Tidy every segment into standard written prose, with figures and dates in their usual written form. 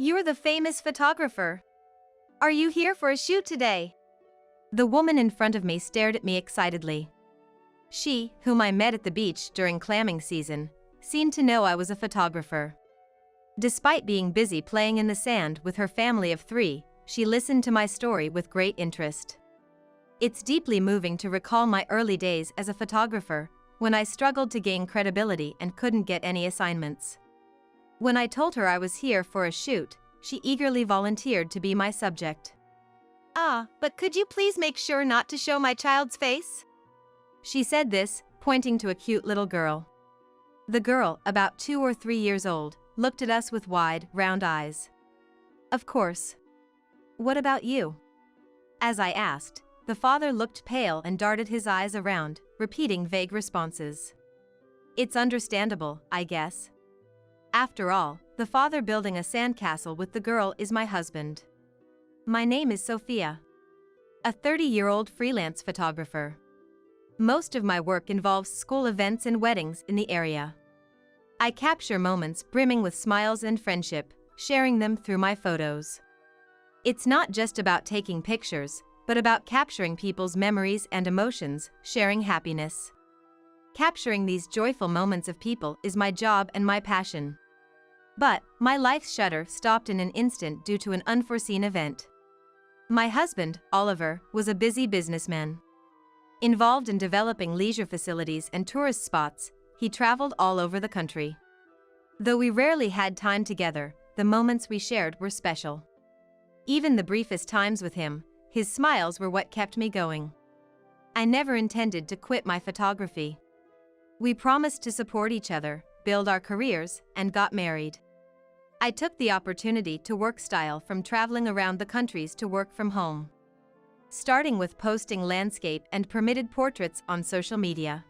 You're the famous photographer. Are you here for a shoot today? The woman in front of me stared at me excitedly. She, whom I met at the beach during clamming season, seemed to know I was a photographer. Despite being busy playing in the sand with her family of 3, she listened to my story with great interest. It's deeply moving to recall my early days as a photographer, when I struggled to gain credibility and couldn't get any assignments. When I told her I was here for a shoot, she eagerly volunteered to be my subject. But could you please make sure not to show my child's face? She said this, pointing to a cute little girl. The girl, about 2 or 3 years old, looked at us with wide, round eyes. Of course. What about you? As I asked, the father looked pale and darted his eyes around, repeating vague responses. It's understandable, I guess. After all, the father building a sandcastle with the girl is my husband. My name is Sophia. A 30-year-old freelance photographer. Most of my work involves school events and weddings in the area. I capture moments brimming with smiles and friendship, sharing them through my photos. It's not just about taking pictures, but about capturing people's memories and emotions, sharing happiness. Capturing these joyful moments of people is my job and my passion. But my life's shutter stopped in an instant due to an unforeseen event. My husband, Oliver, was a busy businessman. Involved in developing leisure facilities and tourist spots, he traveled all over the country. Though we rarely had time together, the moments we shared were special. Even the briefest times with him, his smiles were what kept me going. I never intended to quit my photography. We promised to support each other, build our careers, and got married. I took the opportunity to work style from traveling around the countries to work from home. Starting with posting landscape and permitted portraits on social media.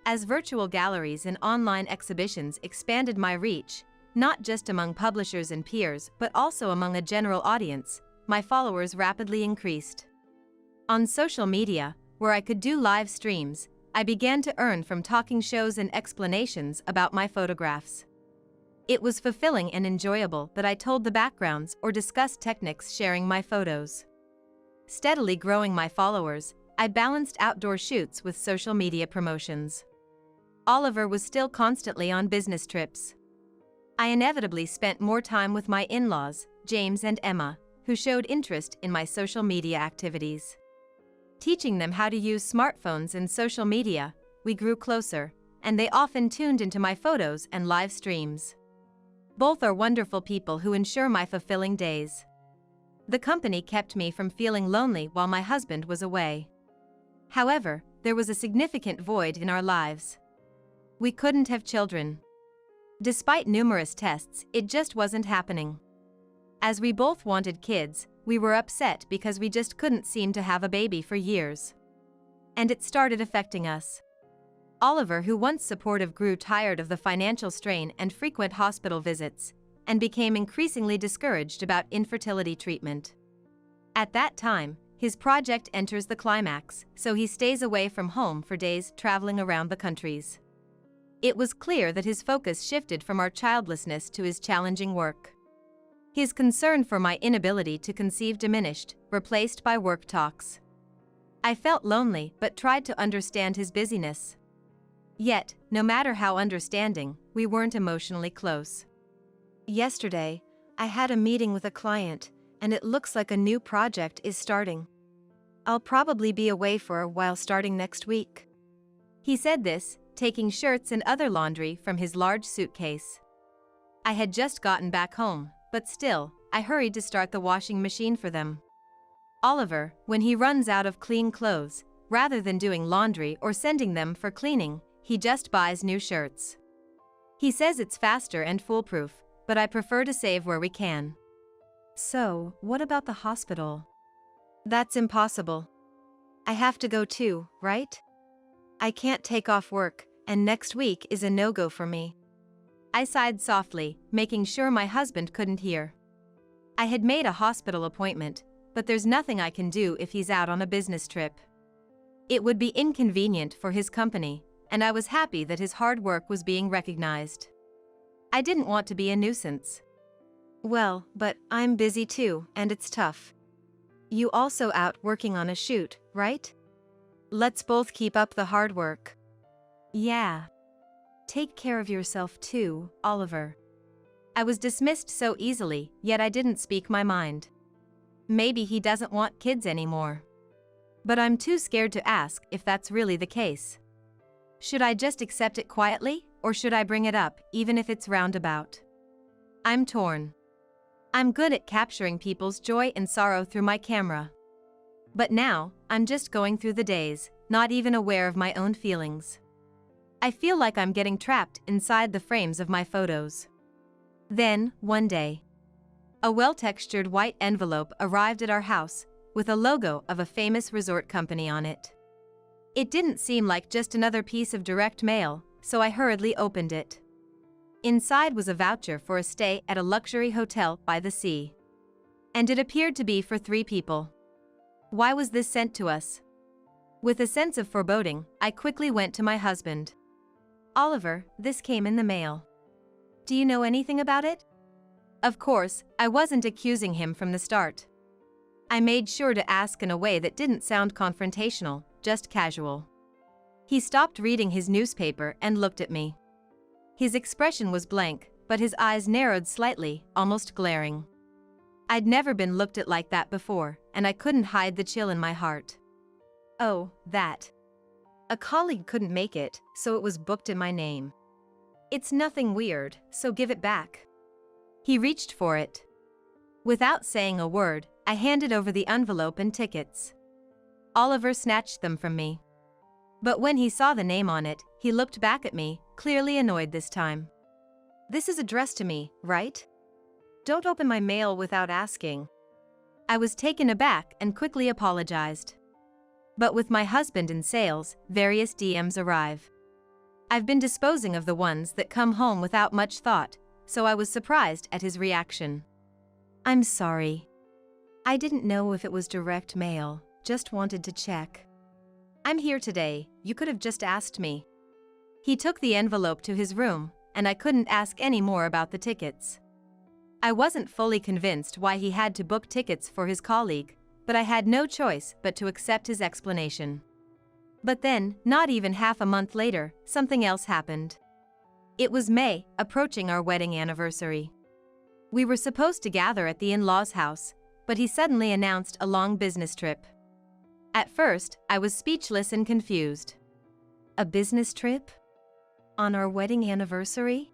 As virtual galleries and online exhibitions expanded my reach, not just among publishers and peers but also among a general audience, my followers rapidly increased. On social media, where I could do live streams, I began to earn from talking shows and explanations about my photographs. It was fulfilling and enjoyable that I told the backgrounds or discussed techniques sharing my photos. Steadily growing my followers, I balanced outdoor shoots with social media promotions. Oliver was still constantly on business trips. I inevitably spent more time with my in-laws, James and Emma, who showed interest in my social media activities. Teaching them how to use smartphones and social media, we grew closer, and they often tuned into my photos and live streams. Both are wonderful people who ensure my fulfilling days. The company kept me from feeling lonely while my husband was away. However, there was a significant void in our lives. We couldn't have children. Despite numerous tests, it just wasn't happening. As we both wanted kids, we were upset because we just couldn't seem to have a baby for years. And it started affecting us. Oliver, who once supportive, grew tired of the financial strain and frequent hospital visits, and became increasingly discouraged about infertility treatment. At that time, his project enters the climax, so he stays away from home for days, traveling around the countries. It was clear that his focus shifted from our childlessness to his challenging work. His concern for my inability to conceive diminished, replaced by work talks. I felt lonely but tried to understand his busyness. Yet, no matter how understanding, we weren't emotionally close. Yesterday, I had a meeting with a client, and it looks like a new project is starting. I'll probably be away for a while starting next week. He said this, taking shirts and other laundry from his large suitcase. I had just gotten back home, but still, I hurried to start the washing machine for them. Oliver, when he runs out of clean clothes, rather than doing laundry or sending them for cleaning, he just buys new shirts. He says it's faster and foolproof, but I prefer to save where we can. So, what about the hospital? That's impossible. I have to go too, right? I can't take off work, and next week is a no-go for me. I sighed softly, making sure my husband couldn't hear. I had made a hospital appointment, but there's nothing I can do if he's out on a business trip. It would be inconvenient for his company, and I was happy that his hard work was being recognized. I didn't want to be a nuisance. Well, but I'm busy too, and it's tough. You also out working on a shoot, right? Let's both keep up the hard work. Yeah. Take care of yourself too, Oliver. I was dismissed so easily, yet I didn't speak my mind. Maybe he doesn't want kids anymore. But I'm too scared to ask if that's really the case. Should I just accept it quietly, or should I bring it up, even if it's roundabout? I'm torn. I'm good at capturing people's joy and sorrow through my camera. But now, I'm just going through the days, not even aware of my own feelings. I feel like I'm getting trapped inside the frames of my photos. Then, one day, a well-textured white envelope arrived at our house, with a logo of a famous resort company on it. It didn't seem like just another piece of direct mail, so I hurriedly opened it. Inside was a voucher for a stay at a luxury hotel by the sea. And it appeared to be for 3 people. Why was this sent to us? With a sense of foreboding, I quickly went to my husband. Oliver, this came in the mail. Do you know anything about it? Of course, I wasn't accusing him from the start. I made sure to ask in a way that didn't sound confrontational, just casual. He stopped reading his newspaper and looked at me. His expression was blank, but his eyes narrowed slightly, almost glaring. I'd never been looked at like that before, and I couldn't hide the chill in my heart. Oh, that. A colleague couldn't make it, so it was booked in my name. It's nothing weird, so give it back. He reached for it. Without saying a word, I handed over the envelope and tickets. Oliver snatched them from me. But when he saw the name on it, he looked back at me, clearly annoyed this time. This is addressed to me, right? Don't open my mail without asking. I was taken aback and quickly apologized. But with my husband in sales, various DMs arrive. I've been disposing of the ones that come home without much thought, so I was surprised at his reaction. I'm sorry. I didn't know if it was direct mail, just wanted to check. I'm here today, you could have just asked me. He took the envelope to his room, and I couldn't ask any more about the tickets. I wasn't fully convinced why he had to book tickets for his colleague, but I had no choice but to accept his explanation. But then, not even half a month later, something else happened. It was May, approaching our wedding anniversary. We were supposed to gather at the in-laws' house, but he suddenly announced a long business trip. At first, I was speechless and confused. A business trip? On our wedding anniversary?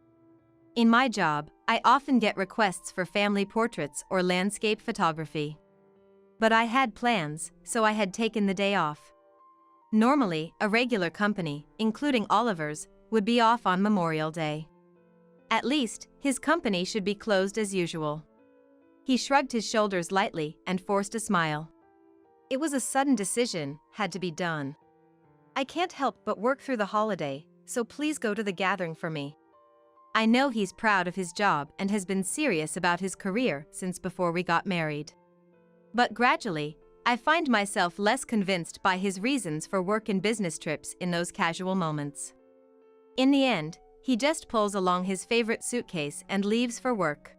In my job, I often get requests for family portraits or landscape photography. But I had plans, so I had taken the day off. Normally, a regular company, including Oliver's, would be off on Memorial Day. At least, his company should be closed as usual. He shrugged his shoulders lightly and forced a smile. It was a sudden decision, had to be done. I can't help but work through the holiday, so please go to the gathering for me. I know he's proud of his job and has been serious about his career since before we got married. But gradually, I find myself less convinced by his reasons for work and business trips in those casual moments. In the end, he just pulls along his favorite suitcase and leaves for work.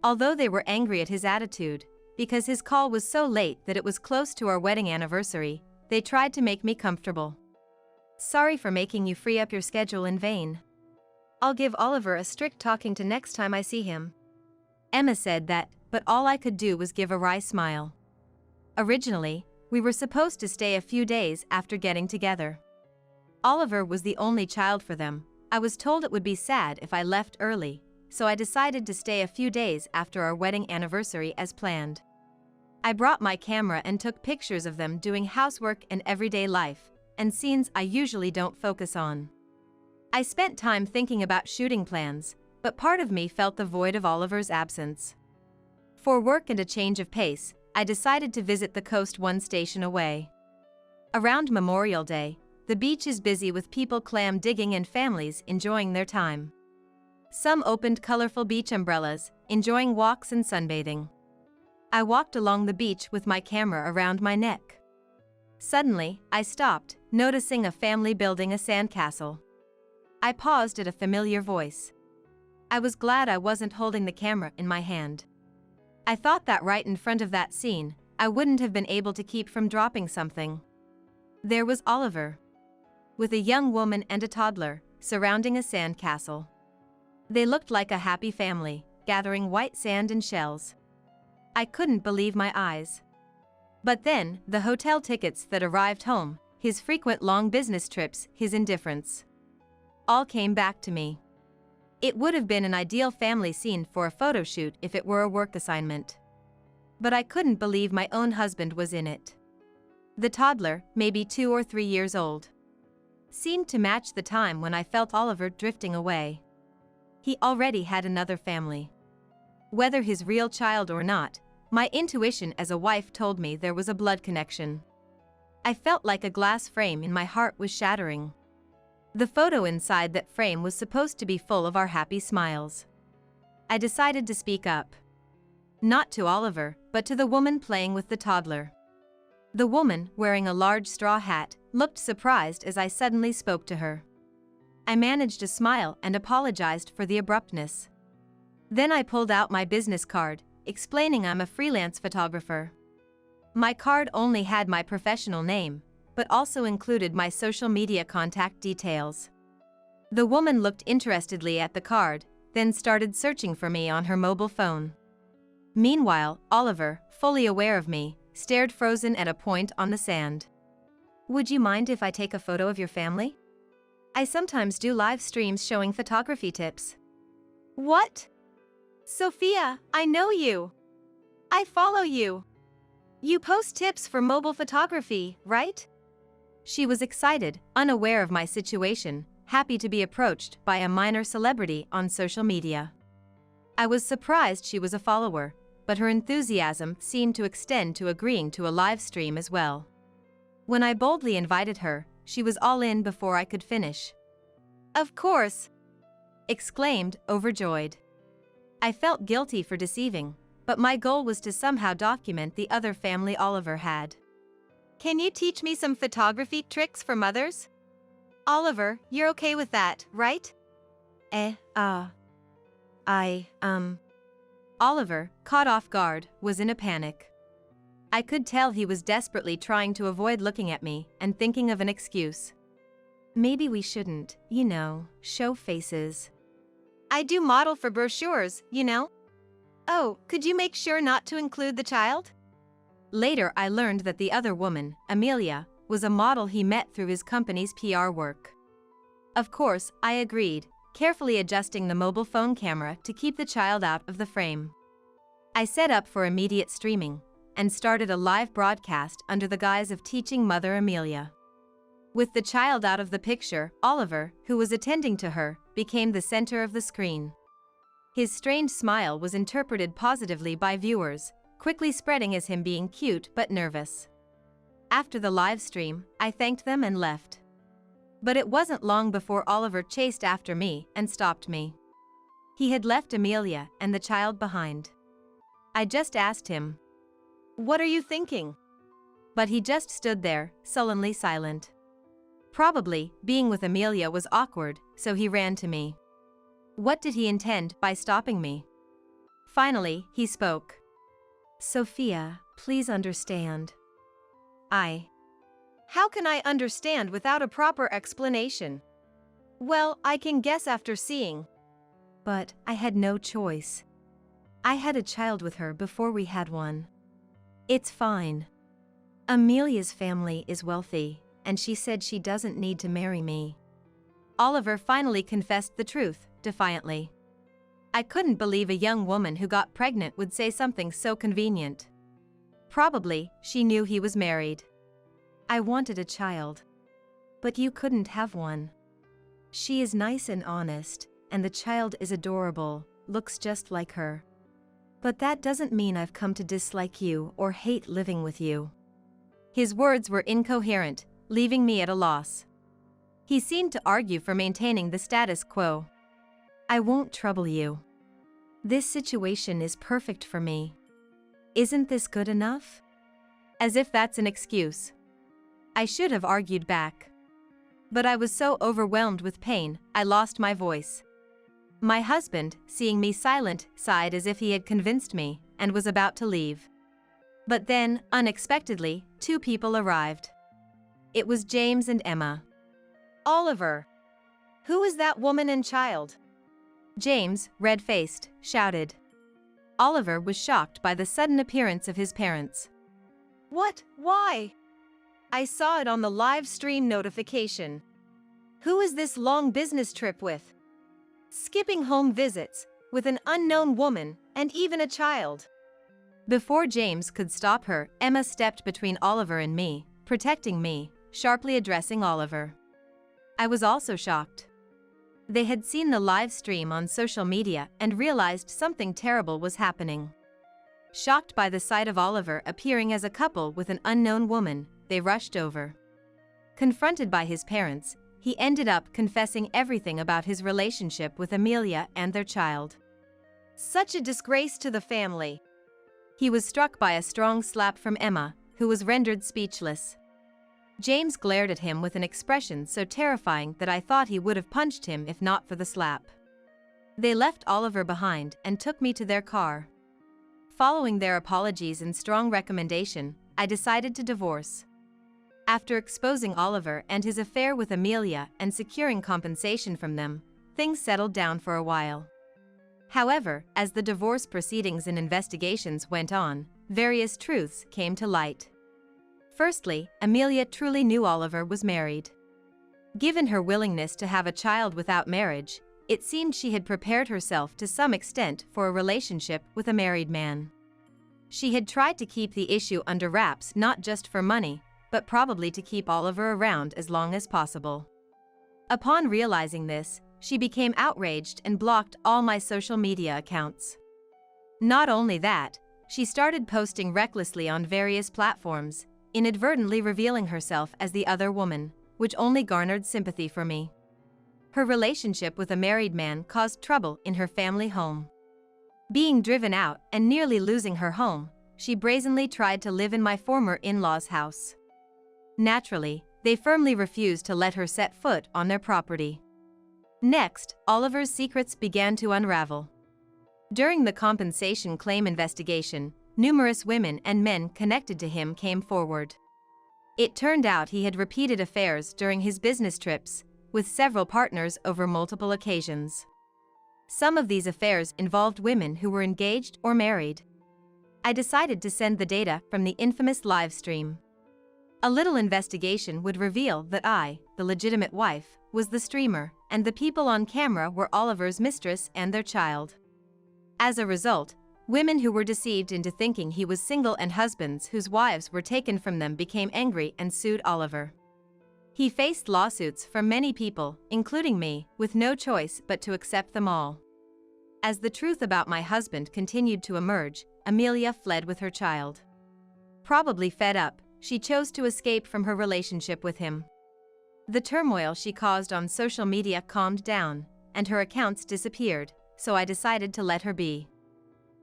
Although they were angry at his attitude, because his call was so late that it was close to our wedding anniversary, they tried to make me comfortable. Sorry for making you free up your schedule in vain. I'll give Oliver a strict talking to next time I see him. Emma said that, but all I could do was give a wry smile. Originally, we were supposed to stay a few days after getting together. Oliver was the only child for them. I was told it would be sad if I left early, so I decided to stay a few days after our wedding anniversary as planned. I brought my camera and took pictures of them doing housework and everyday life, and scenes I usually don't focus on. I spent time thinking about shooting plans, but part of me felt the void of Oliver's absence. For work and a change of pace, I decided to visit the coast one station away. Around Memorial Day, the beach is busy with people clam digging and families enjoying their time. Some opened colorful beach umbrellas, enjoying walks and sunbathing. I walked along the beach with my camera around my neck. Suddenly, I stopped, noticing a family building a sandcastle. I paused at a familiar voice. I was glad I wasn't holding the camera in my hand. I thought that right in front of that scene, I wouldn't have been able to keep from dropping something. There was Oliver, with a young woman and a toddler, surrounding a sandcastle. They looked like a happy family, gathering white sand and shells. I couldn't believe my eyes. But then, the hotel tickets that arrived home, his frequent long business trips, his indifference, all came back to me. It would have been an ideal family scene for a photo shoot if it were a work assignment. But I couldn't believe my own husband was in it. The toddler, maybe 2 or 3 years old, seemed to match the time when I felt Oliver drifting away. He already had another family. Whether his real child or not, my intuition as a wife told me there was a blood connection. I felt like a glass frame in my heart was shattering. The photo inside that frame was supposed to be full of our happy smiles. I decided to speak up. Not to Oliver, but to the woman playing with the toddler. The woman, wearing a large straw hat, looked surprised as I suddenly spoke to her. I managed a smile and apologized for the abruptness. Then I pulled out my business card, explaining I'm a freelance photographer. My card only had my professional name, but also included my social media contact details. The woman looked interestedly at the card, then started searching for me on her mobile phone. Meanwhile, Oliver, fully aware of me, stared frozen at a point on the sand. "Would you mind if I take a photo of your family? I sometimes do live streams showing photography tips." "What? Sophia, I know you. I follow you. You post tips for mobile photography, right?" She was excited, unaware of my situation, happy to be approached by a minor celebrity on social media. I was surprised she was a follower, but her enthusiasm seemed to extend to agreeing to a live stream as well. When I boldly invited her, she was all in before I could finish. "Of course!" exclaimed, overjoyed. I felt guilty for deceiving, but my goal was to somehow document the other family Oliver had. "Can you teach me some photography tricks for mothers? Oliver, you're okay with that, right?" Oliver, caught off guard, was in a panic. I could tell he was desperately trying to avoid looking at me and thinking of an excuse. "Maybe we shouldn't, show faces. I do model for brochures, Oh, could you make sure not to include the child?" Later I learned that the other woman, Amelia, was a model he met through his company's PR work. Of course, I agreed, carefully adjusting the mobile phone camera to keep the child out of the frame. I set up for immediate streaming, and started a live broadcast under the guise of teaching Mother Amelia. With the child out of the picture, Oliver, who was attending to her, became the center of the screen. His strange smile was interpreted positively by viewers, quickly spreading as him being cute but nervous. After the live stream, I thanked them and left. But it wasn't long before Oliver chased after me and stopped me. He had left Amelia and the child behind. I just asked him, "What are you thinking?" But he just stood there, sullenly silent. Probably, being with Amelia was awkward, so he ran to me. What did he intend by stopping me? Finally, he spoke. "Sophia, please understand." How can I understand without a proper explanation? Well, I can guess after seeing. But I had no choice. I had a child with her before we had one. It's fine. Amelia's family is wealthy, and she said she doesn't need to marry me. Oliver finally confessed the truth, defiantly. I couldn't believe a young woman who got pregnant would say something so convenient. Probably, she knew he was married. "I wanted a child. But you couldn't have one. She is nice and honest, and the child is adorable, looks just like her. But that doesn't mean I've come to dislike you or hate living with you." His words were incoherent, leaving me at a loss. He seemed to argue for maintaining the status quo. "I won't trouble you. This situation is perfect for me. Isn't this good enough?" As if that's an excuse. I should have argued back. But I was so overwhelmed with pain, I lost my voice. My husband, seeing me silent, sighed as if he had convinced me, and was about to leave. But then, unexpectedly, two people arrived. It was James and Emma. Oliver! Who is that woman and child? James, red-faced, shouted. Oliver was shocked by the sudden appearance of his parents. What? Why? I saw it on the live stream notification. Who is this long business trip with? Skipping home visits, with an unknown woman, and even a child. Before James could stop her, Emma stepped between Oliver and me, protecting me, sharply addressing Oliver. I was also shocked. They had seen the live stream on social media and realized something terrible was happening. Shocked by the sight of Oliver appearing as a couple with an unknown woman, they rushed over. Confronted by his parents, he ended up confessing everything about his relationship with Amelia and their child. Such a disgrace to the family. He was struck by a strong slap from Emma, who was rendered speechless. James glared at him with an expression so terrifying that I thought he would have punched him if not for the slap. They left Oliver behind and took me to their car. Following their apologies and strong recommendation, I decided to divorce. After exposing Oliver and his affair with Amelia and securing compensation from them, things settled down for a while. However, as the divorce proceedings and investigations went on, various truths came to light. Firstly, Amelia truly knew Oliver was married. Given her willingness to have a child without marriage, it seemed she had prepared herself to some extent for a relationship with a married man. She had tried to keep the issue under wraps not just for money, but probably to keep Oliver around as long as possible. Upon realizing this, she became outraged and blocked all my social media accounts. Not only that, she started posting recklessly on various platforms, inadvertently revealing herself as the other woman, which only garnered sympathy for me. Her relationship with a married man caused trouble in her family home. Being driven out and nearly losing her home, she brazenly tried to live in my former in-laws' house. Naturally, they firmly refused to let her set foot on their property. Next, Oliver's secrets began to unravel. During the compensation claim investigation, numerous women and men connected to him came forward. It turned out he had repeated affairs during his business trips, with several partners over multiple occasions. Some of these affairs involved women who were engaged or married. I decided to send the data from the infamous live stream. A little investigation would reveal that I, the legitimate wife, was the streamer, and the people on camera were Oliver's mistress and their child. As a result, women who were deceived into thinking he was single and husbands whose wives were taken from them became angry and sued Oliver. He faced lawsuits from many people, including me, with no choice but to accept them all. As the truth about my husband continued to emerge, Amelia fled with her child. Probably fed up, she chose to escape from her relationship with him. The turmoil she caused on social media calmed down, and her accounts disappeared, so I decided to let her be.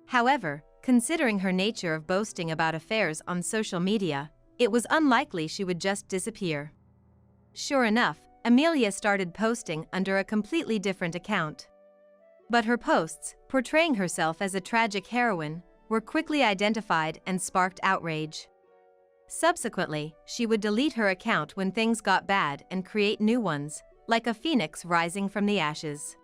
However, considering her nature of boasting about affairs on social media, it was unlikely she would just disappear. Sure enough, Amelia started posting under a completely different account. But her posts, portraying herself as a tragic heroine, were quickly identified and sparked outrage. Subsequently, she would delete her account when things got bad and create new ones, like a phoenix rising from the ashes.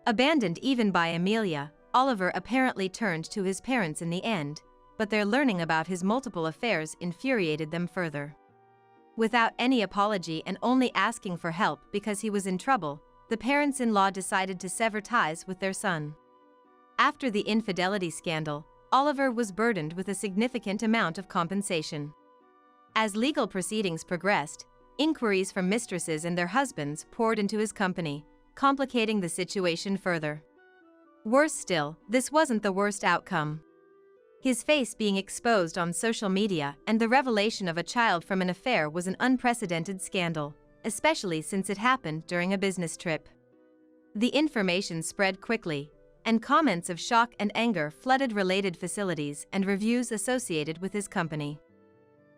Abandoned even by Amelia, Oliver apparently turned to his parents in the end, but their learning about his multiple affairs infuriated them further. Without any apology and only asking for help because he was in trouble, the parents-in-law decided to sever ties with their son. After the infidelity scandal, Oliver was burdened with a significant amount of compensation. As legal proceedings progressed, inquiries from mistresses and their husbands poured into his company, complicating the situation further. Worse still, this wasn't the worst outcome. His face being exposed on social media and the revelation of a child from an affair was an unprecedented scandal, especially since it happened during a business trip. The information spread quickly, and comments of shock and anger flooded related facilities and reviews associated with his company.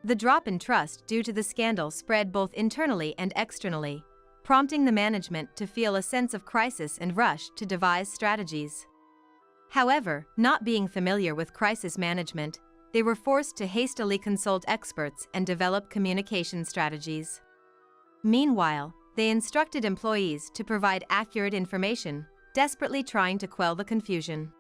The drop in trust due to the scandal spread both internally and externally, prompting the management to feel a sense of crisis and rush to devise strategies. However, not being familiar with crisis management, they were forced to hastily consult experts and develop communication strategies. Meanwhile, they instructed employees to provide accurate information, desperately trying to quell the confusion.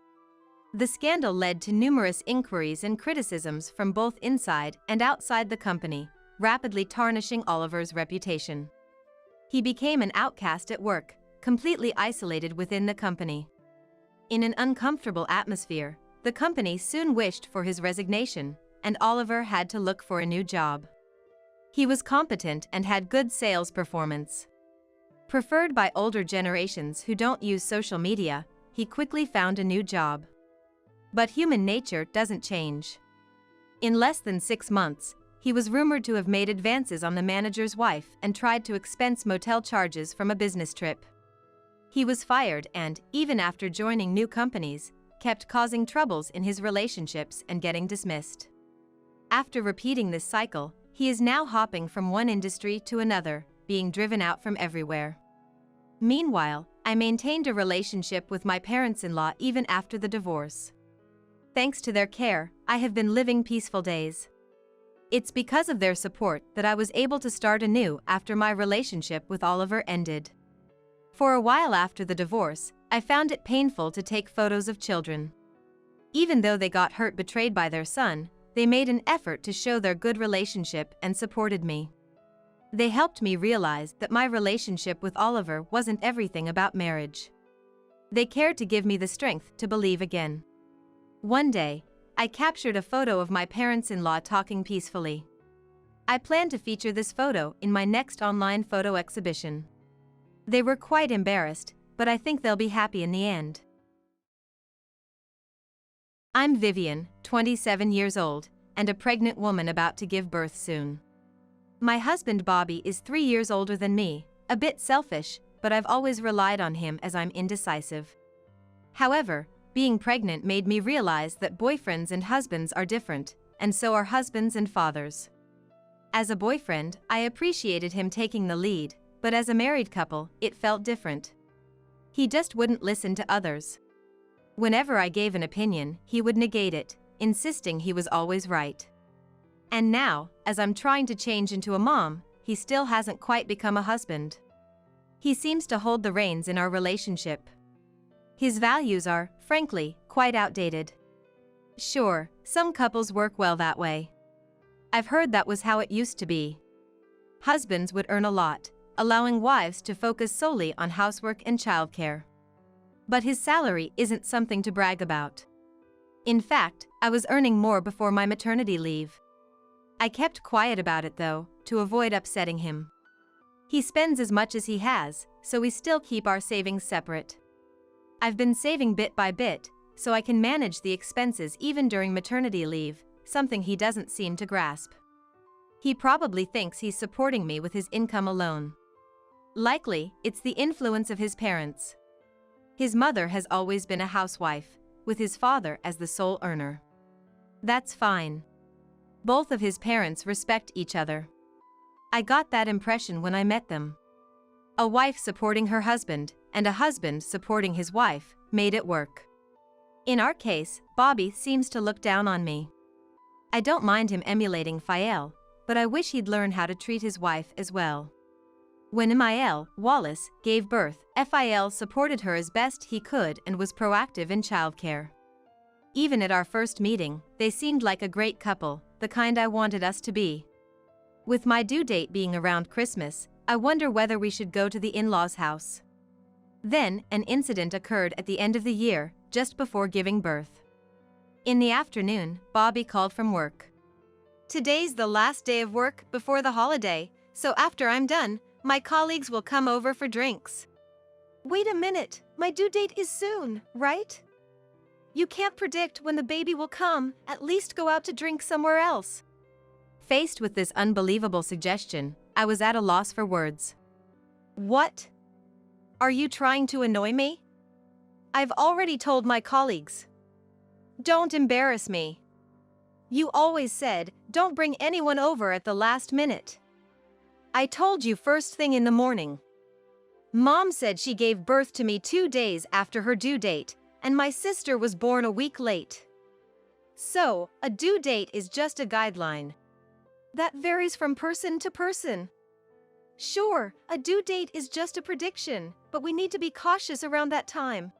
The scandal led to numerous inquiries and criticisms from both inside and outside the company, rapidly tarnishing Oliver's reputation. He became an outcast at work, completely isolated within the company. In an uncomfortable atmosphere, the company soon wished for his resignation, and Oliver had to look for a new job. He was competent and had good sales performance. Preferred by older generations who don't use social media, he quickly found a new job. But human nature doesn't change. In less than 6 months, he was rumored to have made advances on the manager's wife and tried to expense motel charges from a business trip. He was fired and, even after joining new companies, kept causing troubles in his relationships and getting dismissed. After repeating this cycle, he is now hopping from one industry to another, being driven out from everywhere. Meanwhile, I maintained a relationship with my parents-in-law even after the divorce. Thanks to their care, I have been living peaceful days. It's because of their support that I was able to start anew after my relationship with Oliver ended. For a while after the divorce, I found it painful to take photos of children. Even though they got hurt betrayed by their son, they made an effort to show their good relationship and supported me. They helped me realize that my relationship with Oliver wasn't everything about marriage. They cared to give me the strength to believe again. One day, I captured a photo of my parents-in-law talking peacefully. I plan to feature this photo in my next online photo exhibition. They were quite embarrassed, but I think they'll be happy in the end. I'm Vivian, 27 years old, and a pregnant woman about to give birth soon. My husband Bobby is 3 years older than me, a bit selfish, but I've always relied on him as I'm indecisive. However, being pregnant made me realize that boyfriends and husbands are different, and so are husbands and fathers. As a boyfriend, I appreciated him taking the lead, but as a married couple, it felt different. He just wouldn't listen to others. Whenever I gave an opinion, he would negate it, insisting he was always right. And now, as I'm trying to change into a mom, he still hasn't quite become a husband. He seems to hold the reins in our relationship. His values are, frankly, quite outdated. Sure, some couples work well that way. I've heard that was how it used to be. Husbands would earn a lot, allowing wives to focus solely on housework and childcare. But his salary isn't something to brag about. In fact, I was earning more before my maternity leave. I kept quiet about it though, to avoid upsetting him. He spends as much as he has, so we still keep our savings separate. I've been saving bit by bit, so I can manage the expenses even during maternity leave, something he doesn't seem to grasp. He probably thinks he's supporting me with his income alone. Likely, it's the influence of his parents. His mother has always been a housewife, with his father as the sole earner. That's fine. Both of his parents respect each other. I got that impression when I met them. A wife supporting her husband, and a husband supporting his wife, made it work. In our case, Bobby seems to look down on me. I don't mind him emulating Fael, but I wish he'd learn how to treat his wife as well. When Emael, Wallace, gave birth, Fael supported her as best he could and was proactive in childcare. Even at our first meeting, they seemed like a great couple, the kind I wanted us to be. With my due date being around Christmas, I wonder whether we should go to the in-laws' house. Then, an incident occurred at the end of the year, just before giving birth. In the afternoon, Bobby called from work. Today's the last day of work before the holiday, so after I'm done, my colleagues will come over for drinks. Wait a minute, my due date is soon, right? You can't predict when the baby will come, at least go out to drink somewhere else. Faced with this unbelievable suggestion, I was at a loss for words. What? Are you trying to annoy me? I've already told my colleagues. Don't embarrass me. You always said, don't bring anyone over at the last minute. I told you first thing in the morning. Mom said she gave birth to me 2 days after her due date, and my sister was born a week late. So, a due date is just a guideline. That varies from person to person. Sure, a due date is just a prediction, but we need to be cautious around that time.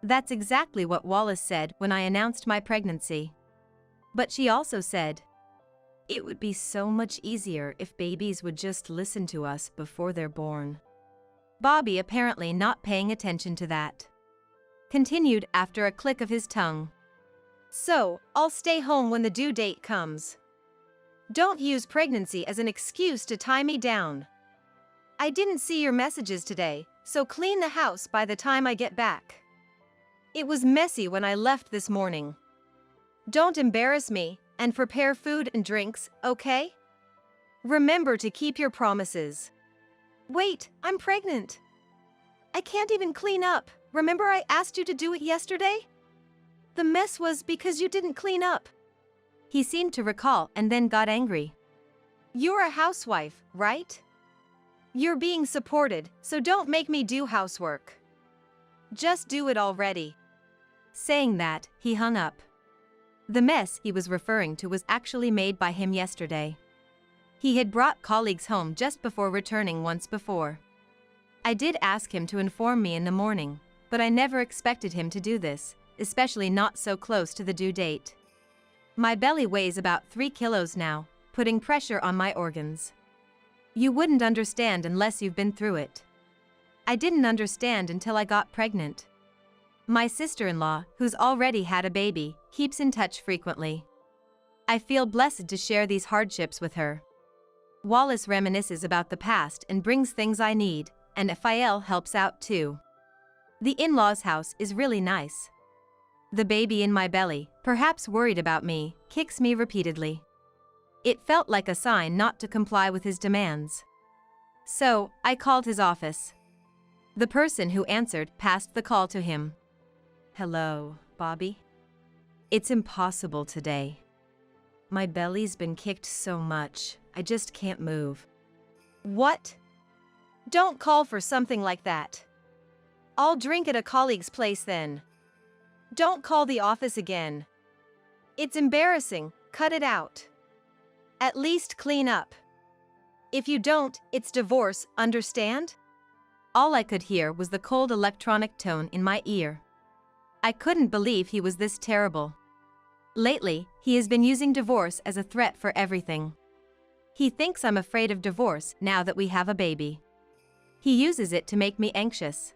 That's exactly what Wallace said when I announced my pregnancy. But she also said, it would be so much easier if babies would just listen to us before they're born. Bobby, apparently not paying attention to that, continued after a click of his tongue. So, I'll stay home when the due date comes. Don't use pregnancy as an excuse to tie me down. I didn't see your messages today, so clean the house by the time I get back. It was messy when I left this morning. Don't embarrass me, and prepare food and drinks, okay? Remember to keep your promises. Wait, I'm pregnant. I can't even clean up. Remember I asked you to do it yesterday? The mess was because you didn't clean up. He seemed to recall and then got angry. You're a housewife, right? You're being supported, so don't make me do housework. Just do it already. Saying that, he hung up. The mess he was referring to was actually made by him yesterday. He had brought colleagues home just before returning once before. I did ask him to inform me in the morning, but I never expected him to do this, especially not so close to the due date. My belly weighs about 3 kilos now, putting pressure on my organs. You wouldn't understand unless you've been through it. I didn't understand until I got pregnant. My sister-in-law, who's already had a baby, keeps in touch frequently. I feel blessed to share these hardships with her. Wallace reminisces about the past and brings things I need, and Fael helps out too. The in-laws' house is really nice. The baby in my belly, perhaps worried about me, kicks me repeatedly. It felt like a sign not to comply with his demands. So, I called his office. The person who answered passed the call to him. Hello, Bobby? It's impossible today. My belly's been kicked so much, I just can't move. What? Don't call for something like that. I'll drink at a colleague's place then. Don't call the office again. It's embarrassing, cut it out. At least clean up. If you don't, it's divorce, understand? All I could hear was the cold electronic tone in my ear. I couldn't believe he was this terrible. Lately, he has been using divorce as a threat for everything. He thinks I'm afraid of divorce now that we have a baby. He uses it to make me anxious.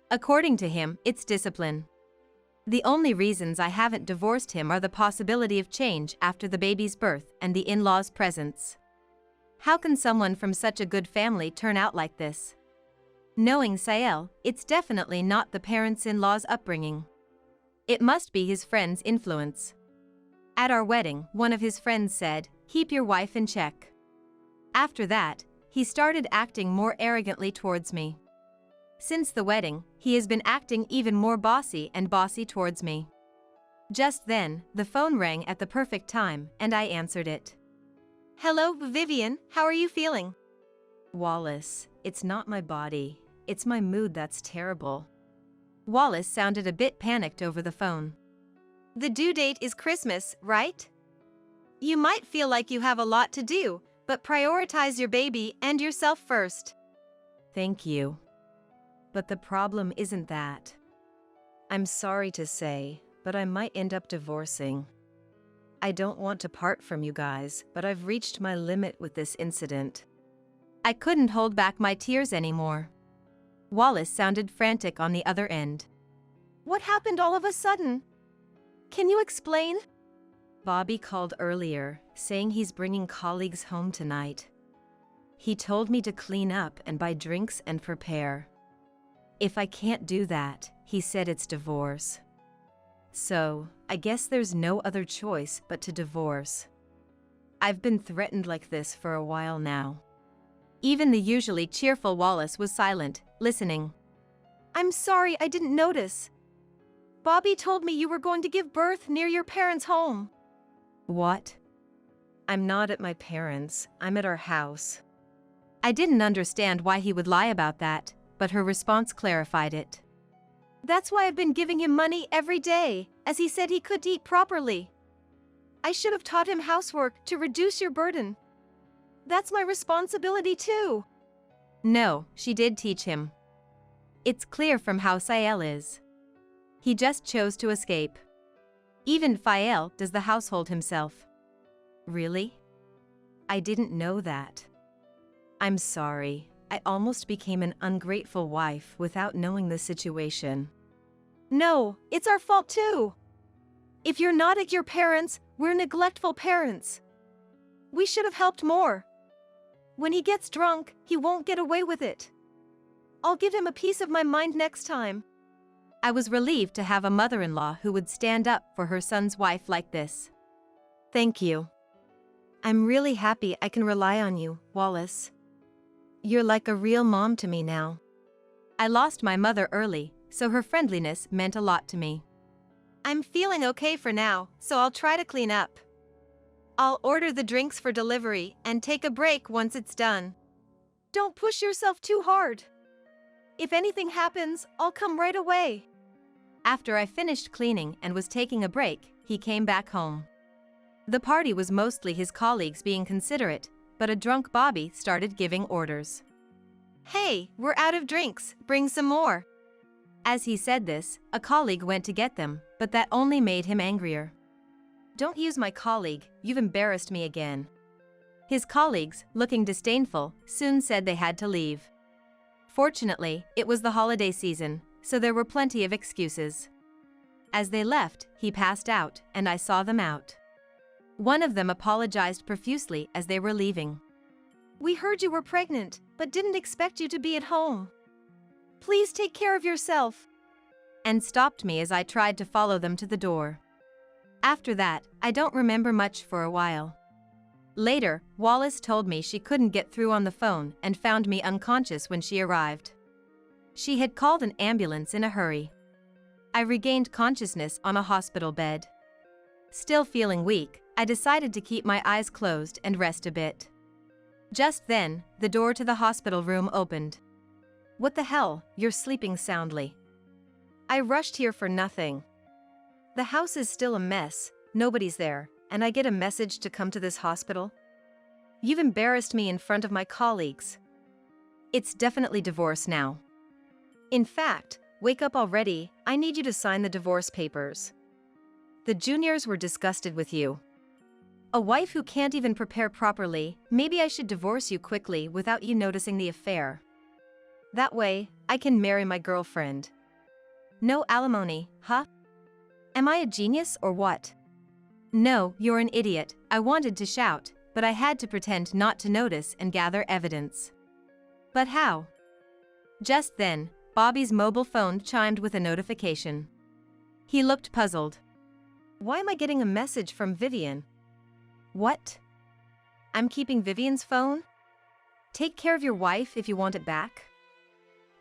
According to him, it's discipline. The only reasons I haven't divorced him are the possibility of change after the baby's birth and the in-laws' presence. How can someone from such a good family turn out like this? Knowing Sael, it's definitely not the parents-in-law's upbringing. It must be his friend's influence. At our wedding, one of his friends said, "Keep your wife in check." After that, he started acting more arrogantly towards me. Since the wedding, he has been acting even more bossy towards me. Just then, the phone rang at the perfect time, and I answered it. Hello, Vivian, how are you feeling? Wallace, it's not my body, it's my mood that's terrible. Wallace sounded a bit panicked over the phone. The due date is Christmas, right? You might feel like you have a lot to do, but prioritize your baby and yourself first. Thank you. But the problem isn't that. I'm sorry to say, but I might end up divorcing. I don't want to part from you guys, but I've reached my limit with this incident. I couldn't hold back my tears anymore. Wallace sounded frantic on the other end. What happened all of a sudden? Can you explain? Bobby called earlier, saying he's bringing colleagues home tonight. He told me to clean up and buy drinks and prepare. If I can't do that, he said it's divorce. So, I guess there's no other choice but to divorce. I've been threatened like this for a while now. Even the usually cheerful Wallace was silent, listening. I'm sorry, I didn't notice. Bobby told me you were going to give birth near your parents' home. What? I'm not at my parents', I'm at our house. I didn't understand why he would lie about that, but her response clarified it. That's why I've been giving him money every day, as he said he could eat properly. I should have taught him housework to reduce your burden. That's my responsibility too. No, she did teach him. It's clear from how Sael is. He just chose to escape. Even Fael does the household himself. Really? I didn't know that. I'm sorry. I almost became an ungrateful wife without knowing the situation. No, it's our fault too. If you're not at your parents, we're neglectful parents. We should have helped more. When he gets drunk, he won't get away with it. I'll give him a piece of my mind next time. I was relieved to have a mother-in-law who would stand up for her son's wife like this. Thank you. I'm really happy I can rely on you, Wallace. You're like a real mom to me now. I lost my mother early, so her friendliness meant a lot to me. I'm feeling okay for now, so I'll try to clean up. I'll order the drinks for delivery and take a break once it's done. Don't push yourself too hard. If anything happens, I'll come right away. After I finished cleaning and was taking a break, he came back home. The party was mostly his colleagues being considerate, but a drunk Bobby started giving orders. Hey, we're out of drinks, bring some more. As he said this, a colleague went to get them, but that only made him angrier. Don't use my colleague, you've embarrassed me again. His colleagues, looking disdainful, soon said they had to leave. Fortunately, it was the holiday season, so there were plenty of excuses. As they left, he passed out, and I saw them out. One of them apologized profusely as they were leaving. We heard you were pregnant, but didn't expect you to be at home. Please take care of yourself. And stopped me as I tried to follow them to the door. After that, I don't remember much for a while. Later, Wallace told me she couldn't get through on the phone and found me unconscious when she arrived. She had called an ambulance in a hurry. I regained consciousness on a hospital bed. Still feeling weak, I decided to keep my eyes closed and rest a bit. Just then, the door to the hospital room opened. What the hell, you're sleeping soundly. I rushed here for nothing. The house is still a mess, nobody's there, and I get a message to come to this hospital? You've embarrassed me in front of my colleagues. It's definitely divorce now. In fact, wake up already, I need you to sign the divorce papers. The juniors were disgusted with you. A wife who can't even prepare properly, maybe I should divorce you quickly without you noticing the affair. That way, I can marry my girlfriend. No alimony, huh? Am I a genius or what? No, you're an idiot, I wanted to shout, but I had to pretend not to notice and gather evidence. But how? Just then, Bobby's mobile phone chimed with a notification. He looked puzzled. Why am I getting a message from Vivian? What? I'm keeping Vivian's phone? Take care of your wife if you want it back.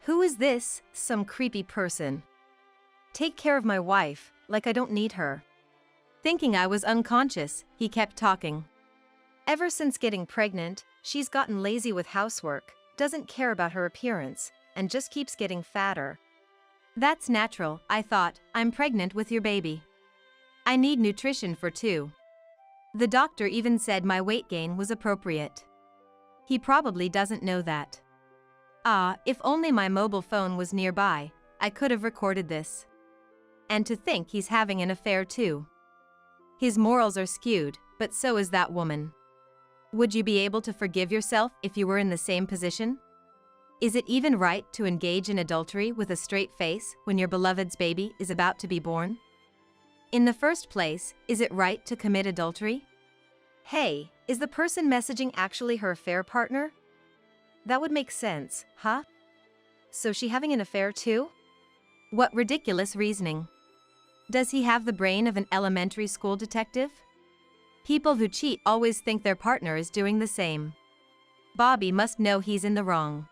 Who is this, some creepy person? Take care of my wife, like I don't need her. Thinking I was unconscious, he kept talking. Ever since getting pregnant, she's gotten lazy with housework, doesn't care about her appearance, and just keeps getting fatter. That's natural, I thought, I'm pregnant with your baby. I need nutrition for two. The doctor even said my weight gain was appropriate. He probably doesn't know that. Ah, if only my mobile phone was nearby, I could have recorded this. And to think he's having an affair too. His morals are skewed, but so is that woman. Would you be able to forgive yourself if you were in the same position? Is it even right to engage in adultery with a straight face when your beloved's baby is about to be born? In the first place, is it right to commit adultery? Hey, is the person messaging actually her affair partner? That would make sense, huh? So she having an affair too? What ridiculous reasoning. Does he have the brain of an elementary school detective? People who cheat always think their partner is doing the same. Bobby must know he's in the wrong.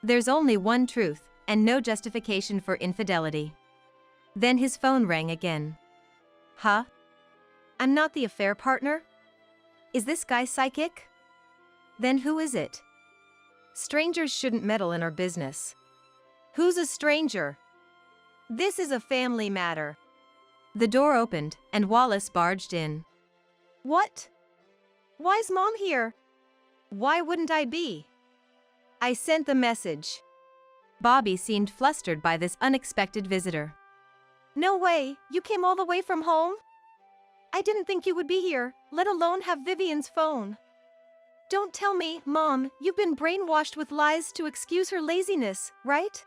There's only one truth, and no justification for infidelity. Then his phone rang again. Huh? I'm not the affair partner? Is this guy psychic? Then who is it? Strangers shouldn't meddle in our business. Who's a stranger? This is a family matter. The door opened, and Wallace barged in. What? Why's Mom here? Why wouldn't I be? I sent the message. Bobby seemed flustered by this unexpected visitor. No way, you came all the way from home? I didn't think you would be here, let alone have Vivian's phone. Don't tell me, Mom, you've been brainwashed with lies to excuse her laziness, right?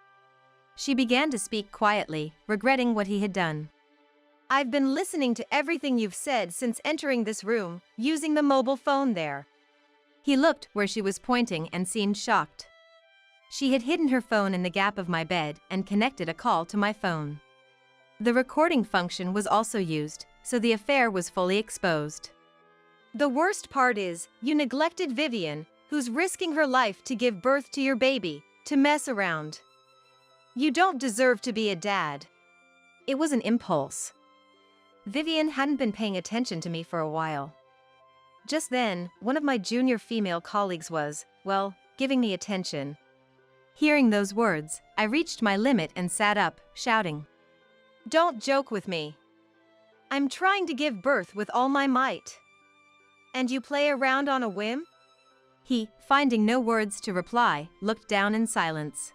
She began to speak quietly, regretting what he had done. I've been listening to everything you've said since entering this room, using the mobile phone there. He looked where she was pointing and seemed shocked. She had hidden her phone in the gap of my bed and connected a call to my phone. The recording function was also used, so the affair was fully exposed. The worst part is, you neglected Vivian, who's risking her life to give birth to your baby, to mess around. You don't deserve to be a dad. It was an impulse. Vivian hadn't been paying attention to me for a while. Just then, one of my junior female colleagues was, well, giving me attention. Hearing those words, I reached my limit and sat up, shouting. Don't joke with me. I'm trying to give birth with all my might. And you play around on a whim? He, finding no words to reply, looked down in silence.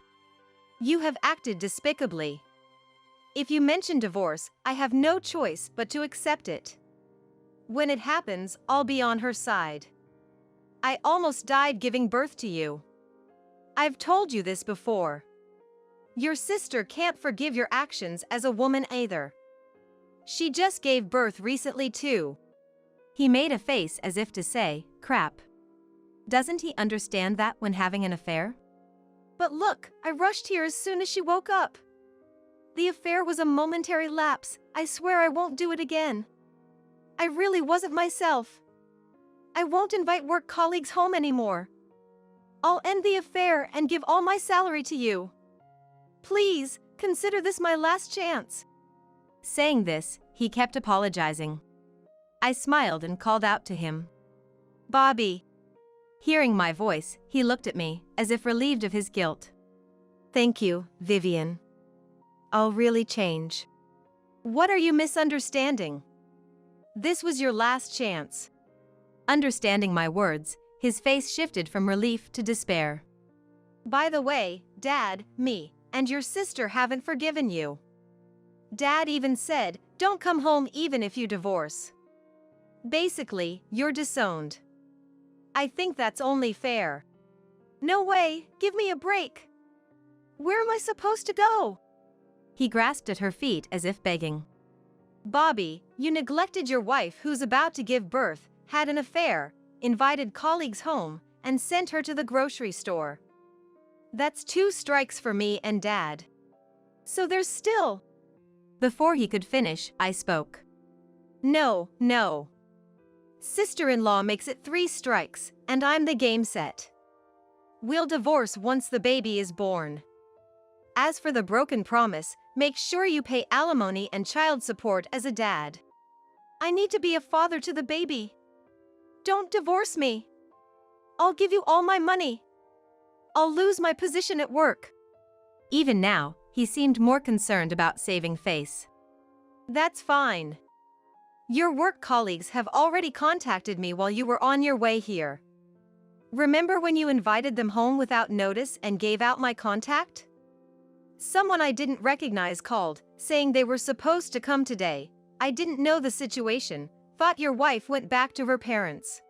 You have acted despicably. If you mention divorce, I have no choice but to accept it. When it happens, I'll be on her side. I almost died giving birth to you. I've told you this before. Your sister can't forgive your actions as a woman either. She just gave birth recently too. He made a face as if to say, crap. Doesn't he understand that when having an affair? But look, I rushed here as soon as she woke up. The affair was a momentary lapse. I swear I won't do it again. I really wasn't myself. I won't invite work colleagues home anymore. I'll end the affair and give all my salary to you. Please, consider this my last chance. Saying this, he kept apologizing. I smiled and called out to him. Bobby. Hearing my voice, he looked at me, as if relieved of his guilt. Thank you, Vivian. I'll really change. What are you misunderstanding? This was your last chance. Understanding my words, his face shifted from relief to despair. By the way, Dad, me, and your sister haven't forgiven you. Dad even said, don't come home even if you divorce. Basically, you're disowned. I think that's only fair. No way, give me a break. Where am I supposed to go? He grasped at her feet as if begging. Bobby, you neglected your wife who's about to give birth, had an affair, invited colleagues home, and sent her to the grocery store. That's 2 strikes for me and Dad. So there's still... Before he could finish, I spoke. No. Sister-in-law makes it 3 strikes, and I'm the game set. We'll divorce once the baby is born. As for the broken promise, make sure you pay alimony and child support as a dad. I need to be a father to the baby. Don't divorce me. I'll give you all my money. I'll lose my position at work. Even now, he seemed more concerned about saving face. That's fine. Your work colleagues have already contacted me while you were on your way here. Remember when you invited them home without notice and gave out my contact? Someone I didn't recognize called, saying they were supposed to come today. I didn't know the situation, thought your wife went back to her parents.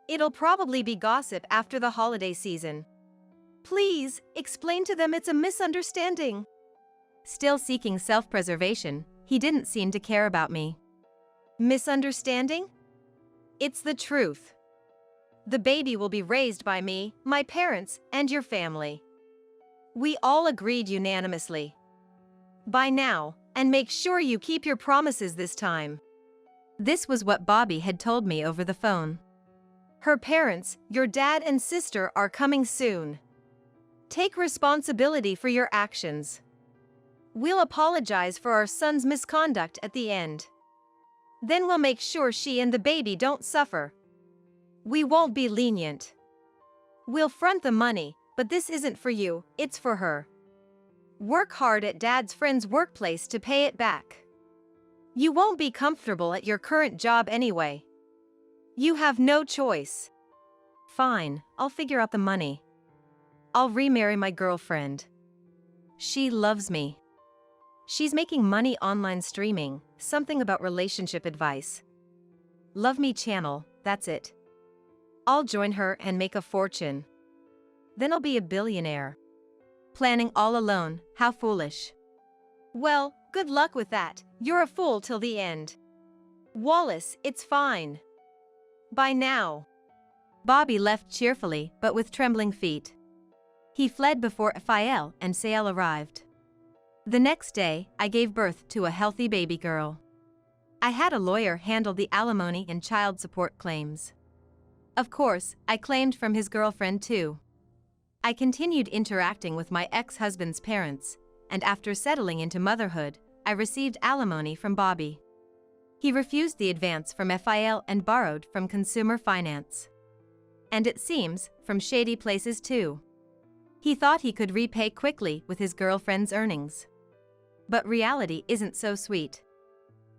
It'll probably be gossip after the holiday season. Please, explain to them it's a misunderstanding. Still seeking self-preservation, he didn't seem to care about me. Misunderstanding? It's the truth. The baby will be raised by me, my parents, and your family. We all agreed unanimously. By now, and make sure you keep your promises this time. This was what Bobby had told me over the phone. Her parents, your dad and sister, are coming soon. Take responsibility for your actions. We'll apologize for our son's misconduct at the end. Then we'll make sure she and the baby don't suffer. We won't be lenient. We'll front the money, but this isn't for you, it's for her. Work hard at dad's friend's workplace to pay it back. You won't be comfortable at your current job anyway. You have no choice. Fine, I'll figure out the money. I'll remarry my girlfriend. She loves me. She's making money online streaming, something about relationship advice. Love me channel, that's it. I'll join her and make a fortune. Then I'll be a billionaire. Planning all alone, how foolish. Well, good luck with that. You're a fool till the end. Wallace, it's fine. Bye now. Bobby left cheerfully, but with trembling feet. He fled before Raphael and Sael arrived. The next day, I gave birth to a healthy baby girl. I had a lawyer handle the alimony and child support claims. Of course, I claimed from his girlfriend too. I continued interacting with my ex-husband's parents, and after settling into motherhood, I received alimony from Bobby. He refused the advance from Raphael and borrowed from consumer finance. And it seems, from shady places too. He thought he could repay quickly with his girlfriend's earnings. But reality isn't so sweet.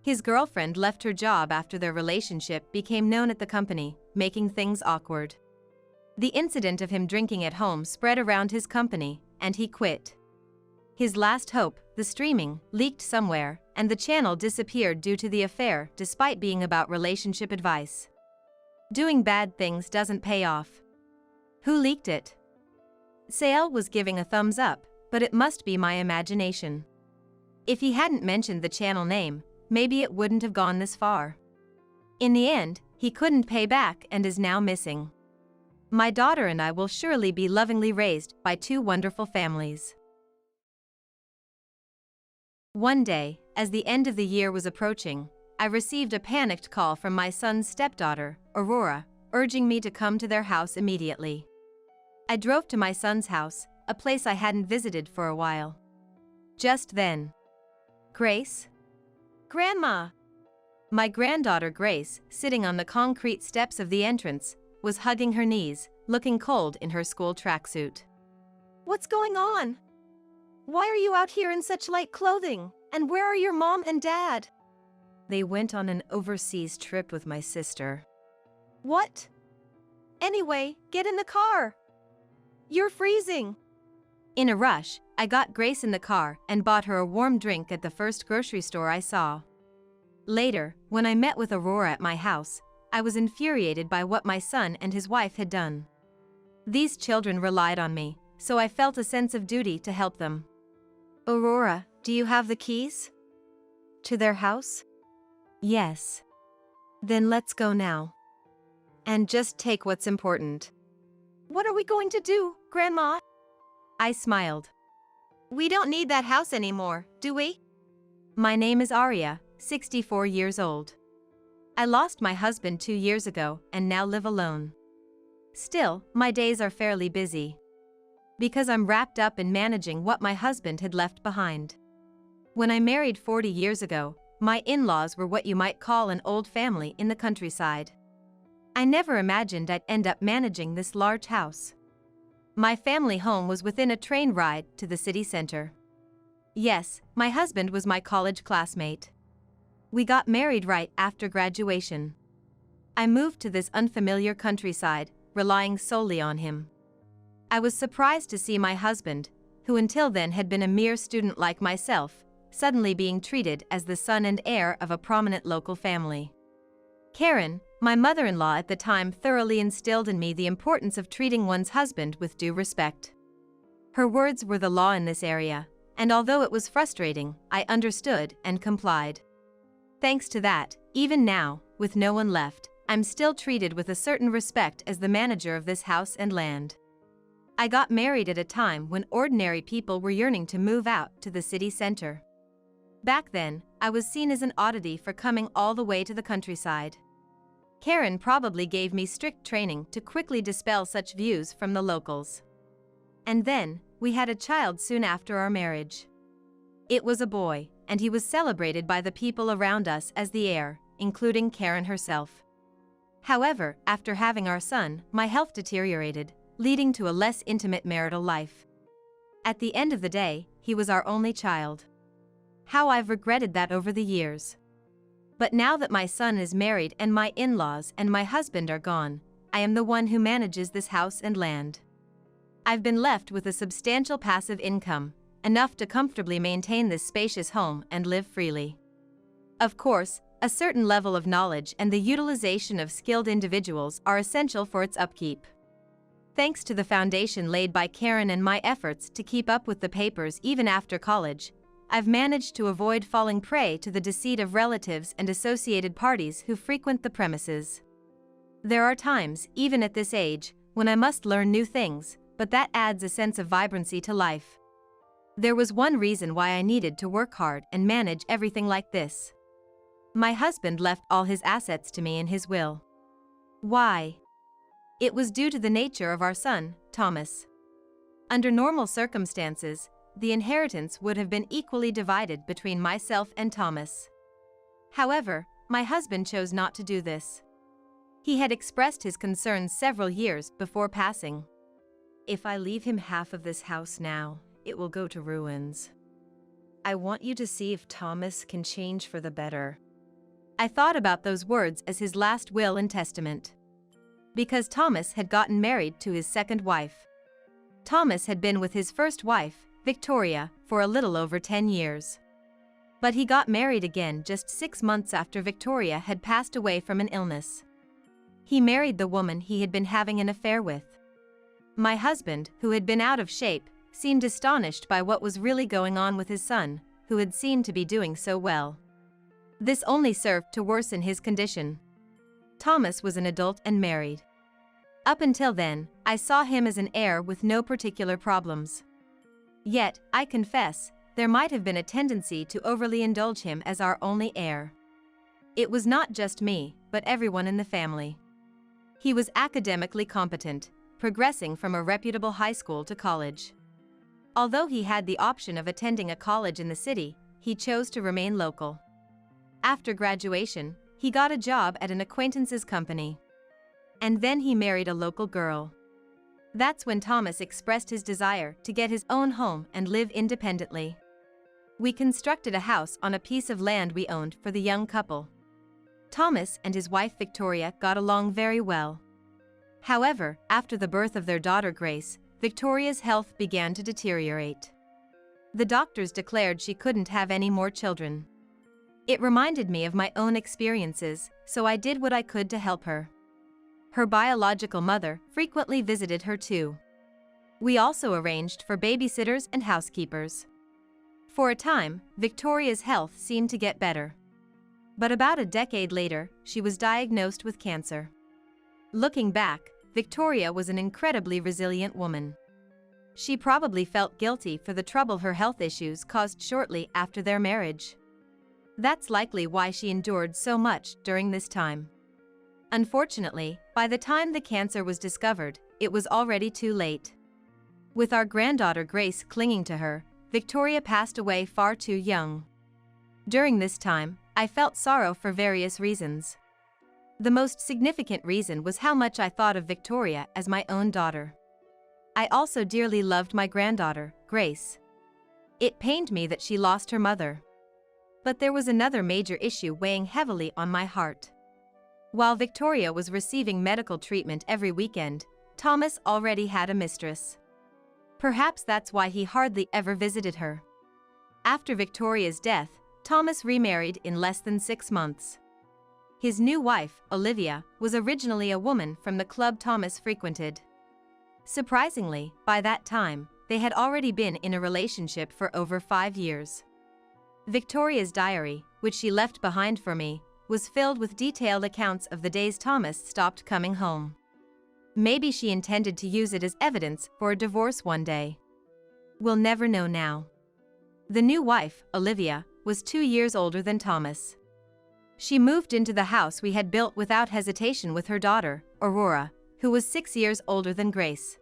His girlfriend left her job after their relationship became known at the company, making things awkward. The incident of him drinking at home spread around his company, and he quit. His last hope, the streaming, leaked somewhere, and the channel disappeared due to the affair despite being about relationship advice. Doing bad things doesn't pay off. Who leaked it? Sael was giving a thumbs up, but it must be my imagination. If he hadn't mentioned the channel name, maybe it wouldn't have gone this far. In the end, he couldn't pay back and is now missing. My daughter and I will surely be lovingly raised by two wonderful families. One day, as the end of the year was approaching, I received a panicked call from my son's stepdaughter, Aurora, urging me to come to their house immediately. I drove to my son's house, a place I hadn't visited for a while. Just then, Grace? Grandma! My granddaughter Grace, sitting on the concrete steps of the entrance, was hugging her knees, looking cold in her school tracksuit. What's going on? Why are you out here in such light clothing? And where are your mom and dad? They went on an overseas trip with my sister. What? Anyway, get in the car. You're freezing. In a rush, I got Grace in the car and bought her a warm drink at the first grocery store I saw. Later, when I met with Aurora at my house, I was infuriated by what my son and his wife had done. These children relied on me, so I felt a sense of duty to help them. Aurora, do you have the keys? To their house? Yes. Then let's go now. And just take what's important. What are we going to do, Grandma? I smiled. We don't need that house anymore, do we? My name is Arya, 64 years old. I lost my husband 2 years ago and now live alone. Still, my days are fairly busy. Because I'm wrapped up in managing what my husband had left behind. When I married 40 years ago, my in-laws were what you might call an old family in the countryside. I never imagined I'd end up managing this large house. My family home was within a train ride to the city center. Yes, my husband was my college classmate. We got married right after graduation. I moved to this unfamiliar countryside, relying solely on him. I was surprised to see my husband, who until then had been a mere student like myself, suddenly being treated as the son and heir of a prominent local family. Karen, my mother-in-law at the time, thoroughly instilled in me the importance of treating one's husband with due respect. Her words were the law in this area, and although it was frustrating, I understood and complied. Thanks to that, even now, with no one left, I'm still treated with a certain respect as the manager of this house and land. I got married at a time when ordinary people were yearning to move out to the city center. Back then, I was seen as an oddity for coming all the way to the countryside. Karen probably gave me strict training to quickly dispel such views from the locals. And then, we had a child soon after our marriage. It was a boy, and he was celebrated by the people around us as the heir, including Karen herself. However, after having our son, my health deteriorated, leading to a less intimate marital life. At the end of the day, he was our only child. How I've regretted that over the years. But now that my son is married and my in-laws and my husband are gone, I am the one who manages this house and land. I've been left with a substantial passive income, enough to comfortably maintain this spacious home and live freely. Of course, a certain level of knowledge and the utilization of skilled individuals are essential for its upkeep. Thanks to the foundation laid by Karen and my efforts to keep up with the papers even after college, I've managed to avoid falling prey to the deceit of relatives and associated parties who frequent the premises. There are times, even at this age, when I must learn new things, but that adds a sense of vibrancy to life. There was one reason why I needed to work hard and manage everything like this. My husband left all his assets to me in his will. Why? It was due to the nature of our son, Thomas. Under normal circumstances, the inheritance would have been equally divided between myself and Thomas. However, my husband chose not to do this. He had expressed his concerns several years before passing. If I leave him half of this house now, it will go to ruins. I want you to see if Thomas can change for the better. I thought about those words as his last will and testament. Because Thomas had gotten married to his second wife. Thomas had been with his first wife, Victoria, for a little over 10 years. But he got married again just 6 months after Victoria had passed away from an illness. He married the woman he had been having an affair with. My husband, who had been out of shape, seemed astonished by what was really going on with his son, who had seemed to be doing so well. This only served to worsen his condition. Thomas was an adult and married. Up until then, I saw him as an heir with no particular problems. Yet, I confess, there might have been a tendency to overly indulge him as our only heir. It was not just me, but everyone in the family. He was academically competent, progressing from a reputable high school to college. Although he had the option of attending a college in the city, he chose to remain local. After graduation, he got a job at an acquaintance's company. And then he married a local girl. That's when Thomas expressed his desire to get his own home and live independently. We constructed a house on a piece of land we owned for the young couple. Thomas and his wife Victoria got along very well. However, after the birth of their daughter Grace, Victoria's health began to deteriorate. The doctors declared she couldn't have any more children. It reminded me of my own experiences, so I did what I could to help her. Her biological mother frequently visited her too. We also arranged for babysitters and housekeepers. For a time, Victoria's health seemed to get better. But about a decade later, she was diagnosed with cancer. Looking back, Victoria was an incredibly resilient woman. She probably felt guilty for the trouble her health issues caused shortly after their marriage. That's likely why she endured so much during this time. Unfortunately, by the time the cancer was discovered, it was already too late. With our granddaughter Grace clinging to her, Victoria passed away far too young. During this time, I felt sorrow for various reasons. The most significant reason was how much I thought of Victoria as my own daughter. I also dearly loved my granddaughter, Grace. It pained me that she lost her mother. But there was another major issue weighing heavily on my heart. While Victoria was receiving medical treatment every weekend, Thomas already had a mistress. Perhaps that's why he hardly ever visited her. After Victoria's death, Thomas remarried in less than 6 months. His new wife, Olivia, was originally a woman from the club Thomas frequented. Surprisingly, by that time, they had already been in a relationship for over 5 years. Victoria's diary, which she left behind for me, was filled with detailed accounts of the days Thomas stopped coming home. Maybe she intended to use it as evidence for a divorce one day. We'll never know now. The new wife, Olivia, was 2 years older than Thomas. She moved into the house we had built without hesitation with her daughter, Aurora, who was 6 years older than Grace.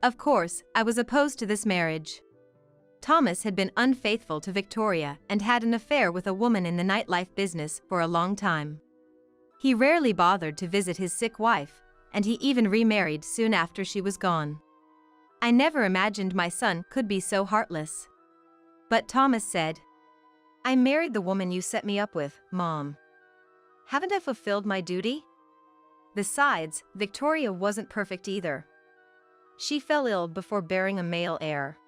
Of course, I was opposed to this marriage. Thomas had been unfaithful to Victoria and had an affair with a woman in the nightlife business for a long time. He rarely bothered to visit his sick wife, and he even remarried soon after she was gone. I never imagined my son could be so heartless. But Thomas said, I married the woman you set me up with, Mom. Haven't I fulfilled my duty? Besides, Victoria wasn't perfect either. She fell ill before bearing a male heir.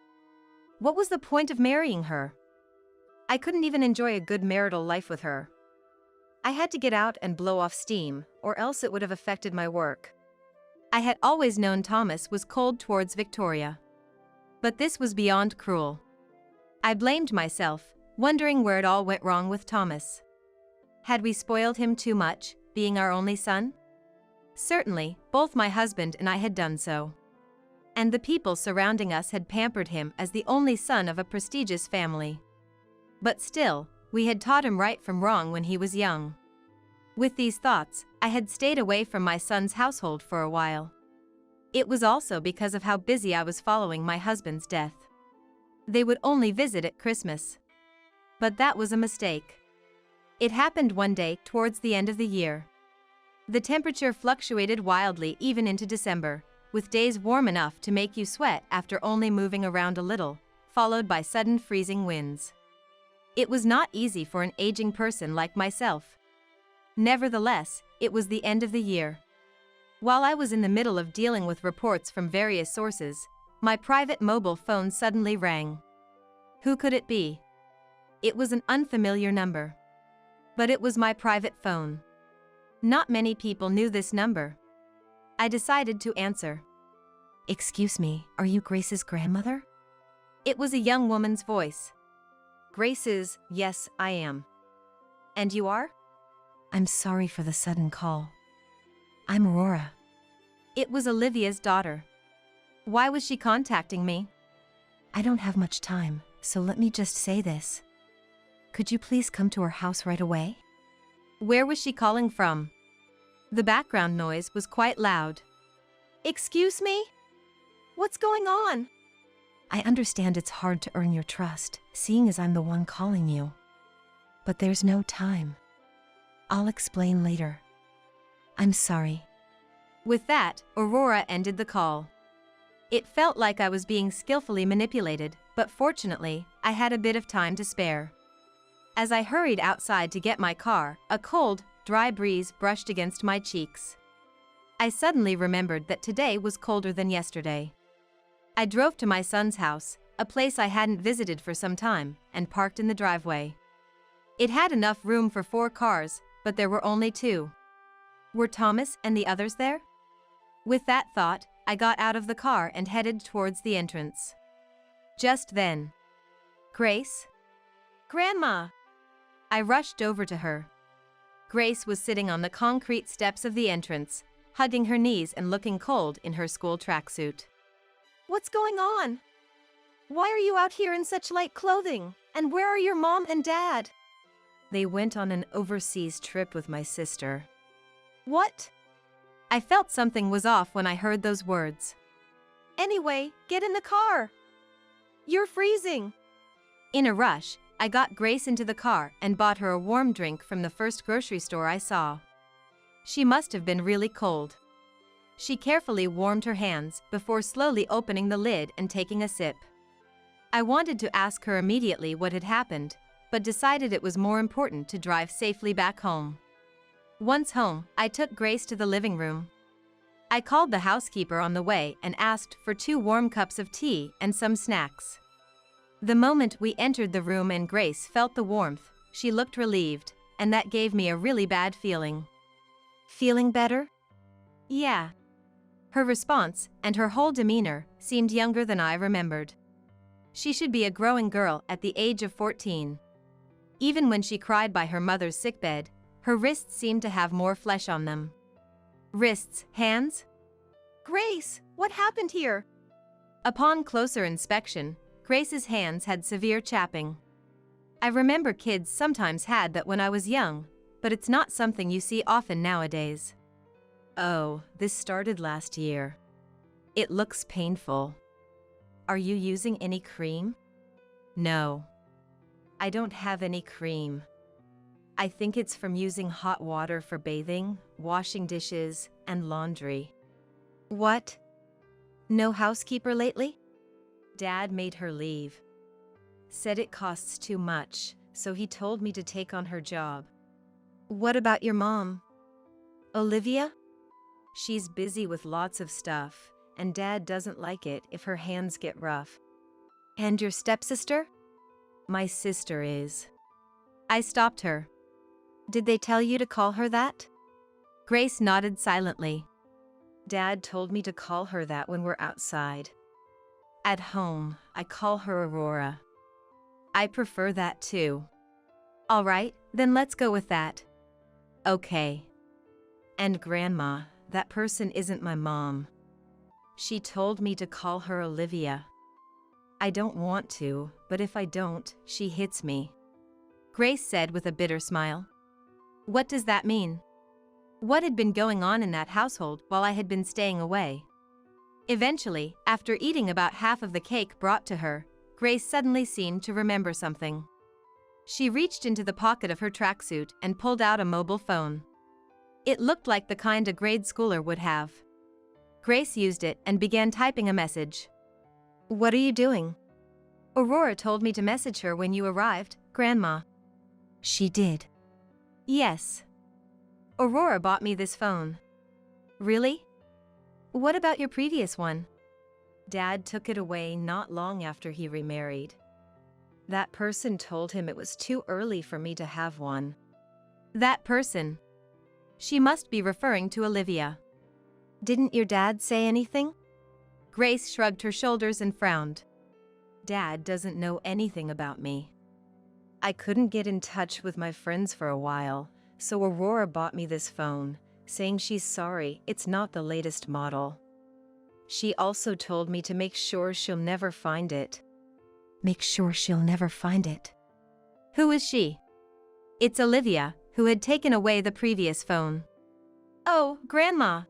What was the point of marrying her? I couldn't even enjoy a good marital life with her. I had to get out and blow off steam, or else it would have affected my work. I had always known Thomas was cold towards Victoria. But this was beyond cruel. I blamed myself, wondering where it all went wrong with Thomas. Had we spoiled him too much, being our only son? Certainly, both my husband and I had done so. And the people surrounding us had pampered him as the only son of a prestigious family. But still, we had taught him right from wrong when he was young. With these thoughts, I had stayed away from my son's household for a while. It was also because of how busy I was following my husband's death. They would only visit at Christmas. But that was a mistake. It happened one day towards the end of the year. The temperature fluctuated wildly even into December, with days warm enough to make you sweat after only moving around a little, followed by sudden freezing winds. It was not easy for an aging person like myself. Nevertheless, it was the end of the year. While I was in the middle of dealing with reports from various sources, my private mobile phone suddenly rang. Who could it be? It was an unfamiliar number. But it was my private phone. Not many people knew this number. I decided to answer. Excuse me, are you Grace's grandmother? It was a young woman's voice. Grace's, yes, I am. And you are? I'm sorry for the sudden call. I'm Aurora. It was Olivia's daughter. Why was she contacting me? I don't have much time, so let me just say this. Could you please come to our house right away? Where was she calling from? The background noise was quite loud. Excuse me? What's going on? I understand it's hard to earn your trust, seeing as I'm the one calling you. But there's no time. I'll explain later. I'm sorry. With that, Aurora ended the call. It felt like I was being skillfully manipulated, but fortunately, I had a bit of time to spare. As I hurried outside to get my car, a cold, dry breeze brushed against my cheeks. I suddenly remembered that today was colder than yesterday. I drove to my son's house, a place I hadn't visited for some time, and parked in the driveway. It had enough room for 4 cars, but there were only 2. Were Thomas and the others there? With that thought, I got out of the car and headed towards the entrance. Just then, Grace? Grandma! I rushed over to her. Grace was sitting on the concrete steps of the entrance, hugging her knees and looking cold in her school tracksuit. What's going on? Why are you out here in such light clothing? And where are your mom and dad? They went on an overseas trip with my sister. What? I felt something was off when I heard those words. Anyway, get in the car. You're freezing. In a rush, I got Grace into the car and bought her a warm drink from the first grocery store I saw. She must have been really cold. She carefully warmed her hands before slowly opening the lid and taking a sip. I wanted to ask her immediately what had happened, but decided it was more important to drive safely back home. Once home, I took Grace to the living room. I called the housekeeper on the way and asked for 2 warm cups of tea and some snacks. The moment we entered the room and Grace felt the warmth, she looked relieved, and that gave me a really bad feeling. Feeling better? Yeah. Her response, and her whole demeanor, seemed younger than I remembered. She should be a growing girl at the age of 14. Even when she cried by her mother's sickbed, her wrists seemed to have more flesh on them. Wrists, hands? Grace, what happened here? Upon closer inspection, Grace's hands had severe chapping. I remember kids sometimes had that when I was young, but it's not something you see often nowadays. Oh, this started last year. It looks painful. Are you using any cream? No. I don't have any cream. I think it's from using hot water for bathing, washing dishes, and laundry. What? No housekeeper lately? Dad made her leave. Said it costs too much, so he told me to take on her job. What about your mom? Olivia? She's busy with lots of stuff, and Dad doesn't like it if her hands get rough. And your stepsister? My sister is. I stopped her. Did they tell you to call her that? Grace nodded silently. Dad told me to call her that when we're outside. At home, I call her Aurora. I prefer that too. All right, then let's go with that. Okay. And Grandma, that person isn't my mom. She told me to call her Olivia. I don't want to, but if I don't, she hits me. Grace said with a bitter smile. What does that mean? What had been going on in that household while I had been staying away? Eventually, after eating about half of the cake brought to her, Grace suddenly seemed to remember something. She reached into the pocket of her tracksuit and pulled out a mobile phone. It looked like the kind a grade schooler would have. Grace used it and began typing a message. What are you doing? Aurora told me to message her when you arrived, Grandma. She did. Yes. Aurora bought me this phone. Really? What about your previous one? Dad took it away not long after he remarried. That person told him it was too early for me to have one. That person. She must be referring to Olivia. Didn't your dad say anything? Grace shrugged her shoulders and frowned. Dad doesn't know anything about me. I couldn't get in touch with my friends for a while, so Aurora bought me this phone, saying she's sorry it's not the latest model. She also told me to make sure she'll never find it. Make sure she'll never find it. Who is she? It's Olivia, who had taken away the previous phone. Oh, Grandma.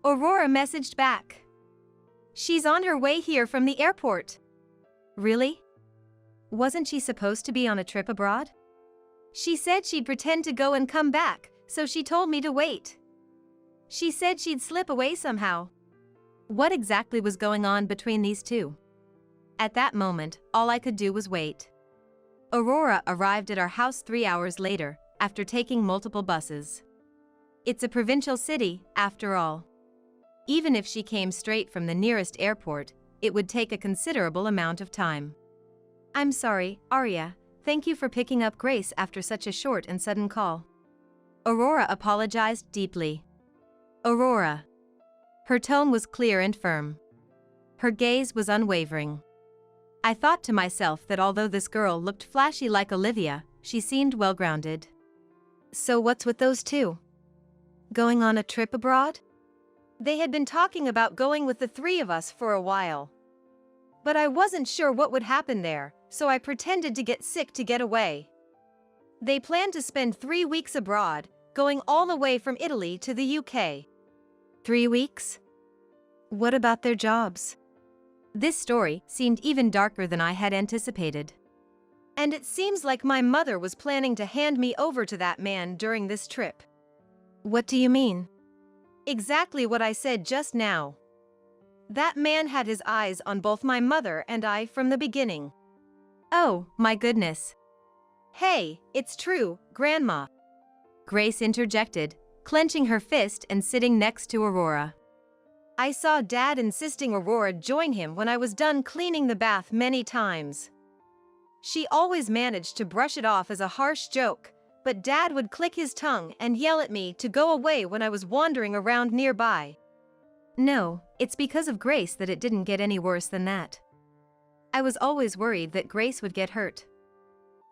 Aurora messaged back. She's on her way here from the airport. Really? Wasn't she supposed to be on a trip abroad? She said she'd pretend to go and come back, so she told me to wait. She said she'd slip away somehow. What exactly was going on between these two? At that moment, all I could do was wait. Aurora arrived at our house 3 hours later, after taking multiple buses. It's a provincial city, after all. Even if she came straight from the nearest airport, it would take a considerable amount of time. I'm sorry, Arya. Thank you for picking up Grace after such a short and sudden call. Aurora apologized deeply. Aurora. Her tone was clear and firm. Her gaze was unwavering. I thought to myself that although this girl looked flashy like Olivia, she seemed well-grounded. So what's with those two? Going on a trip abroad? They had been talking about going with the three of us for a while. But I wasn't sure what would happen there, so I pretended to get sick to get away. They planned to spend 3 weeks abroad, going all the way from Italy to the UK. 3 weeks? What about their jobs? This story seemed even darker than I had anticipated. And it seems like my mother was planning to hand me over to that man during this trip. What do you mean? Exactly what I said just now. That man had his eyes on both my mother and I from the beginning. Oh, my goodness. Hey, it's true, Grandma. Grace interjected, clenching her fist and sitting next to Aurora. I saw Dad insisting Aurora join him when I was done cleaning the bath many times. She always managed to brush it off as a harsh joke, but Dad would click his tongue and yell at me to go away when I was wandering around nearby. No, it's because of Grace that it didn't get any worse than that. I was always worried that Grace would get hurt.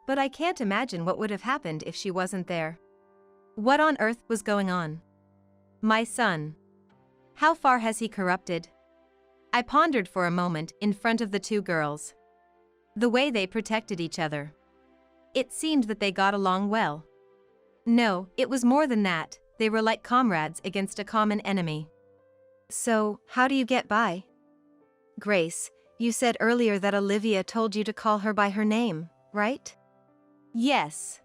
But I can't imagine what would have happened if she wasn't there. What on earth was going on? My son. How far has he corrupted? I pondered for a moment in front of the two girls. The way they protected each other. It seemed that they got along well. No, it was more than that. They were like comrades against a common enemy. So, how do you get by? Grace, you said earlier that Olivia told you to call her by her name, right? Yes.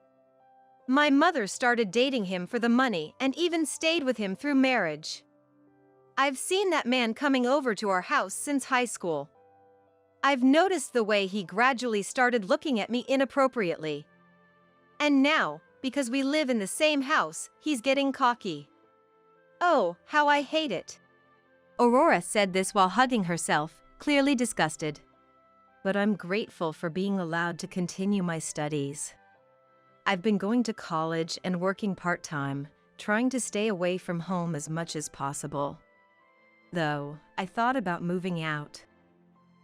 My mother started dating him for the money and even stayed with him through marriage. I've seen that man coming over to our house since high school. I've noticed the way he gradually started looking at me inappropriately. And now, because we live in the same house, he's getting cocky. Oh, how I hate it. Aurora said this while hugging herself, clearly disgusted. But I'm grateful for being allowed to continue my studies. I've been going to college and working part-time, trying to stay away from home as much as possible. Though, I thought about moving out.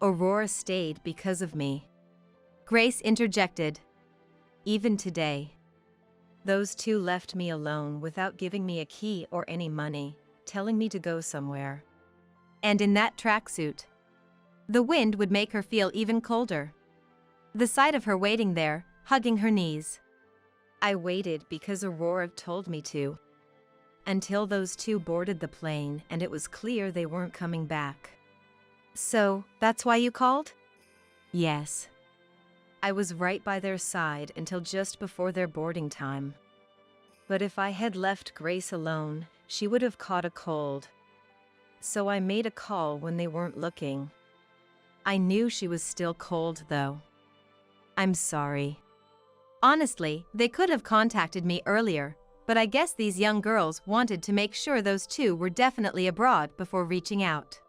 Aurora stayed because of me. Grace interjected. Even today. Those two left me alone without giving me a key or any money, telling me to go somewhere. And in that tracksuit. The wind would make her feel even colder. The sight of her waiting there, hugging her knees. I waited because Aurora told me to. Until those two boarded the plane and it was clear they weren't coming back. So, that's why you called? Yes. I was right by their side until just before their boarding time. But if I had left Grace alone, she would have caught a cold. So I made a call when they weren't looking. I knew she was still cold, though. I'm sorry. Honestly, they could have contacted me earlier, but I guess these young girls wanted to make sure those two were definitely abroad before reaching out.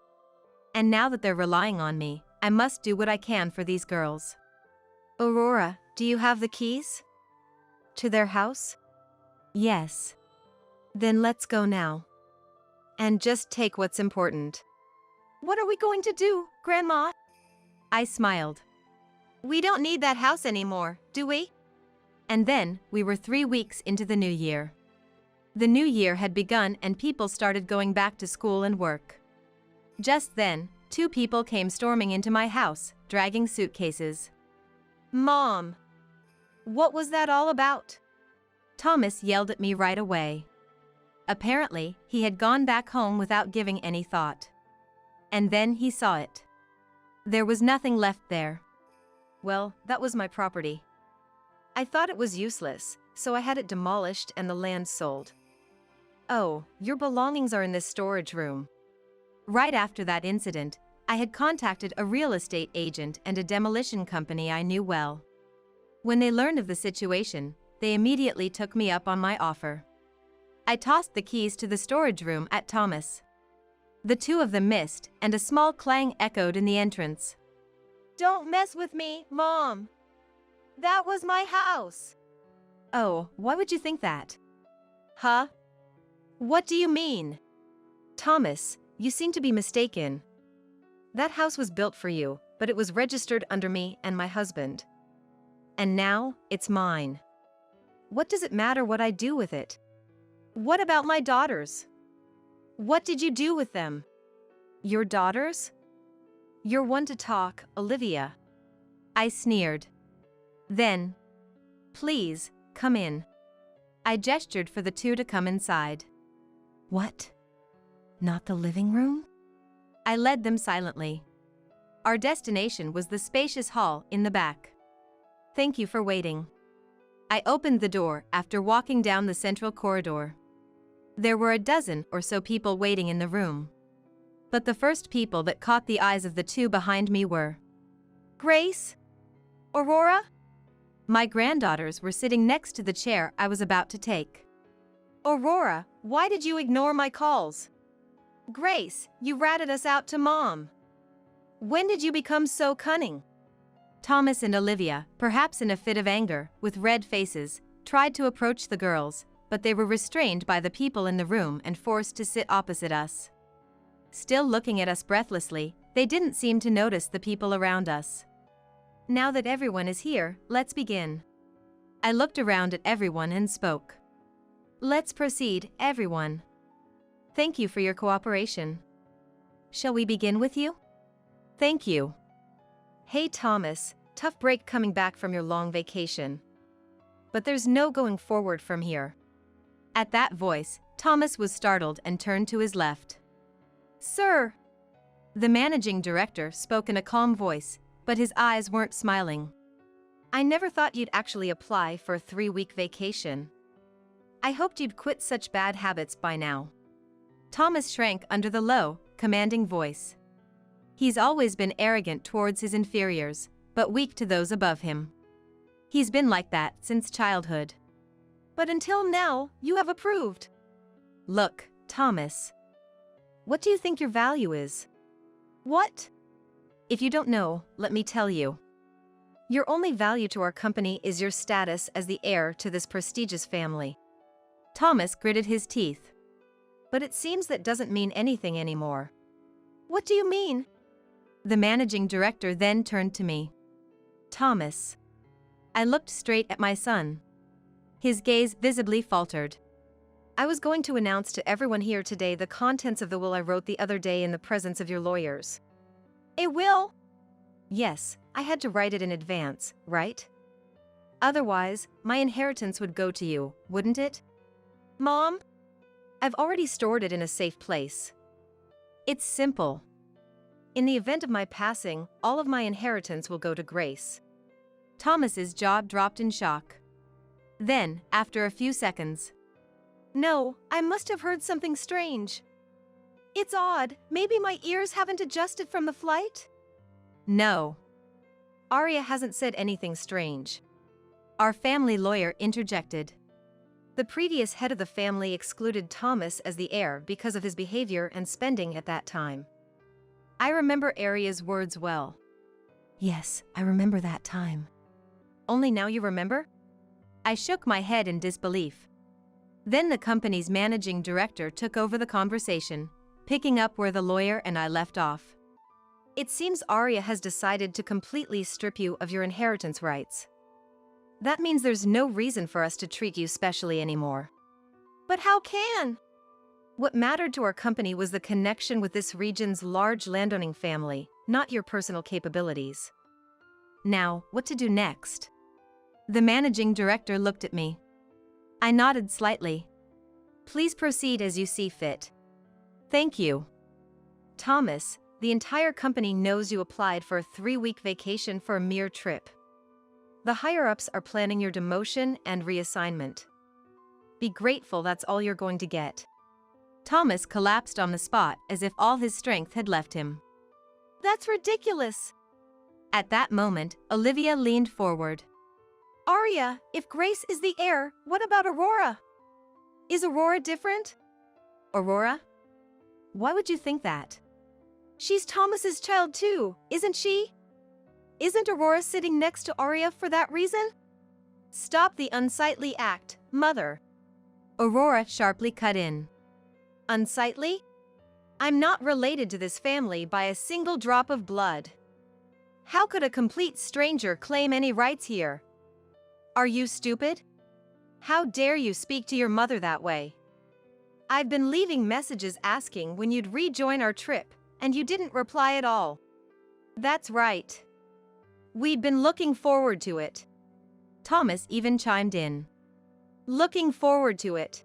And now that they're relying on me, I must do what I can for these girls. Aurora, do you have the keys? To their house? Yes. Then let's go now. And just take what's important. What are we going to do, Grandma? I smiled. We don't need that house anymore, do we? And then, we were 3 weeks into the new year. The new year had begun and people started going back to school and work. Just then, 2 people came storming into my house, dragging suitcases. Mom! What was that all about? Thomas yelled at me right away. Apparently, he had gone back home without giving any thought. And then he saw it. There was nothing left there. Well, that was my property. I thought it was useless, so I had it demolished and the land sold. Oh, your belongings are in this storage room. Right after that incident, I had contacted a real estate agent and a demolition company I knew well. When they learned of the situation, they immediately took me up on my offer. I tossed the keys to the storage room at Thomas. The 2 of them missed, and a small clang echoed in the entrance. Don't mess with me, Mom! That was my house! Oh, why would you think that? Huh? What do you mean? Thomas, you seem to be mistaken. That house was built for you, but it was registered under me and my husband. And now, it's mine. What does it matter what I do with it? What about my daughters? What did you do with them? Your daughters? You're one to talk, Olivia. I sneered. Then, please, come in. I gestured for the 2 to come inside. What? Not the living room? I led them silently. Our destination was the spacious hall in the back. Thank you for waiting. I opened the door after walking down the central corridor. There were a dozen or so people waiting in the room. But the first people that caught the eyes of the 2 behind me were Grace? Aurora? My granddaughters were sitting next to the chair I was about to take. Aurora, why did you ignore my calls? Grace, you ratted us out to Mom. When did you become so cunning? Thomas and Olivia, perhaps in a fit of anger, with red faces, tried to approach the girls, but they were restrained by the people in the room and forced to sit opposite us. Still looking at us breathlessly, they didn't seem to notice the people around us. Now that everyone is here, let's begin. I looked around at everyone and spoke. Let's proceed, everyone. Thank you for your cooperation. Shall we begin with you? Thank you. Hey Thomas, tough break coming back from your long vacation. But there's no going forward from here. At that voice, Thomas was startled and turned to his left. Sir! The managing director spoke in a calm voice, but his eyes weren't smiling. I never thought you'd actually apply for a 3-week vacation. I hoped you'd quit such bad habits by now. Thomas shrank under the low, commanding voice. He's always been arrogant towards his inferiors, but weak to those above him. He's been like that since childhood. But until now, you have approved. Look, Thomas. What do you think your value is? What? If you don't know, let me tell you. Your only value to our company is your status as the heir to this prestigious family. Thomas gritted his teeth. But it seems that doesn't mean anything anymore. What do you mean? The managing director then turned to me. Thomas. I looked straight at my son. His gaze visibly faltered. I was going to announce to everyone here today the contents of the will I wrote the other day in the presence of your lawyers. A will? Yes, I had to write it in advance, right? Otherwise, my inheritance would go to you, wouldn't it? Mom? I've already stored it in a safe place. It's simple. In the event of my passing, all of my inheritance will go to Grace. Thomas's jaw dropped in shock. Then, after a few seconds, No, I must have heard something strange. It's odd, maybe my ears haven't adjusted from the flight? No. Arya hasn't said anything strange. Our family lawyer interjected. The previous head of the family excluded Thomas as the heir because of his behavior and spending at that time. I remember Arya's words well. Yes, I remember that time. Only now you remember? I shook my head in disbelief. Then the company's managing director took over the conversation, picking up where the lawyer and I left off. It seems Arya has decided to completely strip you of your inheritance rights. That means there's no reason for us to treat you specially anymore. But how can? What mattered to our company was the connection with this region's large landowning family, not your personal capabilities. Now, what to do next? The managing director looked at me. I nodded slightly. Please proceed as you see fit. Thank you. Thomas, the entire company knows you applied for a 3-week vacation for a mere trip. The higher-ups are planning your demotion and reassignment. Be grateful that's all you're going to get. Thomas collapsed on the spot as if all his strength had left him. That's ridiculous. At that moment, Olivia leaned forward. Arya, if Grace is the heir, what about Aurora? Is Aurora different? Aurora? Why would you think that? She's Thomas's child too, isn't she? Isn't Aurora sitting next to Arya for that reason? Stop the unsightly act, Mother. Aurora sharply cut in. Unsightly? I'm not related to this family by a single drop of blood. How could a complete stranger claim any rights here? Are you stupid? How dare you speak to your mother that way? I've been leaving messages asking when you'd rejoin our trip, and you didn't reply at all. That's right. We'd been looking forward to it. Thomas even chimed in. Looking forward to it.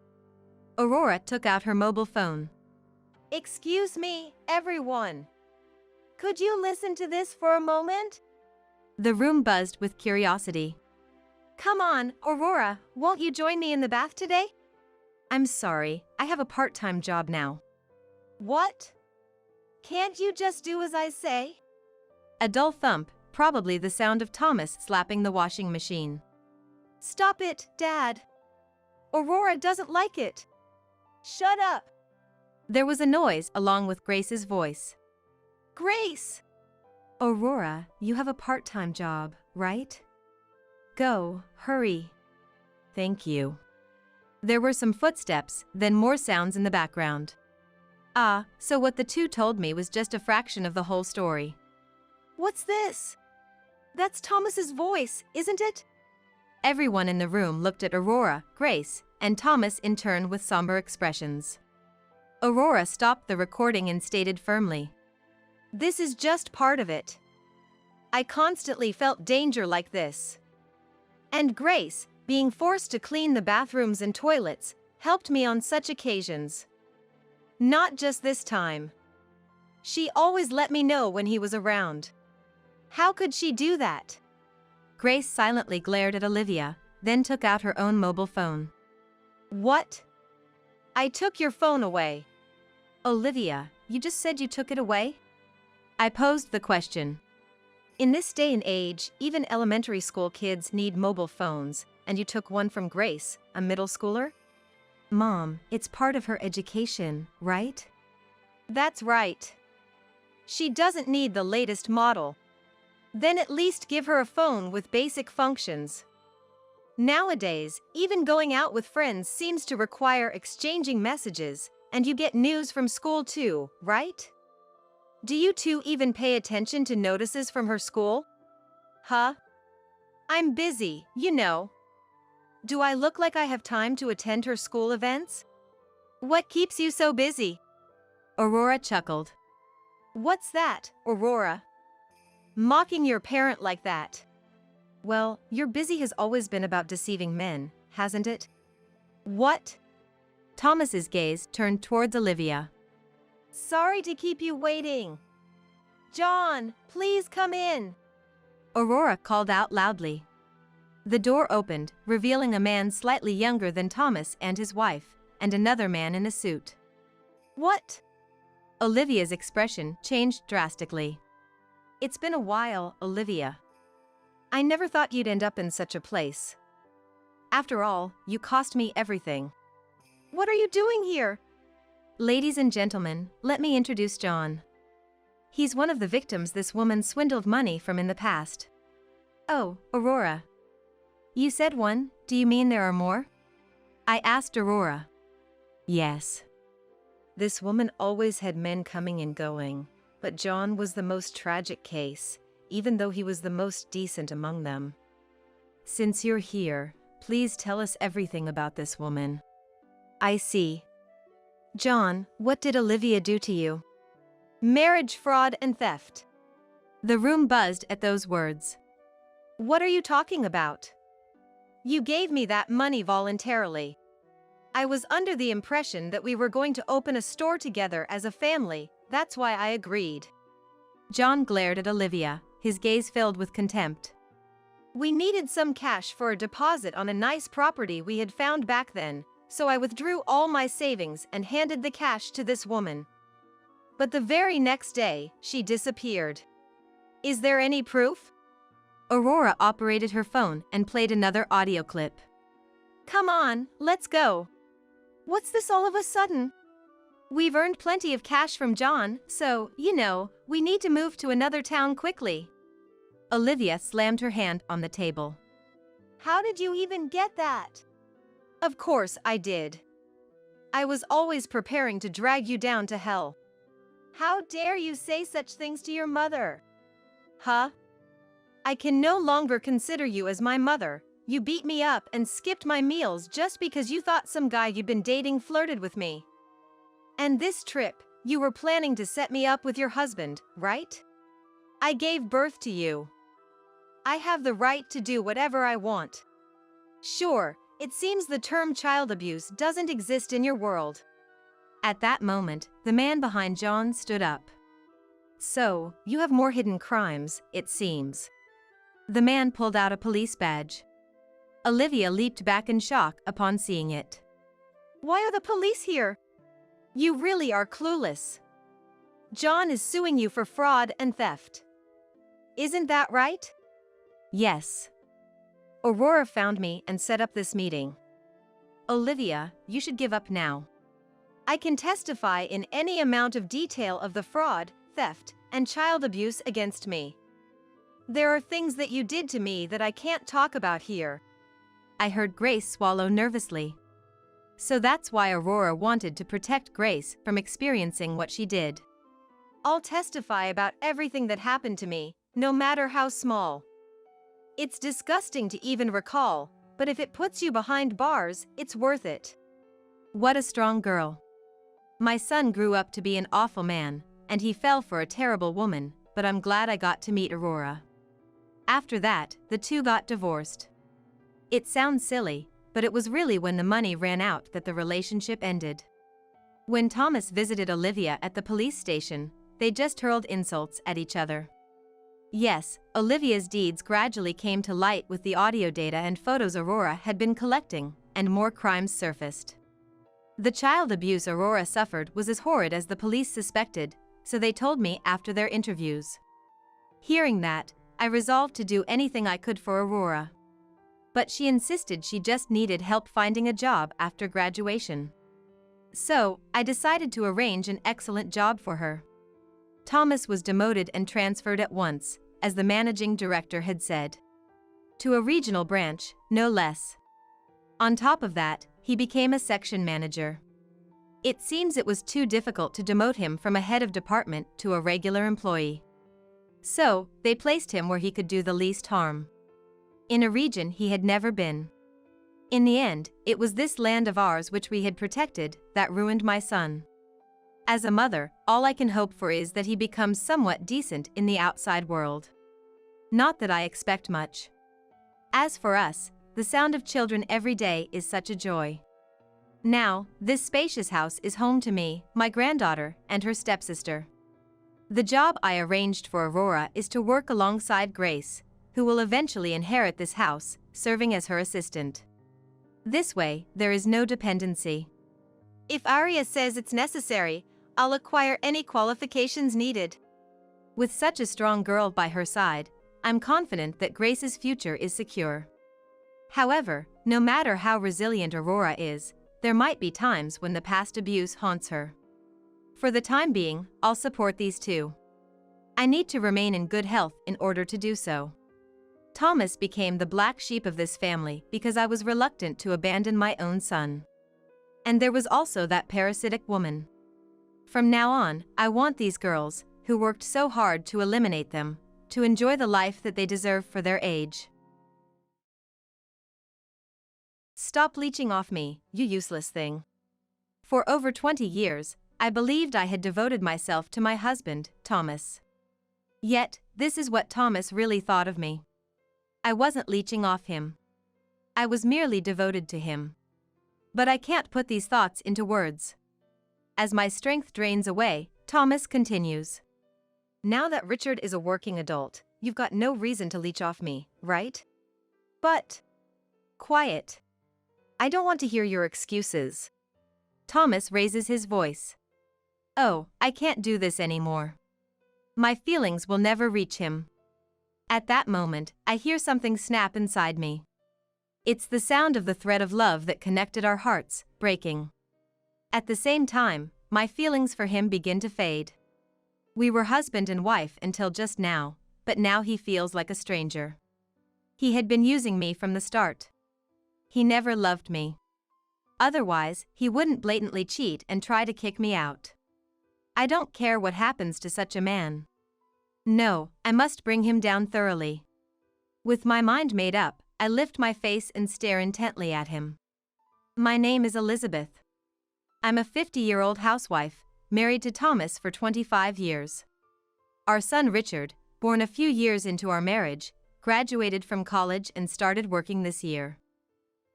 Aurora took out her mobile phone. Excuse me, everyone. Could you listen to this for a moment? The room buzzed with curiosity. Come on, Aurora, won't you join me in the bath today? I'm sorry, I have a part-time job now. What? Can't you just do as I say? A dull thump, probably the sound of Thomas slapping the washing machine. Stop it, Dad. Aurora doesn't like it. Shut up. There was a noise along with Grace's voice. Grace! Aurora, you have a part-time job, right? Go, hurry. Thank you. There were some footsteps, then more sounds in the background. Ah, so what the two told me was just a fraction of the whole story. What's this? That's Thomas's voice, isn't it? Everyone in the room looked at Aurora, Grace, and Thomas in turn with somber expressions. Aurora stopped the recording and stated firmly, This is just part of it. I constantly felt danger like this. And Grace, being forced to clean the bathrooms and toilets, helped me on such occasions. Not just this time. She always let me know when he was around. How could she do that? Grace silently glared at Olivia, then took out her own mobile phone. What? I took your phone away. Olivia, you just said you took it away? I posed the question. In this day and age, even elementary school kids need mobile phones, and you took one from Grace, a middle schooler? Mom, it's part of her education, right? That's right. She doesn't need the latest model. Then at least give her a phone with basic functions. Nowadays, even going out with friends seems to require exchanging messages, and you get news from school too, right? Do you two even pay attention to notices from her school? Huh? I'm busy, you know. Do I look like I have time to attend her school events? What keeps you so busy? Aurora chuckled. What's that, Aurora? Mocking your parent like that. Well, your busy has always been about deceiving men, hasn't it? What? Thomas's gaze turned towards Olivia. Sorry to keep you waiting. John, please come in. Aurora called out loudly. The door opened, revealing a man slightly younger than Thomas and his wife, and another man in a suit. What? Olivia's expression changed drastically. It's been a while, Olivia. I never thought you'd end up in such a place. After all, you cost me everything. What are you doing here? Ladies and gentlemen, let me introduce John. He's one of the victims this woman swindled money from in the past. Oh, Aurora. You said one, do you mean there are more? I asked Aurora. Yes. This woman always had men coming and going, but John was the most tragic case, even though he was the most decent among them. Since you're here, please tell us everything about this woman. I see. John, what did Olivia do to you? Marriage fraud and theft. The room buzzed at those words. What are you talking about? You gave me that money voluntarily. I was under the impression that we were going to open a store together as a family, that's why I agreed. John glared at Olivia, his gaze filled with contempt. We needed some cash for a deposit on a nice property we had found back then, so I withdrew all my savings and handed the cash to this woman. But the very next day, she disappeared. Is there any proof? Aurora operated her phone and played another audio clip. Come on, let's go. What's this all of a sudden? We've earned plenty of cash from John, so, you know, we need to move to another town quickly. Olivia slammed her hand on the table. How did you even get that? Of course I did. I was always preparing to drag you down to hell. How dare you say such things to your mother? Huh? I can no longer consider you as my mother. You beat me up and skipped my meals just because you thought some guy you'd been dating flirted with me. And this trip, you were planning to set me up with your husband, right? I gave birth to you. I have the right to do whatever I want. Sure, it seems the term child abuse doesn't exist in your world. At that moment, the man behind John stood up. So, you have more hidden crimes, it seems. The man pulled out a police badge. Olivia leaped back in shock upon seeing it. Why are the police here? You really are clueless. John is suing you for fraud and theft. Isn't that right? Yes. Aurora found me and set up this meeting. Olivia, you should give up now. I can testify in any amount of detail of the fraud, theft, and child abuse against me. There are things that you did to me that I can't talk about here. I heard Grace swallow nervously. So that's why Aurora wanted to protect Grace from experiencing what she did. I'll testify about everything that happened to me, no matter how small. It's disgusting to even recall, but if it puts you behind bars, it's worth it. What a strong girl. My son grew up to be an awful man, and he fell for a terrible woman, but I'm glad I got to meet Aurora. After that, the two got divorced. It sounds silly, but it was really when the money ran out that the relationship ended. When Thomas visited Olivia at the police station, they just hurled insults at each other. Yes, Olivia's deeds gradually came to light with the audio data and photos Aurora had been collecting, and more crimes surfaced. The child abuse Aurora suffered was as horrid as the police suspected, so they told me after their interviews. Hearing that, I resolved to do anything I could for Aurora. But she insisted she just needed help finding a job after graduation. So, I decided to arrange an excellent job for her. Thomas was demoted and transferred at once, as the managing director had said. To a regional branch, no less. On top of that, he became a section manager. It seems it was too difficult to demote him from a head of department to a regular employee. So, they placed him where he could do the least harm. In a region he had never been. In the end, it was this land of ours which we had protected that ruined my son. As a mother, all I can hope for is that he becomes somewhat decent in the outside world. Not that I expect much. As for us, the sound of children every day is such a joy. Now, this spacious house is home to me, my granddaughter, and her stepsister. The job I arranged for Aurora is to work alongside Grace, who will eventually inherit this house, serving as her assistant. This way, there is no dependency. If Arya says it's necessary, I'll acquire any qualifications needed. With such a strong girl by her side, I'm confident that Grace's future is secure. However, no matter how resilient Aurora is, there might be times when the past abuse haunts her. For the time being, I'll support these two. I need to remain in good health in order to do so. Thomas became the black sheep of this family because I was reluctant to abandon my own son. And there was also that parasitic woman. From now on, I want these girls, who worked so hard to eliminate them, to enjoy the life that they deserve for their age. Stop leeching off me, you useless thing. For over 20 years, I believed I had devoted myself to my husband, Thomas. Yet, this is what Thomas really thought of me. I wasn't leeching off him. I was merely devoted to him. But I can't put these thoughts into words. As my strength drains away, Thomas continues. Now that Richard is a working adult, you've got no reason to leech off me, right? But... Quiet. I don't want to hear your excuses. Thomas raises his voice. Oh, I can't do this anymore. My feelings will never reach him. At that moment, I hear something snap inside me. It's the sound of the thread of love that connected our hearts, breaking. At the same time, my feelings for him begin to fade. We were husband and wife until just now, but now he feels like a stranger. He had been using me from the start. He never loved me. Otherwise, he wouldn't blatantly cheat and try to kick me out. I don't care what happens to such a man. No, I must bring him down thoroughly. With my mind made up, I lift my face and stare intently at him. My name is Elizabeth. I'm a 50-year-old housewife, married to Thomas for 25 years. Our son Richard, born a few years into our marriage, graduated from college and started working this year.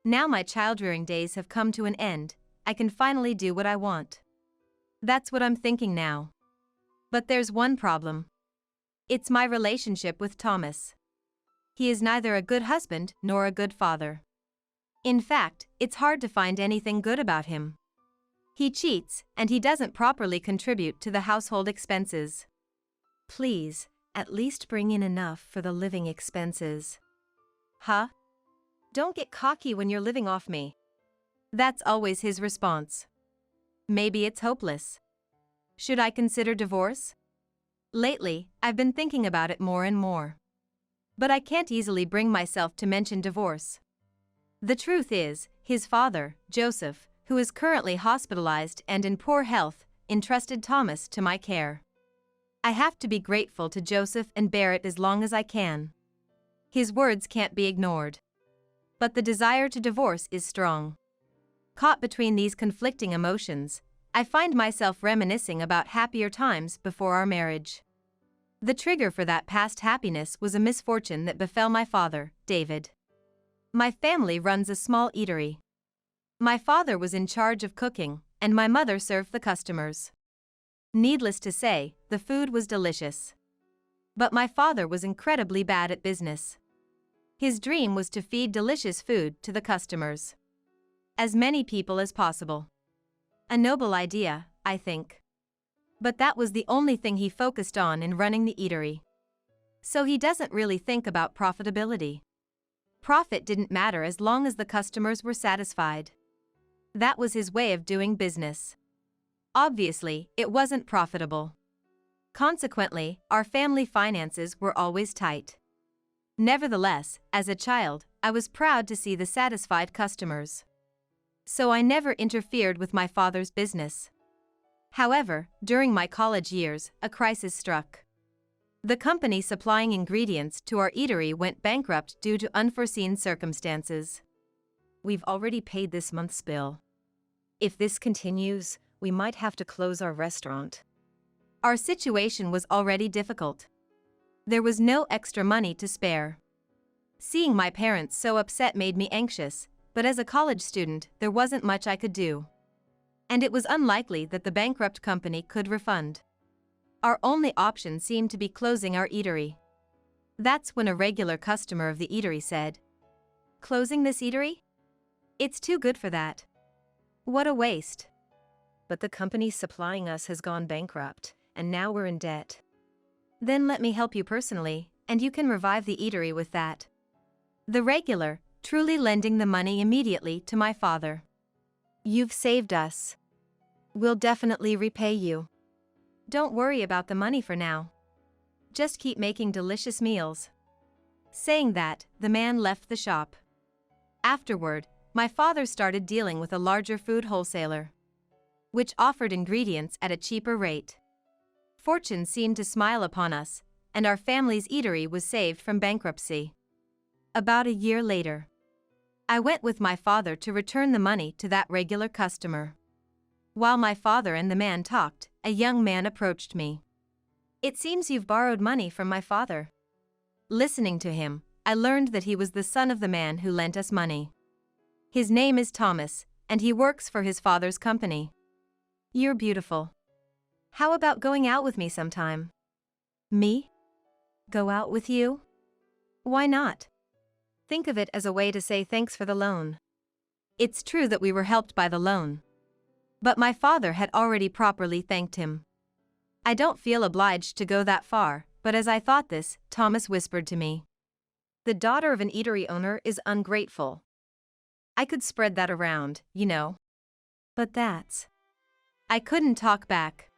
Now my childrearing days have come to an end, I can finally do what I want. That's what I'm thinking now. But there's one problem. It's my relationship with Thomas. He is neither a good husband nor a good father. In fact, it's hard to find anything good about him. He cheats, and he doesn't properly contribute to the household expenses. Please, at least bring in enough for the living expenses. Huh? Don't get cocky when you're living off me. That's always his response. Maybe it's hopeless. Should I consider divorce? Lately, I've been thinking about it more and more. But I can't easily bring myself to mention divorce. The truth is, his father, Joseph, who is currently hospitalized and in poor health, entrusted Thomas to my care. I have to be grateful to Joseph and bear it as long as I can. His words can't be ignored. But the desire to divorce is strong. Caught between these conflicting emotions, I find myself reminiscing about happier times before our marriage. The trigger for that past happiness was a misfortune that befell my father, David. My family runs a small eatery. My father was in charge of cooking, and my mother served the customers. Needless to say, the food was delicious. But my father was incredibly bad at business. His dream was to feed delicious food to the customers. As many people as possible. A noble idea, I think. But that was the only thing he focused on in running the eatery. So he doesn't really think about profitability. Profit didn't matter as long as the customers were satisfied. That was his way of doing business. Obviously, it wasn't profitable. Consequently, our family finances were always tight. Nevertheless, as a child, I was proud to see the satisfied customers. So I never interfered with my father's business. However, during my college years, a crisis struck. The company supplying ingredients to our eatery went bankrupt due to unforeseen circumstances. We've already paid this month's bill. If this continues, we might have to close our restaurant. Our situation was already difficult. There was no extra money to spare. Seeing my parents so upset made me anxious, but as a college student, there wasn't much I could do. And it was unlikely that the bankrupt company could refund. Our only option seemed to be closing our eatery. That's when a regular customer of the eatery said, "Closing this eatery? It's too good for that. What a waste." But the company supplying us has gone bankrupt, and now we're in debt. Then let me help you personally, and you can revive the eatery with that. The regular, truly lending the money immediately to my father. "You've saved us. We'll definitely repay you. Don't worry about the money for now. Just keep making delicious meals." Saying that, the man left the shop. Afterward, my father started dealing with a larger food wholesaler, which offered ingredients at a cheaper rate. Fortune seemed to smile upon us, and our family's eatery was saved from bankruptcy. About a year later, I went with my father to return the money to that regular customer. While my father and the man talked, a young man approached me. "It seems you've borrowed money from my father." Listening to him, I learned that he was the son of the man who lent us money. His name is Thomas, and he works for his father's company. "You're beautiful. How about going out with me sometime?" "Me? Go out with you? Why not? Think of it as a way to say thanks for the loan." It's true that we were helped by the loan. But my father had already properly thanked him. I don't feel obliged to go that far, but as I thought this, Thomas whispered to me, "The daughter of an eatery owner is ungrateful." I could spread that around, you know. But that's... I couldn't talk back.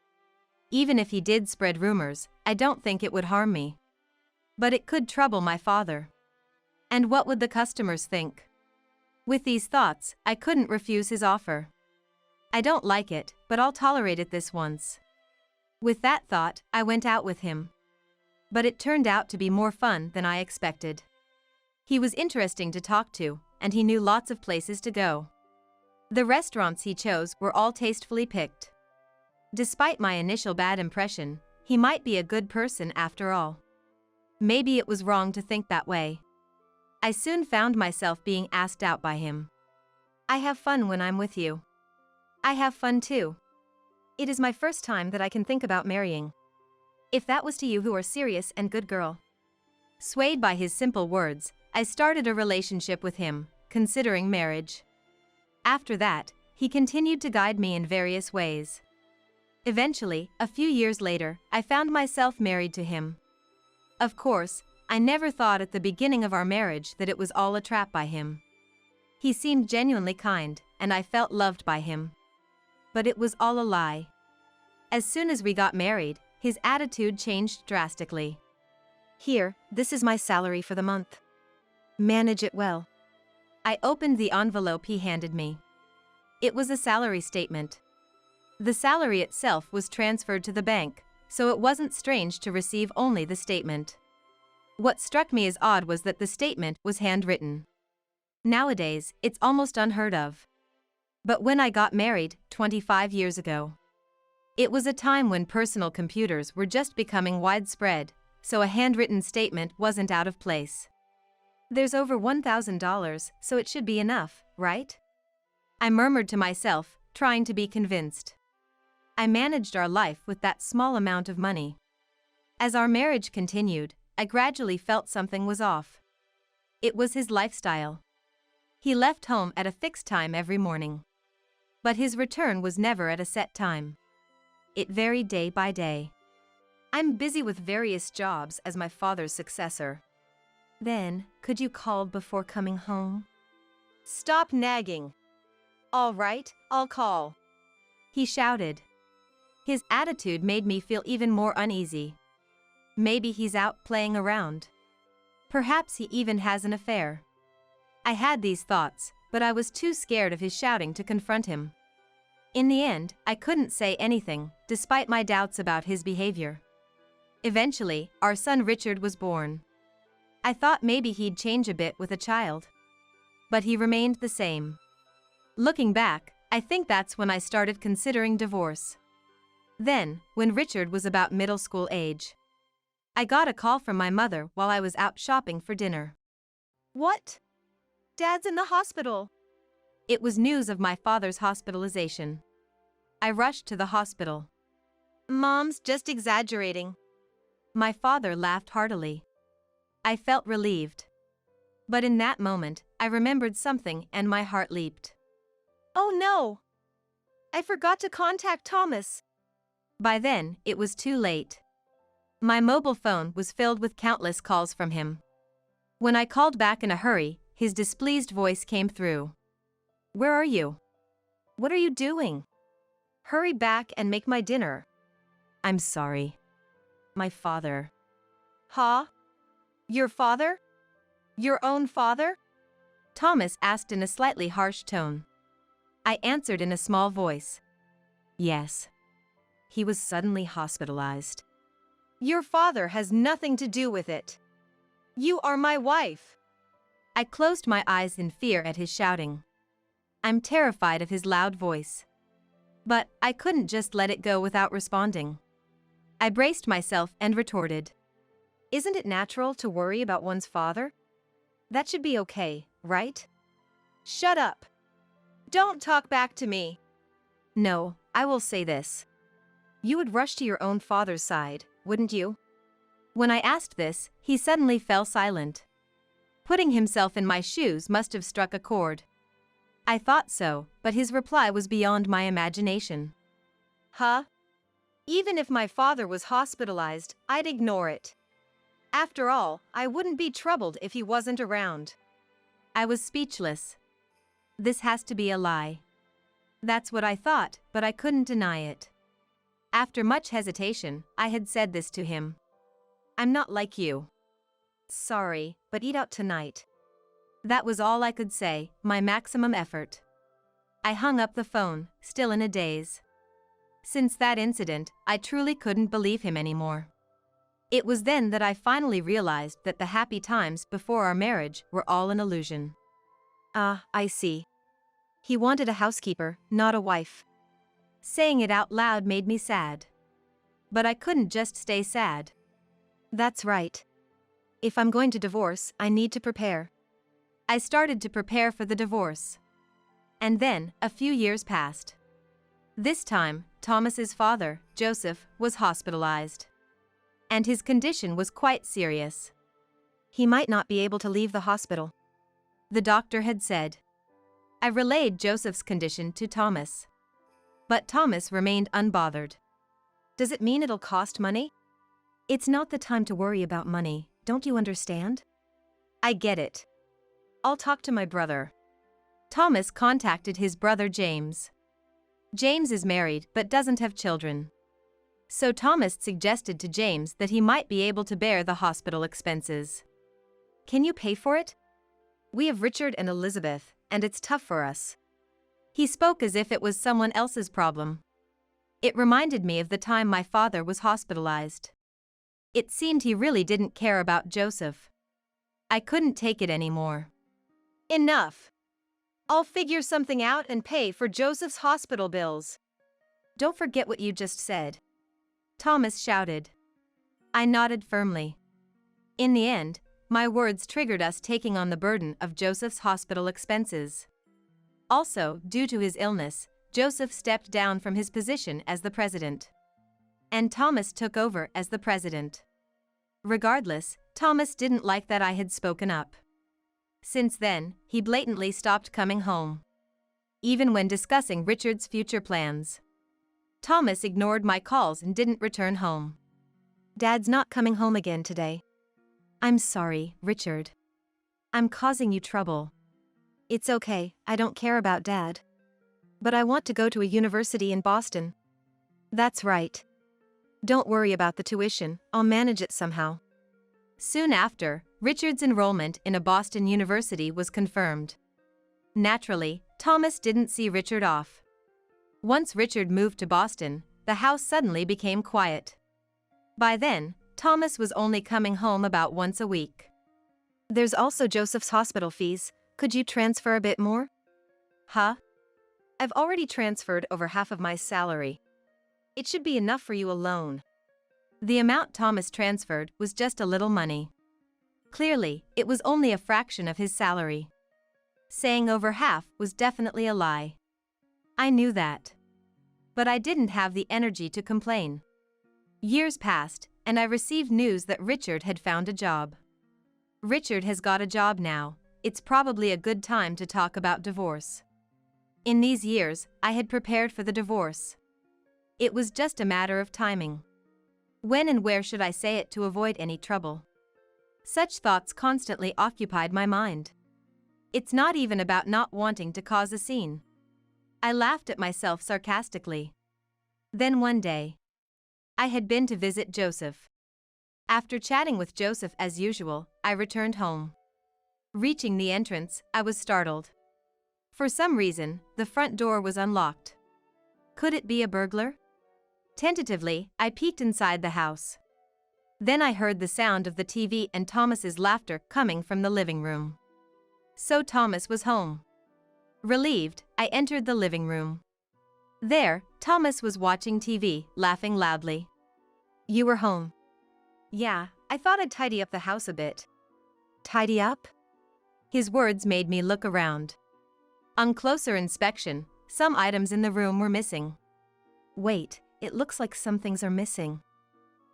Even if he did spread rumors, I don't think it would harm me. But it could trouble my father. And what would the customers think? With these thoughts, I couldn't refuse his offer. I don't like it, but I'll tolerate it this once. With that thought, I went out with him. But it turned out to be more fun than I expected. He was interesting to talk to, and he knew lots of places to go. The restaurants he chose were all tastefully picked. Despite my initial bad impression, he might be a good person after all. Maybe it was wrong to think that way. I soon found myself being asked out by him. "I have fun when I'm with you." "I have fun too. It is my first time that I can think about marrying. If that was to you who are serious and good girl." Swayed by his simple words, I started a relationship with him, considering marriage. After that, he continued to guide me in various ways. Eventually, a few years later, I found myself married to him. Of course, I never thought at the beginning of our marriage that it was all a trap by him. He seemed genuinely kind, and I felt loved by him. But it was all a lie. As soon as we got married, his attitude changed drastically. "Here, this is my salary for the month. Manage it well." I opened the envelope he handed me. It was a salary statement. The salary itself was transferred to the bank, so it wasn't strange to receive only the statement. What struck me as odd was that the statement was handwritten. Nowadays, it's almost unheard of. But when I got married, 25 years ago, it was a time when personal computers were just becoming widespread, so a handwritten statement wasn't out of place. "There's over $1,000, so it should be enough, right?" I murmured to myself, trying to be convinced. I managed our life with that small amount of money. As our marriage continued, I gradually felt something was off. It was his lifestyle. He left home at a fixed time every morning. But his return was never at a set time. It varied day by day. I'm busy with various jobs as my father's successor. Then, could you call before coming home? Stop nagging. All right, I'll call. He shouted. His attitude made me feel even more uneasy. Maybe he's out playing around. Perhaps he even has an affair. I had these thoughts, but I was too scared of his shouting to confront him. In the end, I couldn't say anything, despite my doubts about his behavior. Eventually, our son Richard was born. I thought maybe he'd change a bit with a child. But he remained the same. Looking back, I think that's when I started considering divorce. Then, when Richard was about middle school age, I got a call from my mother while I was out shopping for dinner. What? Dad's in the hospital. It was news of my father's hospitalization. I rushed to the hospital. Mom's just exaggerating. My father laughed heartily. I felt relieved. But in that moment, I remembered something and my heart leaped. Oh no! I forgot to contact Thomas. By then, it was too late. My mobile phone was filled with countless calls from him. When I called back in a hurry, his displeased voice came through. Where are you? What are you doing? Hurry back and make my dinner. I'm sorry. My father. Huh? Your father? Your own father? Thomas asked in a slightly harsh tone. I answered in a small voice. Yes. He was suddenly hospitalized. Your father has nothing to do with it. You are my wife. I closed my eyes in fear at his shouting. I'm terrified of his loud voice. But I couldn't just let it go without responding. I braced myself and retorted. Isn't it natural to worry about one's father? That should be okay, right? Shut up. Don't talk back to me. No, I will say this. You would rush to your own father's side, wouldn't you? When I asked this, he suddenly fell silent. Putting himself in my shoes must have struck a chord. I thought so, but his reply was beyond my imagination. Huh? Even if my father was hospitalized, I'd ignore it. After all, I wouldn't be troubled if he wasn't around. I was speechless. This has to be a lie. That's what I thought, but I couldn't deny it. After much hesitation, I had said this to him. I'm not like you. Sorry, but eat out tonight. That was all I could say, my maximum effort. I hung up the phone, still in a daze. Since that incident, I truly couldn't believe him anymore. It was then that I finally realized that the happy times before our marriage were all an illusion. Ah, I see. He wanted a housekeeper, not a wife. Saying it out loud made me sad. But I couldn't just stay sad. That's right. If I'm going to divorce, I need to prepare. I started to prepare for the divorce. And then, a few years passed. This time, Thomas's father, Joseph, was hospitalized. And his condition was quite serious. He might not be able to leave the hospital, the doctor had said. I relayed Joseph's condition to Thomas. But Thomas remained unbothered. Does it mean it'll cost money? It's not the time to worry about money, don't you understand? I get it. I'll talk to my brother. Thomas contacted his brother James. James is married but doesn't have children. So Thomas suggested to James that he might be able to bear the hospital expenses. Can you pay for it? We have Richard and Elizabeth, and it's tough for us. He spoke as if it was someone else's problem. It reminded me of the time my father was hospitalized. It seemed he really didn't care about Joseph. I couldn't take it anymore. Enough. I'll figure something out and pay for Joseph's hospital bills. Don't forget what you just said. Thomas shouted. I nodded firmly. In the end, my words triggered us taking on the burden of Joseph's hospital expenses. Also, due to his illness, Joseph stepped down from his position as the president. And Thomas took over as the president. Regardless, Thomas didn't like that I had spoken up. Since then, he blatantly stopped coming home. even when discussing Richard's future plans. Thomas ignored my calls and didn't return home. Dad's not coming home again today. I'm sorry, Richard. I'm causing you trouble. It's okay, I don't care about Dad. But I want to go to a university in Boston. That's right. Don't worry about the tuition, I'll manage it somehow. Soon after, Richard's enrollment in a Boston university was confirmed. Naturally, Thomas didn't see Richard off. Once Richard moved to Boston, the house suddenly became quiet. By then, Thomas was only coming home about once a week. There's also Joseph's hospital fees, could you transfer a bit more? Huh? I've already transferred over half of my salary. It should be enough for you alone. The amount Thomas transferred was just a little money. Clearly, it was only a fraction of his salary. Saying over half was definitely a lie. I knew that. But I didn't have the energy to complain. Years passed, and I received news that Richard had found a job. Richard has got a job now, it's probably a good time to talk about divorce. In these years, I had prepared for the divorce. It was just a matter of timing. When and where should I say it to avoid any trouble? Such thoughts constantly occupied my mind. It's not even about not wanting to cause a scene. I laughed at myself sarcastically. Then one day, I had been to visit Joseph. After chatting with Joseph as usual, I returned home. Reaching the entrance, I was startled. For some reason, the front door was unlocked. Could it be a burglar? Tentatively, I peeked inside the house. Then I heard the sound of the TV and Thomas's laughter coming from the living room. So Thomas was home. Relieved, I entered the living room. There, Thomas was watching TV, laughing loudly. You were home. Yeah, I thought I'd tidy up the house a bit. Tidy up? His words made me look around. On closer inspection, some items in the room were missing. Wait, it looks like some things are missing.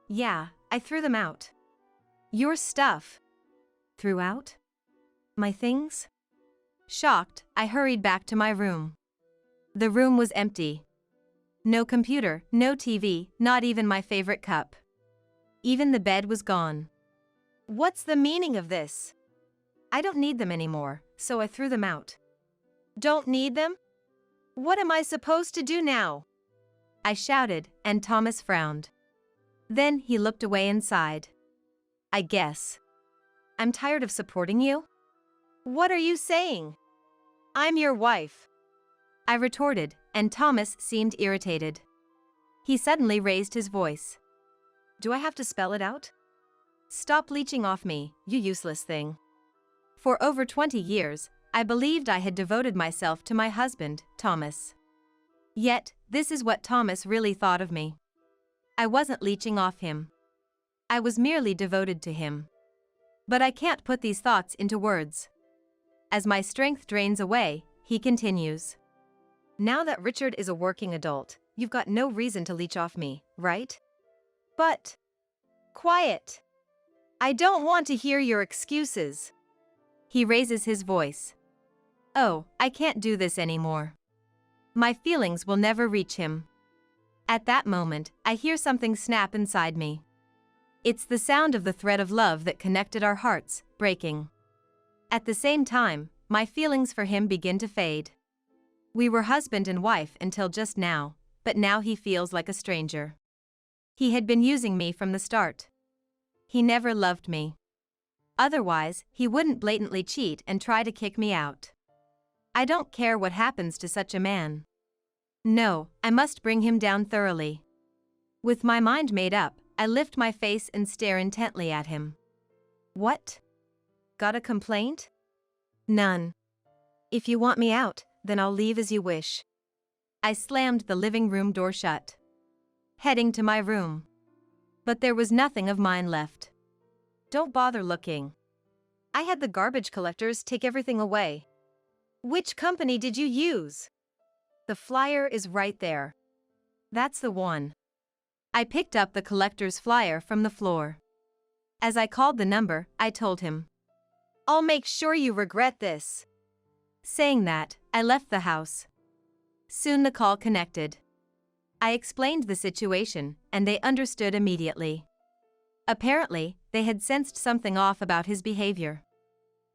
Yeah, I threw them out. Your stuff. Threw out? My things? Shocked, I hurried back to my room. The room was empty. No computer, no TV, not even my favorite cup. Even the bed was gone. What's the meaning of this? I don't need them anymore, so I threw them out. Don't need them? What am I supposed to do now? I shouted, and Thomas frowned. Then he looked away and sighed. I guess. I'm tired of supporting you. What are you saying? I'm your wife. I retorted, and Thomas seemed irritated. He suddenly raised his voice. Do I have to spell it out? Stop leeching off me, you useless thing. For over 20 years, I believed I had devoted myself to my husband, Thomas. Yet, this is what Thomas really thought of me. I wasn't leeching off him. I was merely devoted to him. But I can't put these thoughts into words. As my strength drains away, he continues. Now that Richard is a working adult, you've got no reason to leech off me, right? But... Quiet. I don't want to hear your excuses. He raises his voice. Oh, I can't do this anymore. My feelings will never reach him. At that moment, I hear something snap inside me. It's the sound of the thread of love that connected our hearts, breaking. At the same time, my feelings for him begin to fade. We were husband and wife until just now, but now he feels like a stranger. He had been using me from the start. He never loved me. Otherwise, he wouldn't blatantly cheat and try to kick me out. I don't care what happens to such a man. No, I must bring him down thoroughly. With my mind made up, I lift my face and stare intently at him. What? Got a complaint? None. If you want me out, then I'll leave as you wish. I slammed the living room door shut, heading to my room. But there was nothing of mine left. Don't bother looking. I had the garbage collectors take everything away. Which company did you use? The flyer is right there. That's the one. I picked up the collector's flyer from the floor. As I called the number, I told him. I'll make sure you regret this. Saying that, I left the house. Soon the call connected. I explained the situation, and they understood immediately. Apparently, they had sensed something off about his behavior.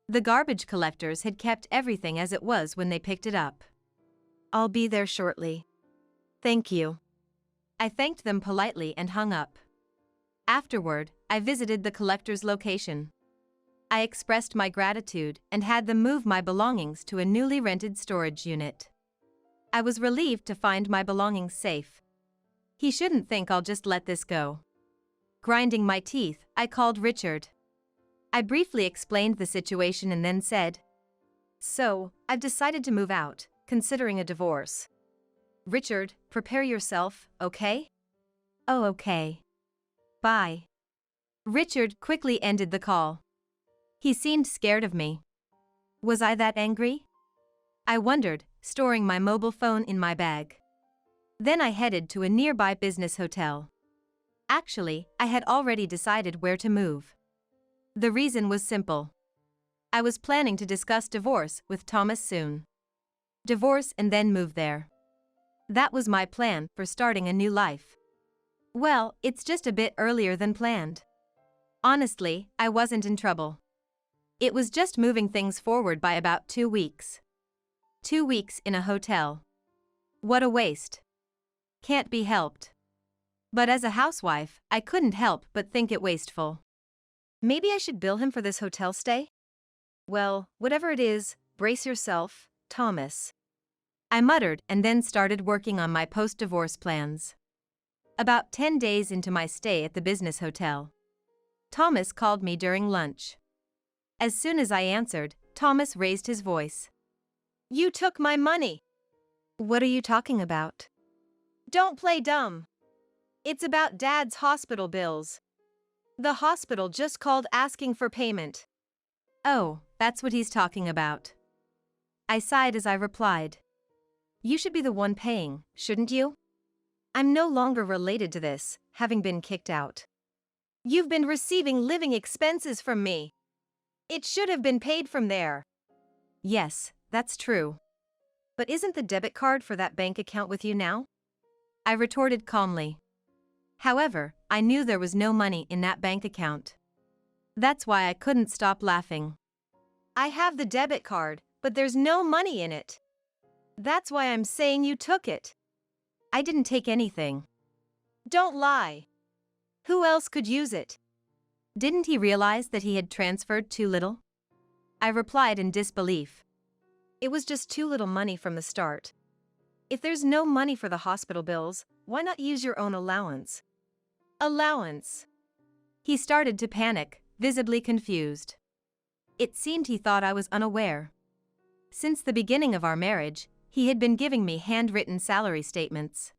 The garbage collectors had kept everything as it was when they picked it up. I'll be there shortly. Thank you. I thanked them politely and hung up. Afterward, I visited the collector's location. I expressed my gratitude and had them move my belongings to a newly rented storage unit. I was relieved to find my belongings safe. He shouldn't think I'll just let this go. Grinding my teeth, I called Richard. I briefly explained the situation and then said, "So, I've decided to move out, considering a divorce. Richard, prepare yourself, okay?" Oh, okay. Bye. Richard quickly ended the call. He seemed scared of me. Was I that angry? I wondered, storing my mobile phone in my bag. Then I headed to a nearby business hotel. Actually, I had already decided where to move. The reason was simple. I was planning to discuss divorce with Thomas soon. Divorce and then move there. That was my plan for starting a new life. Well, it's just a bit earlier than planned. Honestly, I wasn't in trouble. It was just moving things forward by about 2 weeks. 2 weeks in a hotel. What a waste. Can't be helped. But as a housewife, I couldn't help but think it wasteful. Maybe I should bill him for this hotel stay? Well, whatever it is, brace yourself, Thomas. I muttered and then started working on my post-divorce plans. About 10 days into my stay at the business hotel, Thomas called me during lunch. As soon as I answered, Thomas raised his voice. You took my money. What are you talking about? Don't play dumb. It's about Dad's hospital bills. The hospital just called asking for payment. Oh, that's what he's talking about. I sighed as I replied. You should be the one paying, shouldn't you? I'm no longer related to this, having been kicked out. You've been receiving living expenses from me. It should have been paid from there. Yes, that's true. But isn't the debit card for that bank account with you now? I retorted calmly. However, I knew there was no money in that bank account. That's why I couldn't stop laughing. I have the debit card, but there's no money in it. That's why I'm saying you took it. I didn't take anything. Don't lie. Who else could use it? Didn't he realize that he had transferred too little? I replied in disbelief. It was just too little money from the start. If there's no money for the hospital bills, why not use your own allowance? Allowance. He started to panic, visibly confused. It seemed he thought I was unaware. Since the beginning of our marriage, he had been giving me handwritten salary statements.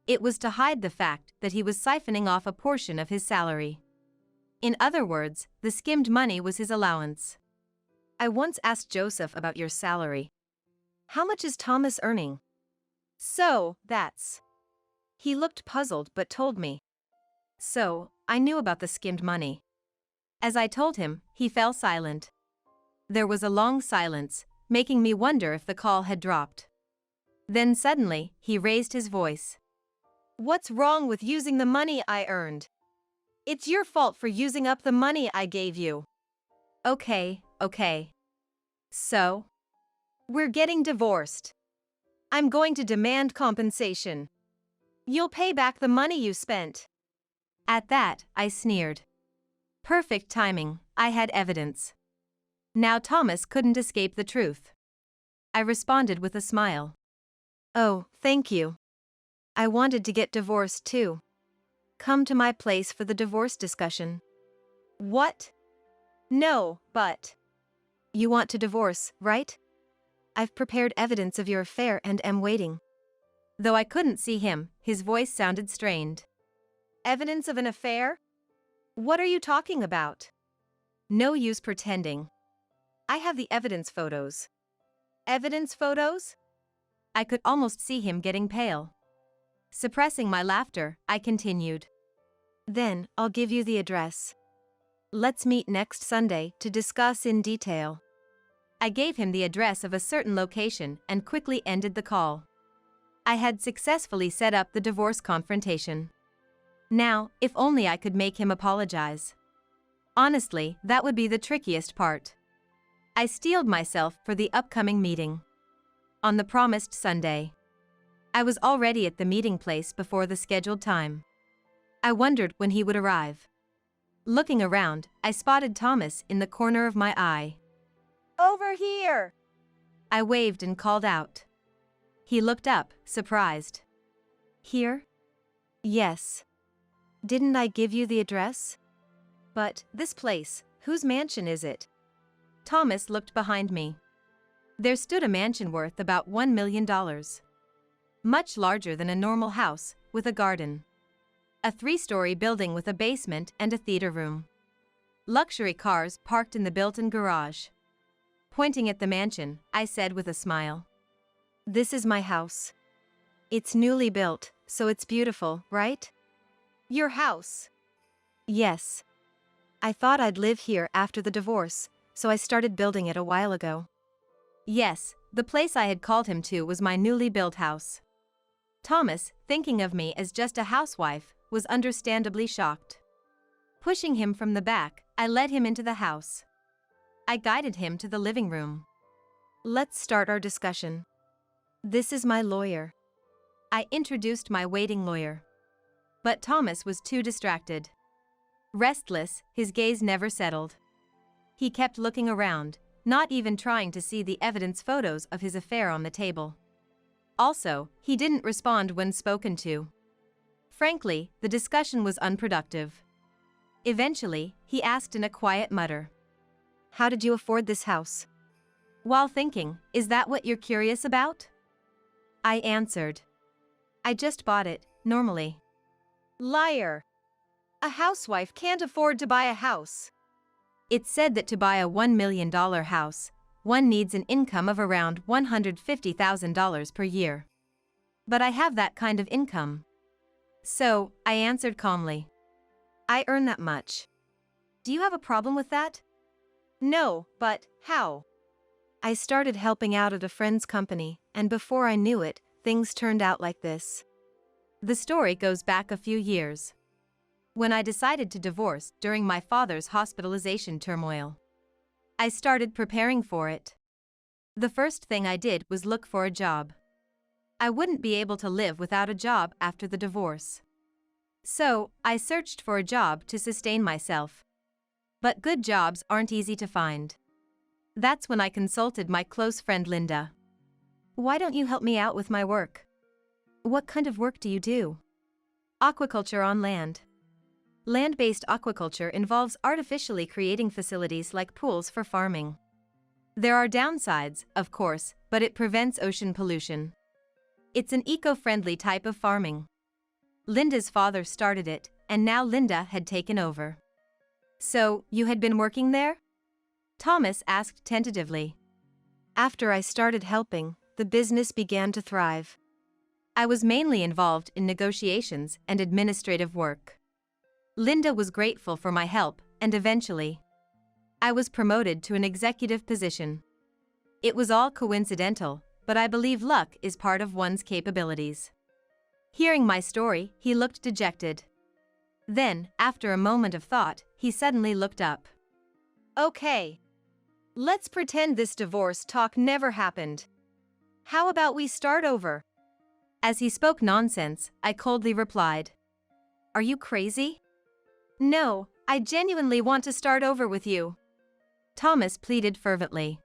It was to hide the fact that he was siphoning off a portion of his salary. In other words, the skimmed money was his allowance. I once asked Joseph about your salary. How much is Thomas earning? So, that's. He looked puzzled but told me. So, I knew about the skimmed money. As I told him, he fell silent. There was a long silence, making me wonder if the call had dropped. Then suddenly, he raised his voice. What's wrong with using the money I earned? It's your fault for using up the money I gave you. Okay. So? We're getting divorced. I'm going to demand compensation. You'll pay back the money you spent. At that, I sneered. Perfect timing, I had evidence. Now Thomas couldn't escape the truth. I responded with a smile. Oh, thank you. I wanted to get divorced too. Come to my place for the divorce discussion. What? No, but. You want to divorce, right? I've prepared evidence of your affair and am waiting. Though I couldn't see him, his voice sounded strained. Evidence of an affair? What are you talking about? No use pretending. I have the evidence photos. Evidence photos? I could almost see him getting pale. Suppressing my laughter, I continued. Then, I'll give you the address. Let's meet next Sunday to discuss in detail. I gave him the address of a certain location and quickly ended the call. I had successfully set up the divorce confrontation. Now, if only I could make him apologize. Honestly, that would be the trickiest part. I steeled myself for the upcoming meeting. On the promised Sunday. I was already at the meeting place before the scheduled time. I wondered when he would arrive. Looking around, I spotted Thomas in the corner of my eye. Over here! I waved and called out. He looked up, surprised. Here? Yes. Didn't I give you the address? But this place, whose mansion is it? Thomas looked behind me. There stood a mansion worth about $1 million. Much larger than a normal house, with a garden. A 3-story building with a basement and a theater room. Luxury cars parked in the built-in garage. Pointing at the mansion, I said with a smile. This is my house. It's newly built, so it's beautiful, right? Your house? Yes. I thought I'd live here after the divorce, so I started building it a while ago. Yes, the place I had called him to was my newly built house. Thomas, thinking of me as just a housewife, was understandably shocked. Pushing him from the back, I led him into the house. I guided him to the living room. Let's start our discussion. This is my lawyer. I introduced my waiting lawyer. But Thomas was too distracted. Restless, his gaze never settled. He kept looking around, not even trying to see the evidence photos of his affair on the table. Also, he didn't respond when spoken to. Frankly, the discussion was unproductive. Eventually, he asked in a quiet mutter. How did you afford this house? While thinking, is that what you're curious about? I answered. I just bought it, normally. Liar. A housewife can't afford to buy a house. It's said that to buy a $1 million house, one needs an income of around $150,000 per year. But I have that kind of income. So, I answered calmly. I earn that much. Do you have a problem with that? No, but how? I started helping out at a friend's company, and before I knew it, things turned out like this. The story goes back a few years. When I decided to divorce during my father's hospitalization turmoil, I started preparing for it. The first thing I did was look for a job. I wouldn't be able to live without a job after the divorce. So, I searched for a job to sustain myself. But good jobs aren't easy to find. That's when I consulted my close friend Linda. Why don't you help me out with my work? What kind of work do you do? Aquaculture on land. Land-based aquaculture involves artificially creating facilities like pools for farming. There are downsides, of course, but it prevents ocean pollution. It's an eco-friendly type of farming. Linda's father started it, and now Linda had taken over. So, you had been working there? Thomas asked tentatively. After I started helping, the business began to thrive. I was mainly involved in negotiations and administrative work. Linda was grateful for my help, and eventually, I was promoted to an executive position. It was all coincidental, but I believe luck is part of one's capabilities. Hearing my story, he looked dejected. Then, after a moment of thought, he suddenly looked up. Okay. Let's pretend this divorce talk never happened. How about we start over? As he spoke nonsense, I coldly replied. Are you crazy? No, I genuinely want to start over with you. Thomas pleaded fervently.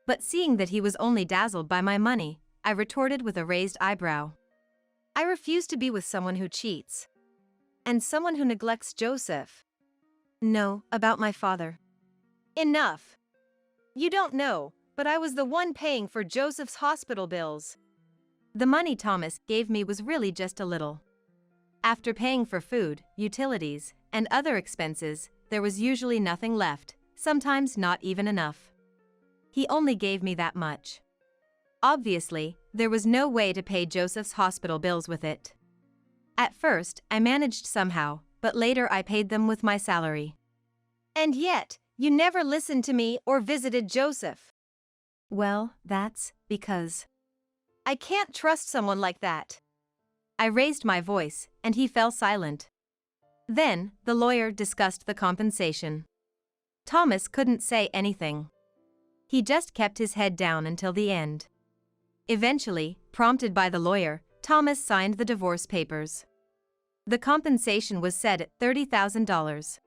But seeing that he was only dazzled by my money, I retorted with a raised eyebrow. I refuse to be with someone who cheats. And someone who neglects Joseph. No, about my father. Enough. You don't know, but I was the one paying for Joseph's hospital bills. The money Thomas gave me was really just a little. After paying for food, utilities, and other expenses, there was usually nothing left, sometimes not even enough. He only gave me that much. Obviously, there was no way to pay Joseph's hospital bills with it. At first, I managed somehow, but later I paid them with my salary. And yet, you never listened to me or visited Joseph. Well, that's because I can't trust someone like that. I raised my voice, and he fell silent. Then, the lawyer discussed the compensation. Thomas couldn't say anything. He just kept his head down until the end. Eventually, prompted by the lawyer, Thomas signed the divorce papers. The compensation was set at $30,000.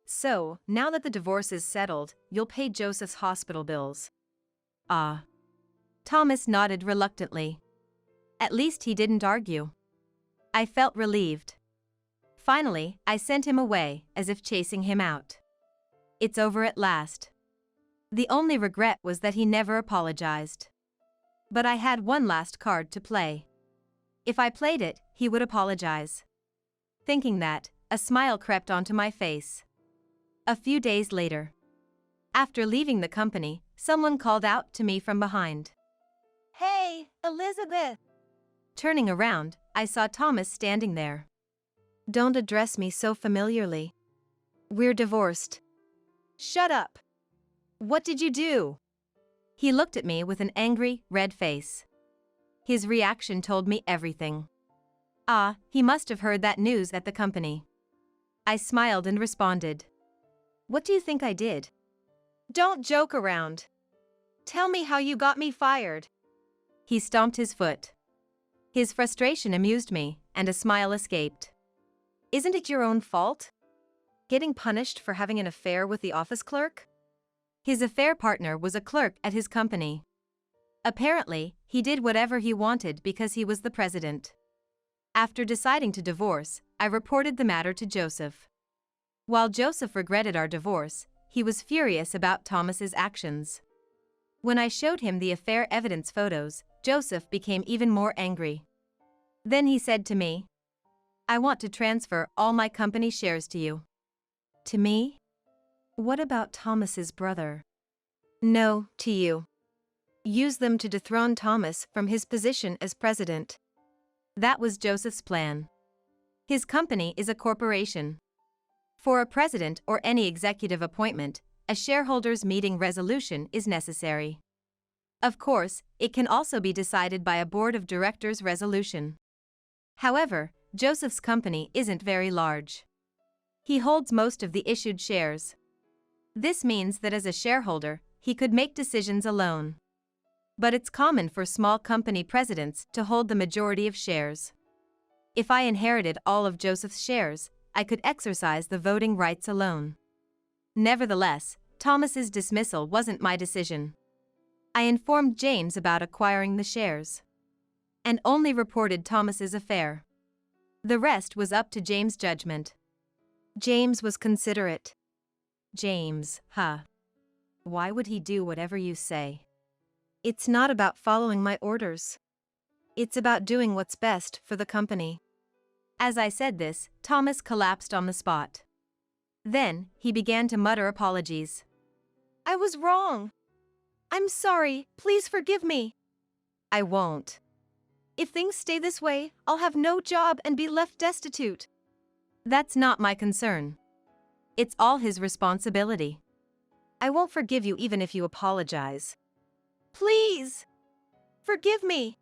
So, now that the divorce is settled, you'll pay Joseph's hospital bills. Ah. Thomas nodded reluctantly. At least he didn't argue. I felt relieved. Finally, I sent him away, as if chasing him out. It's over at last. The only regret was that he never apologized. But I had one last card to play. If I played it, he would apologize. Thinking that, a smile crept onto my face. A few days later, after leaving the company, someone called out to me from behind. Hey, Elizabeth! Turning around, I saw Thomas standing there. Don't address me so familiarly. We're divorced. Shut up! What did you do? He looked at me with an angry, red face. His reaction told me everything. Ah, he must have heard that news at the company. I smiled and responded. What do you think I did? Don't joke around. Tell me how you got me fired. He stomped his foot. His frustration amused me, and a smile escaped. Isn't it your own fault? Getting punished for having an affair with the office clerk? His affair partner was a clerk at his company. Apparently, he did whatever he wanted because he was the president. After deciding to divorce, I reported the matter to Joseph. While Joseph regretted our divorce, he was furious about Thomas's actions. When I showed him the affair evidence photos, Joseph became even more angry. Then he said to me, I want to transfer all my company shares to you. To me? What about Thomas's brother? No, to you. Use them to dethrone Thomas from his position as president. That was Joseph's plan. His company is a corporation. For a president or any executive appointment, a shareholders' meeting resolution is necessary. Of course, it can also be decided by a board of directors resolution. However, Joseph's company isn't very large. He holds most of the issued shares. This means that as a shareholder, he could make decisions alone. But it's common for small company presidents to hold the majority of shares. If I inherited all of Joseph's shares, I could exercise the voting rights alone. Nevertheless, Thomas's dismissal wasn't my decision. I informed James about acquiring the shares. And only reported Thomas's affair. The rest was up to James' judgment. James was considerate. James, huh? Why would he do whatever you say? It's not about following my orders. It's about doing what's best for the company. As I said this, Thomas collapsed on the spot. Then, he began to mutter apologies. I was wrong. I'm sorry, please forgive me. I won't. If things stay this way, I'll have no job and be left destitute. That's not my concern. It's all his responsibility. I won't forgive you even if you apologize. Please! Forgive me!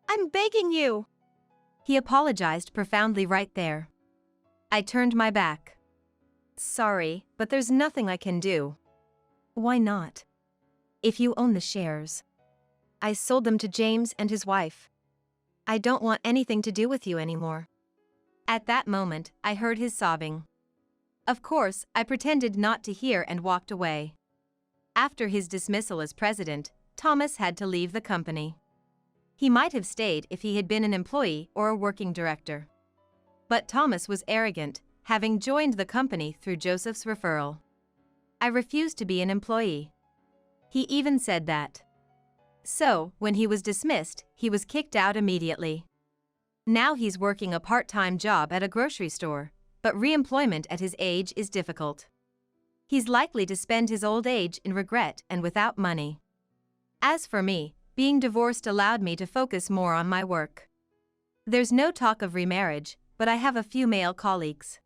I'm begging you! He apologized profoundly right there. I turned my back. Sorry, but there's nothing I can do. Why not? If you own the shares. I sold them to James and his wife. I don't want anything to do with you anymore. At that moment, I heard his sobbing. Of course, I pretended not to hear and walked away. After his dismissal as president, Thomas had to leave the company. He might have stayed if he had been an employee or a working director. But Thomas was arrogant, having joined the company through Joseph's referral. I refused to be an employee. He even said that. So, when he was dismissed, he was kicked out immediately. Now he's working a part-time job at a grocery store, but re-employment at his age is difficult. He's likely to spend his old age in regret and without money. As for me, being divorced allowed me to focus more on my work. There's no talk of remarriage, but I have a few male colleagues.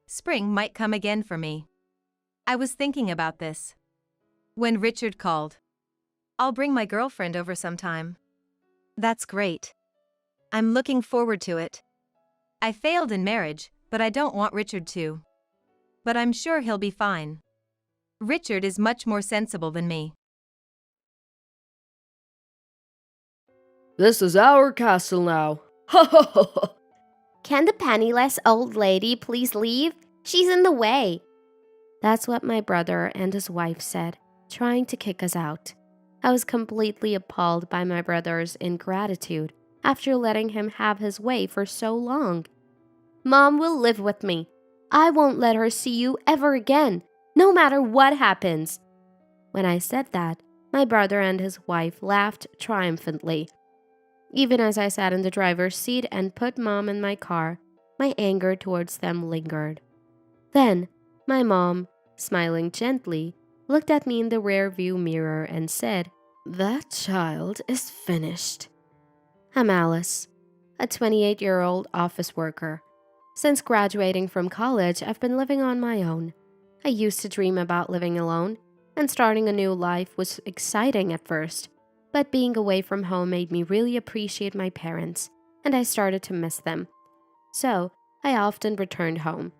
Spring might come again for me. I was thinking about this when Richard called. I'll bring my girlfriend over sometime. That's great. I'm looking forward to it. I failed in marriage, but I don't want Richard to. But I'm sure he'll be fine. Richard is much more sensible than me. This is our castle now. Ha ha ha ha. Can the penniless old lady please leave? She's in the way. That's what my brother and his wife said, trying to kick us out. I was completely appalled by my brother's ingratitude after letting him have his way for so long. Mom will live with me. I won't let her see you ever again, no matter what happens. When I said that, my brother and his wife laughed triumphantly. Even as I sat in the driver's seat and put Mom in my car, my anger towards them lingered. Then, my mom, smiling gently, looked at me in the rearview mirror and said, "That child is finished." I'm Alice, a 28-year-old office worker. Since graduating from college, I've been living on my own. I used to dream about living alone, and starting a new life was exciting at first. But being away from home made me really appreciate my parents, and I started to miss them. So, I often returned home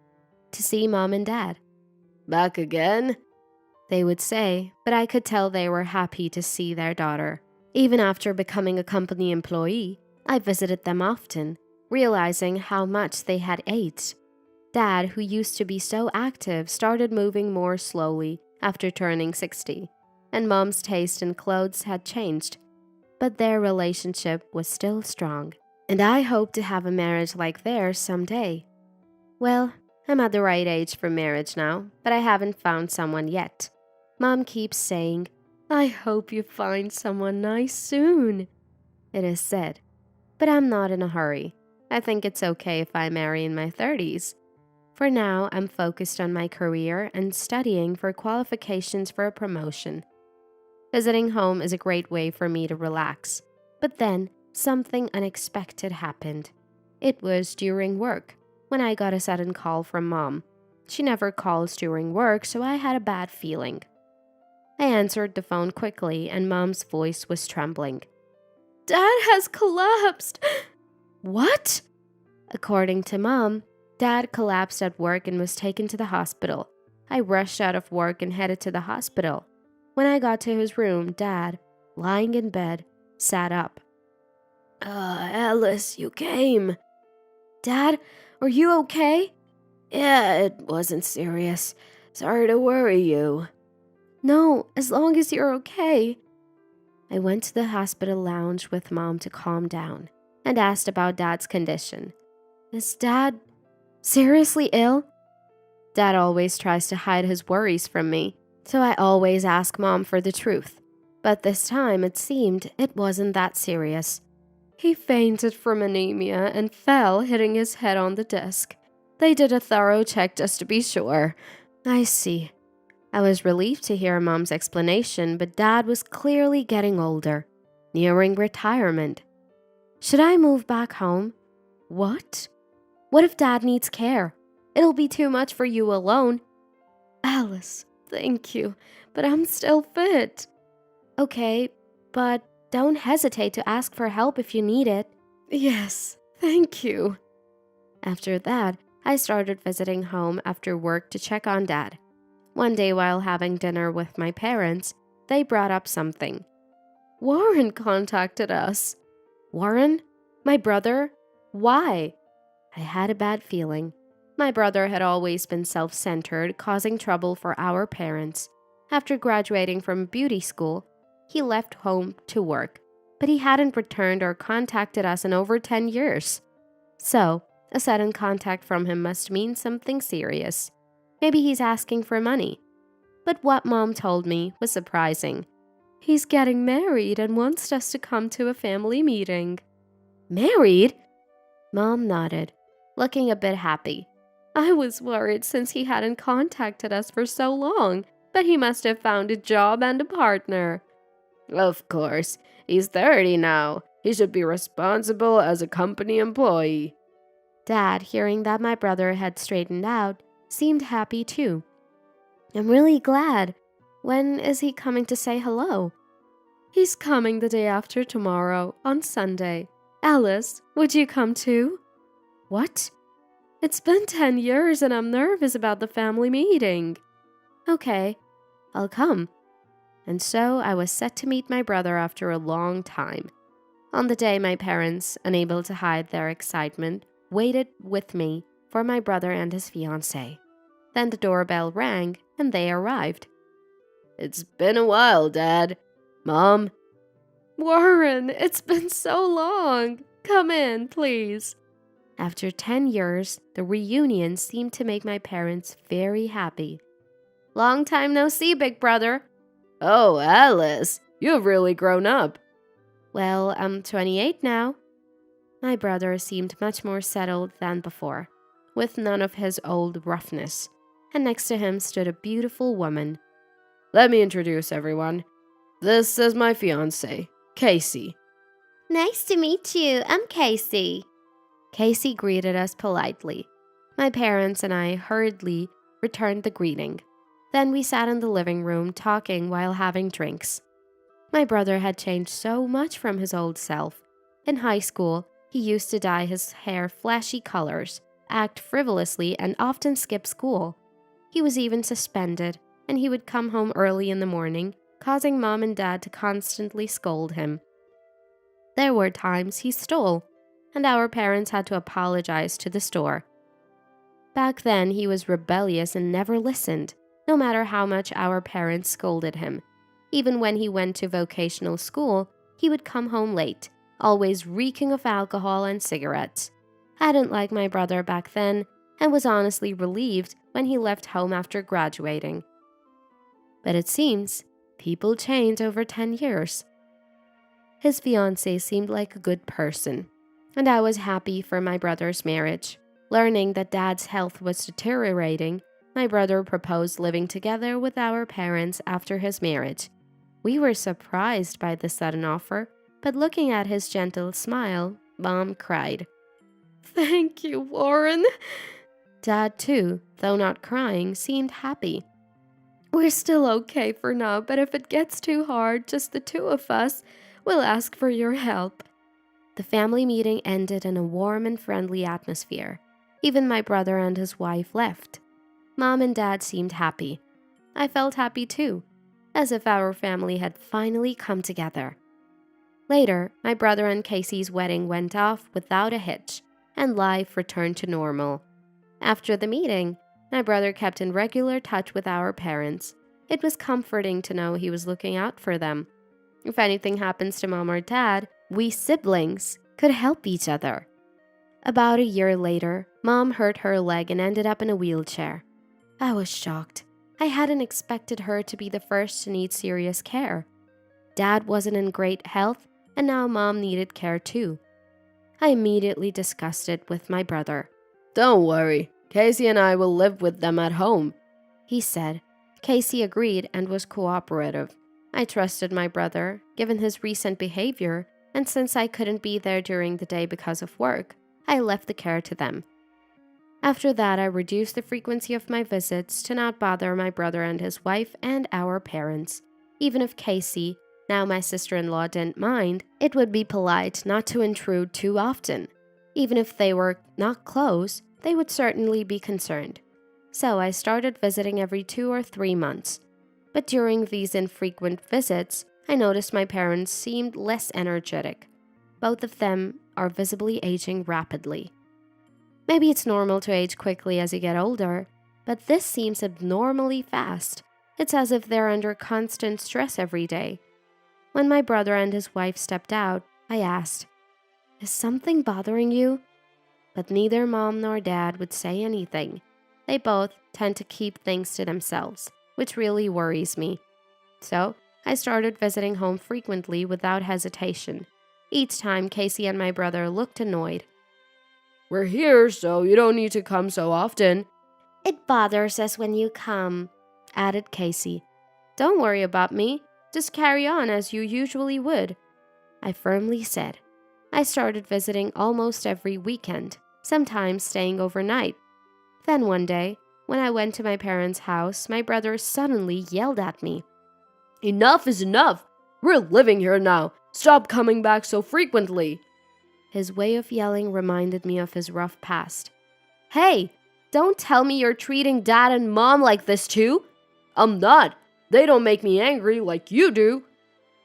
to see Mom and Dad. Back again? They would say, but I could tell they were happy to see their daughter. Even after becoming a company employee, I visited them often, realizing how much they had aged. Dad, who used to be so active, started moving more slowly after turning 60, and Mom's taste in clothes had changed. But their relationship was still strong, and I hope to have a marriage like theirs someday. Well, I'm at the right age for marriage now, but I haven't found someone yet. Mom keeps saying, "I hope you find someone nice soon," it is said. But I'm not in a hurry. I think it's okay if I marry in my 30s. For now, I'm focused on my career and studying for qualifications for a promotion. Visiting home is a great way for me to relax. But then, something unexpected happened. It was during work, when I got a sudden call from Mom. She never calls during work, so I had a bad feeling. I answered the phone quickly, and Mom's voice was trembling. "Dad has collapsed." What? According to Mom, Dad collapsed at work and was taken to the hospital. I rushed out of work and headed to the hospital. When I got to his room, Dad, lying in bed, sat up. Alice, you came. "Dad, are you okay?" Yeah, it wasn't serious. Sorry to worry you. "No, as long as you're okay." I went to the hospital lounge with Mom to calm down and asked about Dad's condition. "Is Dad seriously ill?" Dad always tries to hide his worries from me, so I always ask Mom for the truth. But this time it seemed it wasn't that serious. He fainted from anemia and fell, hitting his head on the desk. They did a thorough check just to be sure. I see. I was relieved to hear Mom's explanation, but Dad was clearly getting older, nearing retirement. Should I move back home? What? What if Dad needs care? It'll be too much for you alone. Alice, thank you, but I'm still fit. Okay, but don't hesitate to ask for help if you need it. Yes, thank you. After that, I started visiting home after work to check on Dad. One day while having dinner with my parents, they brought up something. Warren contacted us. Warren? My brother? Why? I had a bad feeling. My brother had always been self-centered, causing trouble for our parents. After graduating from beauty school, he left home to work, but he hadn't returned or contacted us in over 10 years. So, a sudden contact from him must mean something serious. Maybe he's asking for money. But what Mom told me was surprising. He's getting married and wants us to come to a family meeting. Married? Mom nodded, looking a bit happy. I was worried since he hadn't contacted us for so long, but he must have found a job and a partner. Of course, he's 30 now. He should be responsible as a company employee. Dad, hearing that my brother had straightened out, seemed happy too. I'm really glad. When is he coming to say hello? He's coming the day after tomorrow, on Sunday. Alice, would you come too? What? It's been 10 years and I'm nervous about the family meeting. Okay, I'll come. And so I was set to meet my brother after a long time. On the day, my parents, unable to hide their excitement, waited with me for my brother and his fiancée. Then the doorbell rang and they arrived. It's been a while, Dad. Mom. Warren, it's been so long. Come in, please. After 10 years, the reunion seemed to make my parents very happy. Long time no see, big brother. Oh, Alice, you've really grown up. Well, I'm 28 now. My brother seemed much more settled than before, with none of his old roughness, and next to him stood a beautiful woman. Let me introduce everyone. This is my fiancé, Casey. Nice to meet you. I'm Casey. Casey greeted us politely. My parents and I hurriedly returned the greeting. Then we sat in the living room talking while having drinks. My brother had changed so much from his old self. In high school, he used to dye his hair flashy colors, act frivolously, and often skip school. He was even suspended, and he would come home early in the morning, causing Mom and Dad to constantly scold him. There were times he stole, and our parents had to apologize to the store. Back then, he was rebellious and never listened, no matter how much our parents scolded him. Even when he went to vocational school, he would come home late, always reeking of alcohol and cigarettes. I didn't like my brother back then, and was honestly relieved when he left home after graduating. But it seems people change over 10 years. His fiancée seemed like a good person, and I was happy for my brother's marriage. Learning that Dad's health was deteriorating, my brother proposed living together with our parents after his marriage. We were surprised by the sudden offer, but looking at his gentle smile, Mom cried, "Thank you, Warren." Dad, too, though not crying, seemed happy. "We're still okay for now, but if it gets too hard, just the two of us, we'll ask for your help." The family meeting ended in a warm and friendly atmosphere. Even my brother and his wife left. Mom and Dad seemed happy. I felt happy too, as if our family had finally come together. Later, my brother and Casey's wedding went off without a hitch, and life returned to normal. After the meeting, my brother kept in regular touch with our parents. It was comforting to know he was looking out for them. If anything happens to Mom or Dad, we siblings could help each other. About a year later, Mom hurt her leg and ended up in a wheelchair. I was shocked. I hadn't expected her to be the first to need serious care. Dad wasn't in great health, and now Mom needed care too. I immediately discussed it with my brother. Don't worry, Casey and I will live with them at home, he said. Casey agreed and was cooperative. I trusted my brother, given his recent behavior, and since I couldn't be there during the day because of work, I left the care to them. After that, I reduced the frequency of my visits to not bother my brother and his wife and our parents. Even if Casey, now my sister-in-law, didn't mind, it would be polite not to intrude too often. Even if they were not close, they would certainly be concerned. So I started visiting every 2 or 3 months. But during these infrequent visits, I noticed my parents seemed less energetic. Both of them are visibly aging rapidly. Maybe it's normal to age quickly as you get older, but this seems abnormally fast. It's as if they're under constant stress every day. When my brother and his wife stepped out, I asked, "Is something bothering you?" But neither Mom nor Dad would say anything. They both tend to keep things to themselves, which really worries me. So I started visiting home frequently without hesitation. Each time, Casey and my brother looked annoyed. We're here, so you don't need to come so often. It bothers us when you come, added Casey. Don't worry about me. Just carry on as you usually would, I firmly said. I started visiting almost every weekend, sometimes staying overnight. Then one day, when I went to my parents' house, my brother suddenly yelled at me. Enough is enough. We're living here now. Stop coming back so frequently. His way of yelling reminded me of his rough past. Hey, don't tell me you're treating Dad and Mom like this too. I'm not. They don't make me angry like you do.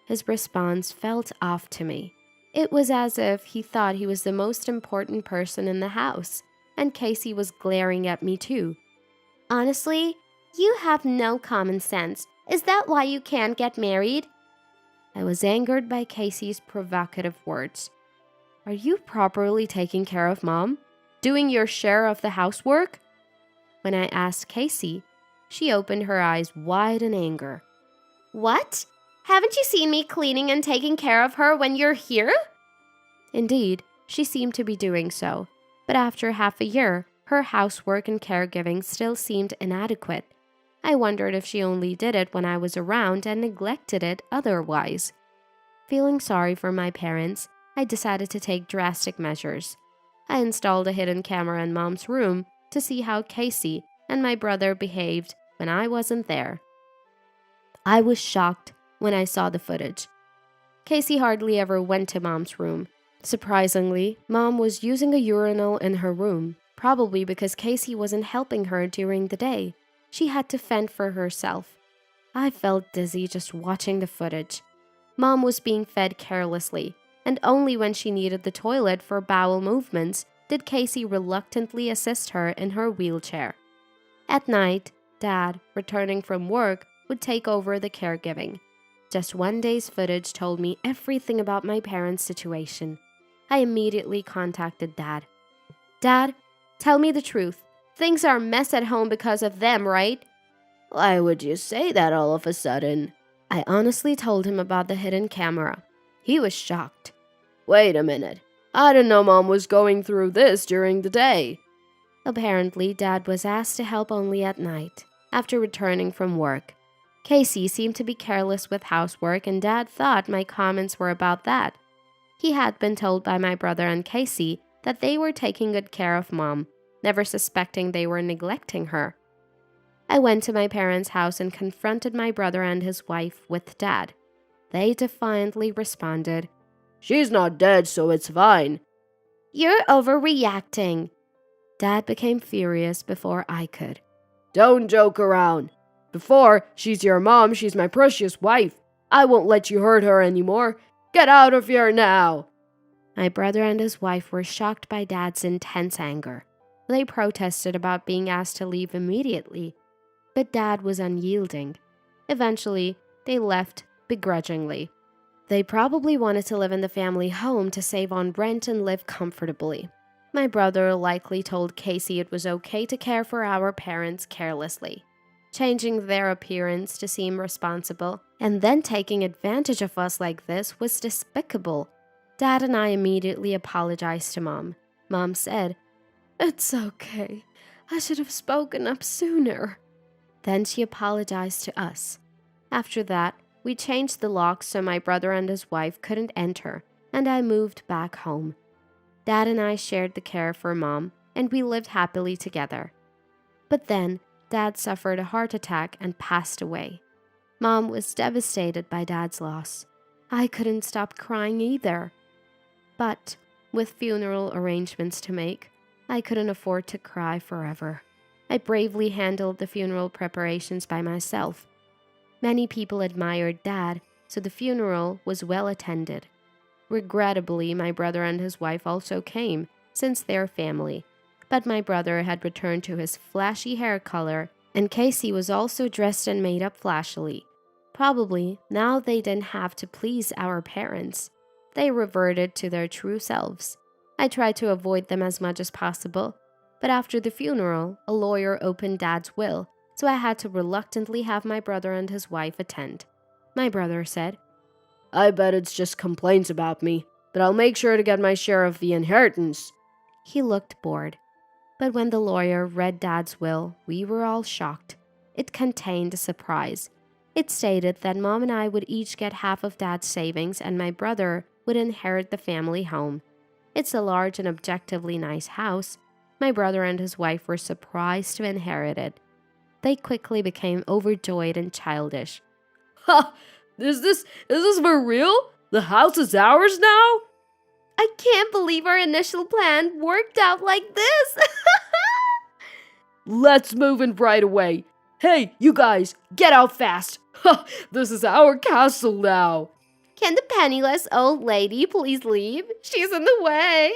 His response felt off to me. It was as if he thought he was the most important person in the house, and Casey was glaring at me too. Honestly, you have no common sense. Is that why you can't get married? I was angered by Casey's provocative words. Are you properly taking care of Mom? Doing your share of the housework? When I asked Casey, she opened her eyes wide in anger. What? Haven't you seen me cleaning and taking care of her when you're here? Indeed, she seemed to be doing so, but after half a year, her housework and caregiving still seemed inadequate. I wondered if she only did it when I was around and neglected it otherwise. Feeling sorry for my parents, I decided to take drastic measures. I installed a hidden camera in Mom's room to see how Casey and my brother behaved when I wasn't there. I was shocked when I saw the footage. Casey hardly ever went to Mom's room. Surprisingly, Mom was using a urinal in her room, probably because Casey wasn't helping her during the day. She had to fend for herself. I felt dizzy just watching the footage. Mom was being fed carelessly, and only when she needed the toilet for bowel movements did Casey reluctantly assist her in her wheelchair. At night, Dad, returning from work, would take over the caregiving. Just one day's footage told me everything about my parents' situation. I immediately contacted Dad. Dad, tell me the truth. Things are a mess at home because of them, right? Why would you say that all of a sudden? I honestly told him about the hidden camera. He was shocked. Wait a minute. I didn't know Mom was going through this during the day. Apparently, Dad was asked to help only at night, after returning from work. Casey seemed to be careless with housework, and Dad thought my comments were about that. He had been told by my brother and Casey that they were taking good care of Mom, never suspecting they were neglecting her. I went to my parents' house and confronted my brother and his wife with Dad. They defiantly responded, She's not dead, so it's fine. You're overreacting. Dad became furious before I could. Don't joke around. Before she's your mom, she's my precious wife. I won't let you hurt her anymore. Get out of here now. My brother and his wife were shocked by Dad's intense anger. They protested about being asked to leave immediately, but Dad was unyielding. Eventually, they left begrudgingly. They probably wanted to live in the family home to save on rent and live comfortably. My brother likely told Casey it was okay to care for our parents carelessly, changing their appearance to seem responsible, and then taking advantage of us like this was despicable. Dad and I immediately apologized to Mom. Mom said, It's okay. I should have spoken up sooner. Then she apologized to us. After that, we changed the locks so my brother and his wife couldn't enter, and I moved back home. Dad and I shared the care for Mom, and we lived happily together. But then, Dad suffered a heart attack and passed away. Mom was devastated by Dad's loss. I couldn't stop crying either. But, with funeral arrangements to make, I couldn't afford to cry forever. I bravely handled the funeral preparations by myself. Many people admired Dad, so the funeral was well attended. Regrettably, my brother and his wife also came, since they're family. But my brother had returned to his flashy hair color, and Casey was also dressed and made up flashily. Probably, now they didn't have to please our parents. They reverted to their true selves. I tried to avoid them as much as possible, but after the funeral, a lawyer opened Dad's will, so I had to reluctantly have my brother and his wife attend. My brother said, I bet it's just complaints about me, but I'll make sure to get my share of the inheritance. He looked bored. But when the lawyer read Dad's will, we were all shocked. It contained a surprise. It stated that Mom and I would each get half of Dad's savings and my brother would inherit the family home. It's a large and objectively nice house. My brother and his wife were surprised to inherit it. They quickly became overjoyed and childish. Ha! Is this for real? The house is ours now? I can't believe our initial plan worked out like this. Let's move in right away. Hey, you guys, get out fast. This is our castle now. Can the penniless old lady please leave? She's in the way.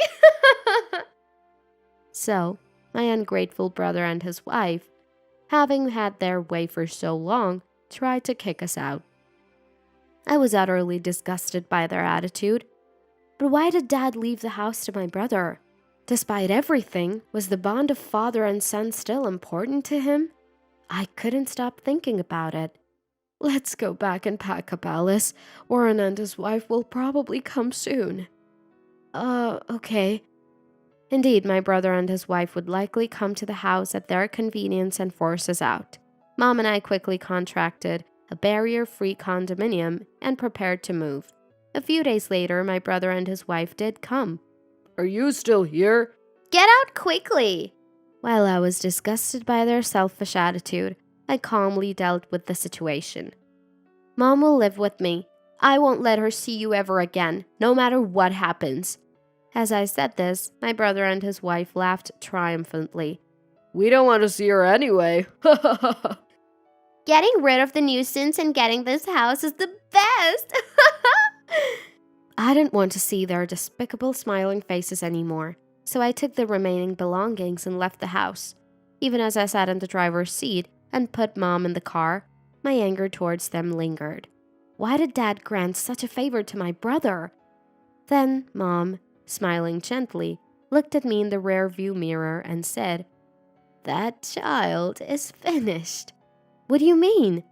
So, my ungrateful brother and his wife, having had their way for so long, tried to kick us out. I was utterly disgusted by their attitude. But why did Dad leave the house to my brother? Despite everything, was the bond of father and son still important to him? I couldn't stop thinking about it. Let's go back and pack up, Alice. Warren and his wife will probably come soon. Okay. Indeed, my brother and his wife would likely come to the house at their convenience and force us out. Mom and I quickly contracted a barrier-free condominium and prepared to move. A few days later, my brother and his wife did come. Are you still here? Get out quickly! While I was disgusted by their selfish attitude, I calmly dealt with the situation. Mom will live with me. I won't let her see you ever again, no matter what happens. As I said this, my brother and his wife laughed triumphantly. We don't want to see her anyway. Getting rid of the nuisance and getting this house is the best! I didn't want to see their despicable smiling faces anymore, so I took the remaining belongings and left the house. Even as I sat in the driver's seat and put Mom in the car, my anger towards them lingered. Why did Dad grant such a favor to my brother? Then Mom, smiling gently, looked at me in the rear-view mirror and said, "That child is finished." What do you mean?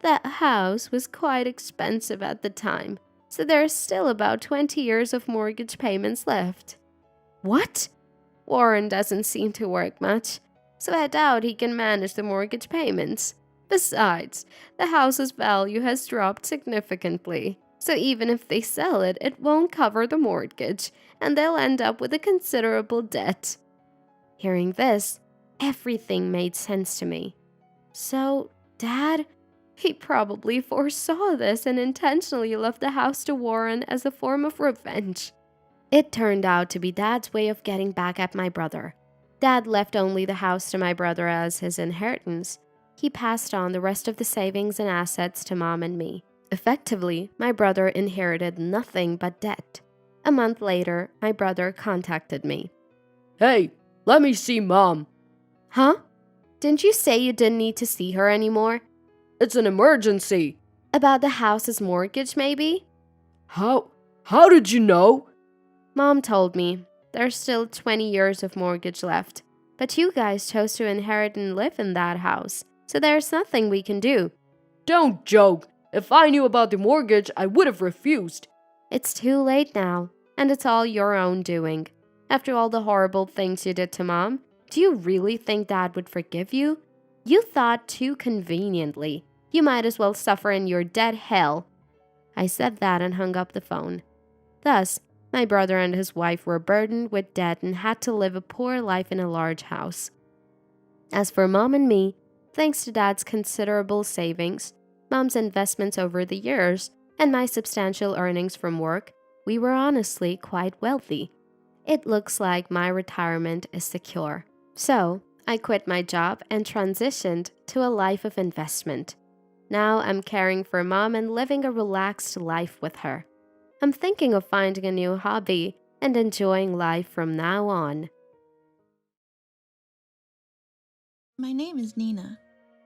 That house was quite expensive at the time, so there's still about 20 years of mortgage payments left. What? Warren doesn't seem to work much, so I doubt he can manage the mortgage payments. Besides, the house's value has dropped significantly, so even if they sell it, it won't cover the mortgage, and they'll end up with a considerable debt. Hearing this, everything made sense to me. So, Dad, he probably foresaw this and intentionally left the house to Warren as a form of revenge. It turned out to be Dad's way of getting back at my brother. Dad left only the house to my brother as his inheritance. He passed on the rest of the savings and assets to Mom and me. Effectively, my brother inherited nothing but debt. A month later, my brother contacted me. Hey, let me see Mom. Huh? Didn't you say you didn't need to see her anymore? It's an emergency. About the house's mortgage, maybe? How did you know? Mom told me. There's still 20 years of mortgage left. But you guys chose to inherit and live in that house, so there's nothing we can do. Don't joke. If I knew about the mortgage, I would have refused. It's too late now, and it's all your own doing. After all the horrible things you did to Mom, do you really think Dad would forgive you? You thought too conveniently. You might as well suffer in your dead hell. I said that and hung up the phone. Thus, my brother and his wife were burdened with debt and had to live a poor life in a large house. As for Mom and me, thanks to Dad's considerable savings, Mom's investments over the years, and my substantial earnings from work, we were honestly quite wealthy. It looks like my retirement is secure. So, I quit my job and transitioned to a life of investment. Now I'm caring for Mom and living a relaxed life with her. I'm thinking of finding a new hobby and enjoying life from now on. My name is Nina.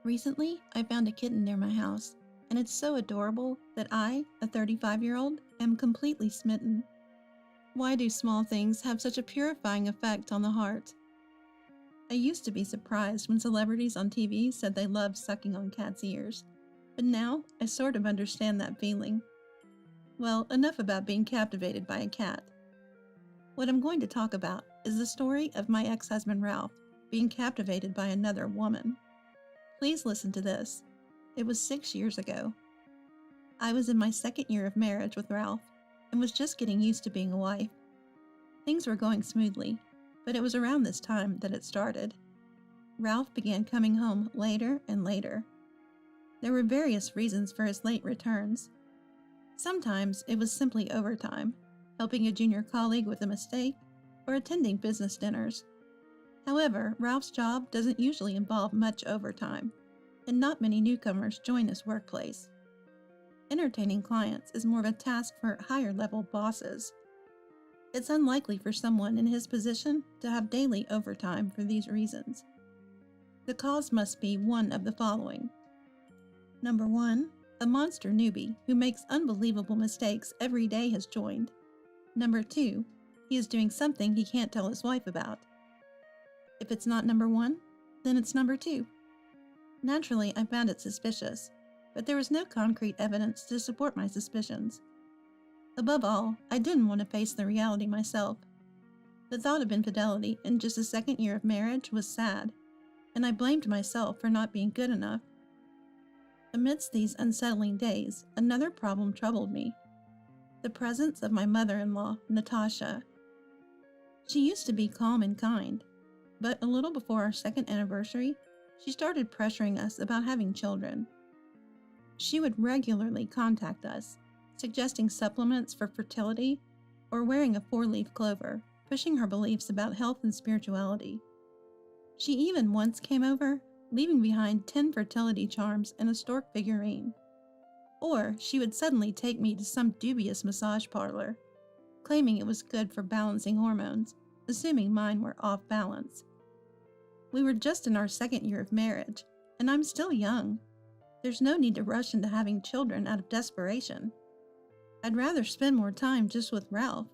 Recently, I found a kitten near my house, and it's so adorable that I, a 35-year-old, am completely smitten. Why do small things have such a purifying effect on the heart? I used to be surprised when celebrities on TV said they loved sucking on cats' ears, but now I sort of understand that feeling. Well, enough about being captivated by a cat. What I'm going to talk about is the story of my ex-husband Ralph being captivated by another woman. Please listen to this. It was 6 years ago. I was in my second year of marriage with Ralph and was just getting used to being a wife. Things were going smoothly, but it was around this time that it started. Ralph began coming home later and later. There were various reasons for his late returns, Sometimes it was simply overtime, helping a junior colleague with a mistake, or attending business dinners. However, Ralph's job doesn't usually involve much overtime, and not many newcomers join his workplace. Entertaining clients is more of a task for higher-level bosses. It's unlikely for someone in his position to have daily overtime for these reasons. The cause must be one of the following. Number 1, a monster newbie who makes unbelievable mistakes every day has joined. Number 2, he is doing something he can't tell his wife about. If it's not number 1, then it's number 2. Naturally, I found it suspicious, but there was no concrete evidence to support my suspicions. Above all, I didn't want to face the reality myself. The thought of infidelity in just the second year of marriage was sad, and I blamed myself for not being good enough. Amidst these unsettling days, another problem troubled me. The presence of my mother-in-law, Natasha. She used to be calm and kind, but a little before our second anniversary, she started pressuring us about having children. She would regularly contact us, suggesting supplements for fertility or wearing a 4-leaf clover, pushing her beliefs about health and spirituality. She even once came over, leaving behind 10 fertility charms and a stork figurine. Or she would suddenly take me to some dubious massage parlor, claiming it was good for balancing hormones, assuming mine were off balance. We were just in our second year of marriage, and I'm still young. There's no need to rush into having children out of desperation. I'd rather spend more time just with Ralph.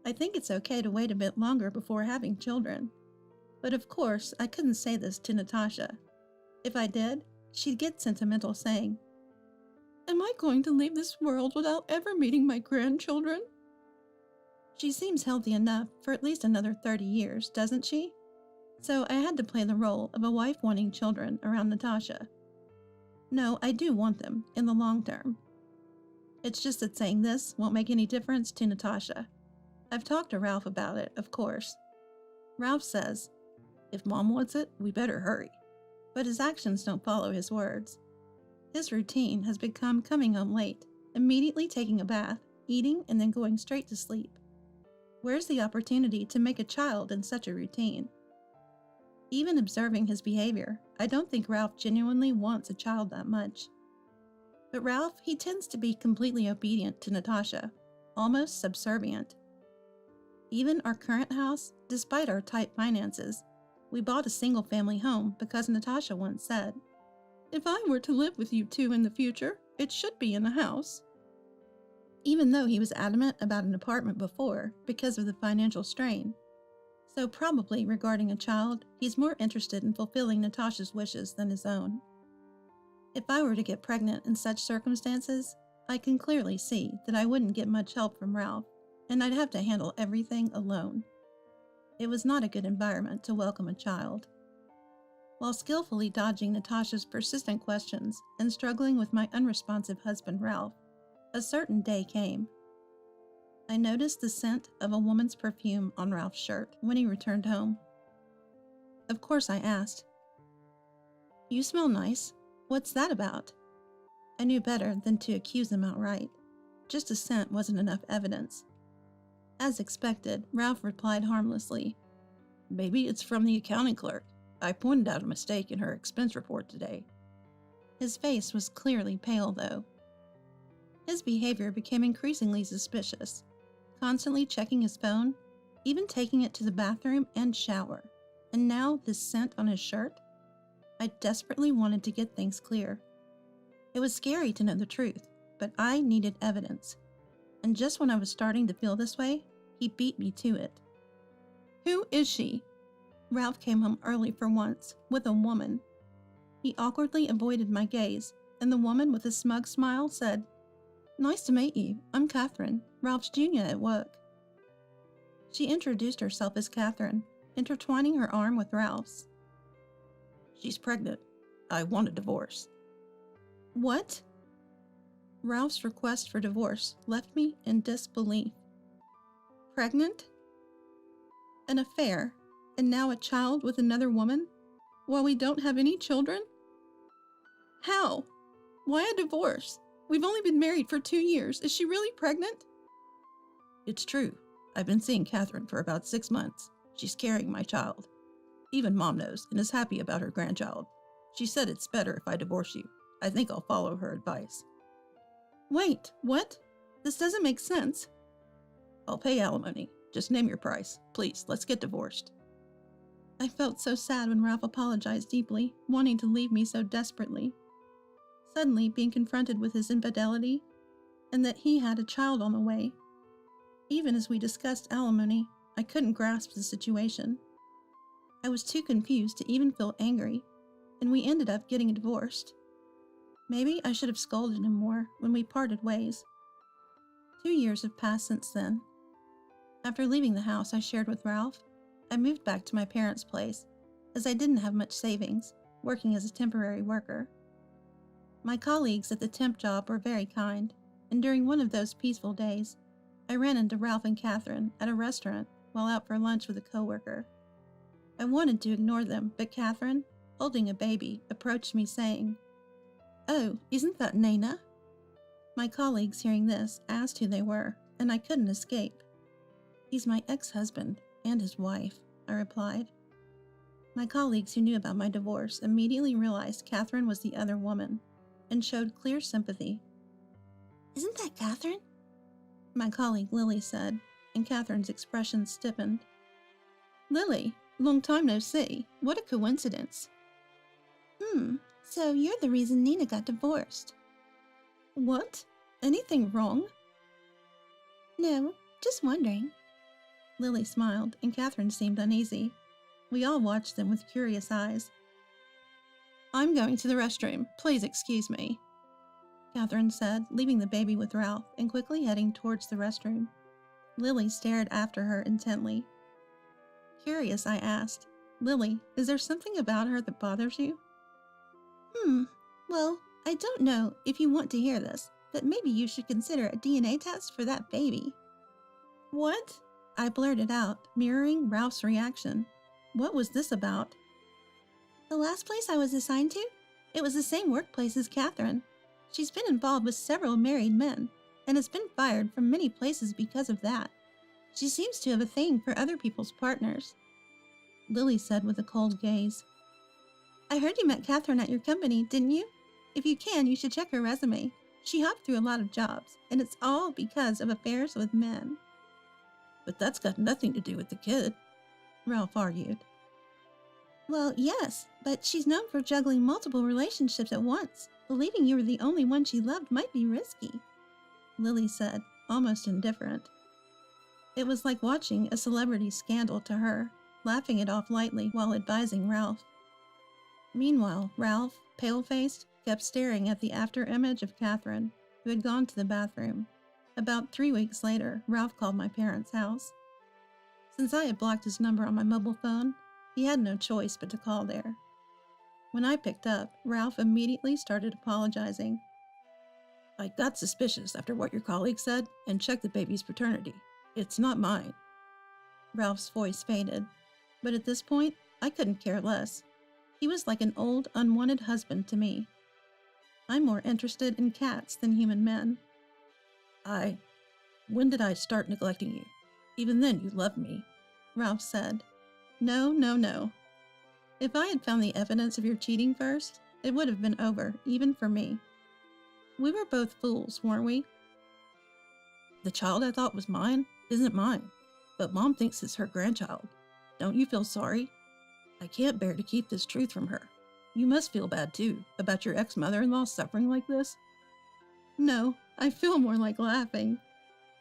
I think it's okay to wait a bit longer before having children. But of course, I couldn't say this to Natasha. If I did, she'd get sentimental saying, "Am I going to leave this world without ever meeting my grandchildren?" She seems healthy enough for at least another 30 years, doesn't she? So I had to play the role of a wife wanting children around Natasha. No, I do want them in the long term. It's just that saying this won't make any difference to Natasha. I've talked to Ralph about it, of course. Ralph says, "If Mom wants it, we better hurry." But his actions don't follow his words. His routine has become coming home late, immediately taking a bath, eating, and then going straight to sleep. Where's the opportunity to make a child in such a routine? Even observing his behavior, I don't think Ralph genuinely wants a child that much. But Ralph, he tends to be completely obedient to Natasha, almost subservient. Even our current house, despite our tight finances, we bought a single-family home because Natasha once said, "If I were to live with you two in the future, it should be in a house." Even though he was adamant about an apartment before because of the financial strain. So probably regarding a child, he's more interested in fulfilling Natasha's wishes than his own. If I were to get pregnant in such circumstances, I can clearly see that I wouldn't get much help from Ralph, and I'd have to handle everything alone. It was not a good environment to welcome a child. While skillfully dodging Natasha's persistent questions and struggling with my unresponsive husband Ralph, a certain day came. I noticed the scent of a woman's perfume on Ralph's shirt when he returned home. Of course I asked, "You smell nice. What's that about?" I knew better than to accuse him outright. Just a scent wasn't enough evidence. As expected, Ralph replied harmlessly, "Maybe it's from the accounting clerk. I pointed out a mistake in her expense report today." His face was clearly pale, though. His behavior became increasingly suspicious, constantly checking his phone, even taking it to the bathroom and shower, and now this scent on his shirt? I desperately wanted to get things clear. It was scary to know the truth, but I needed evidence. And just when I was starting to feel this way, he beat me to it. "Who is she?" Ralph came home early for once, with a woman. He awkwardly avoided my gaze, and the woman with a smug smile said, "Nice to meet you. I'm Catherine, Ralph's junior at work." She introduced herself as Catherine, intertwining her arm with Ralph's. "She's pregnant. I want a divorce." "What?" Ralph's request for divorce left me in disbelief. Pregnant? An affair, and now a child with another woman, while we don't have any children? How? Why a divorce? We've only been married for 2 years. Is she really pregnant? It's true. I've been seeing Catherine for about 6 months. She's carrying my child. Even Mom knows and is happy about her grandchild. She said it's better if I divorce you. I think I'll follow her advice. Wait, what? This doesn't make sense. I'll pay alimony. Just name your price. Please, let's get divorced. I felt so sad when Ralph apologized deeply, wanting to leave me so desperately. Suddenly being confronted with his infidelity, and that he had a child on the way. Even as we discussed alimony, I couldn't grasp the situation. I was too confused to even feel angry, and we ended up getting divorced. Maybe I should have scolded him more when we parted ways. 2 years have passed since then. After leaving the house I shared with Ralph, I moved back to my parents' place, as I didn't have much savings, working as a temporary worker. My colleagues at the temp job were very kind, and during one of those peaceful days, I ran into Ralph and Catherine at a restaurant while out for lunch with a coworker. I wanted to ignore them, but Catherine, holding a baby, approached me saying, "Oh, isn't that Nana?" My colleagues, hearing this, asked who they were, and I couldn't escape. "He's my ex-husband and his wife," I replied. My colleagues who knew about my divorce immediately realized Catherine was the other woman, and showed clear sympathy. "Isn't that Catherine?" My colleague Lily said, and Catherine's expression stiffened. "Lily, long time no see. What a coincidence." So you're the reason Nina got divorced." "What? Anything wrong?" "No, just wondering." Lily smiled, and Catherine seemed uneasy. We all watched them with curious eyes. "I'm going to the restroom. Please excuse me," Catherine said, leaving the baby with Ralph and quickly heading towards the restroom. Lily stared after her intently. Curious, I asked, "Lily, is there something about her that bothers you?" Well, I don't know if you want to hear this, but maybe you should consider a DNA test for that baby." "What?" I blurted out, mirroring Ralph's reaction. What was this about? "The last place I was assigned to? It was the same workplace as Catherine. She's been involved with several married men, and has been fired from many places because of that. She seems to have a thing for other people's partners," Lily said with a cold gaze. "I heard you met Catherine at your company, didn't you? If you can, you should check her resume. She hopped through a lot of jobs, and it's all because of affairs with men." "But that's got nothing to do with the kid," Ralph argued. "Well, yes, but she's known for juggling multiple relationships at once. Believing you were the only one she loved might be risky," Lily said, almost indifferent. It was like watching a celebrity scandal to her, laughing it off lightly while advising Ralph. Meanwhile, Ralph, pale-faced, kept staring at the after-image of Catherine, who had gone to the bathroom. About 3 weeks later, Ralph called my parents' house. Since I had blocked his number on my mobile phone, he had no choice but to call there. When I picked up, Ralph immediately started apologizing. "I got suspicious after what your colleague said and checked the baby's paternity. It's not mine." Ralph's voice faded, but at this point, I couldn't care less. He was like an old, unwanted husband to me. I'm more interested in cats than human men. When did I start neglecting you? Even then you loved me," Ralph said. No. If I had found the evidence of your cheating first, it would have been over, even for me. We were both fools, weren't we? "The child I thought was mine isn't mine, but Mom thinks it's her grandchild. Don't you feel sorry? I can't bear to keep this truth from her. You must feel bad, too, about your ex-mother-in-law suffering like this." "No, I feel more like laughing.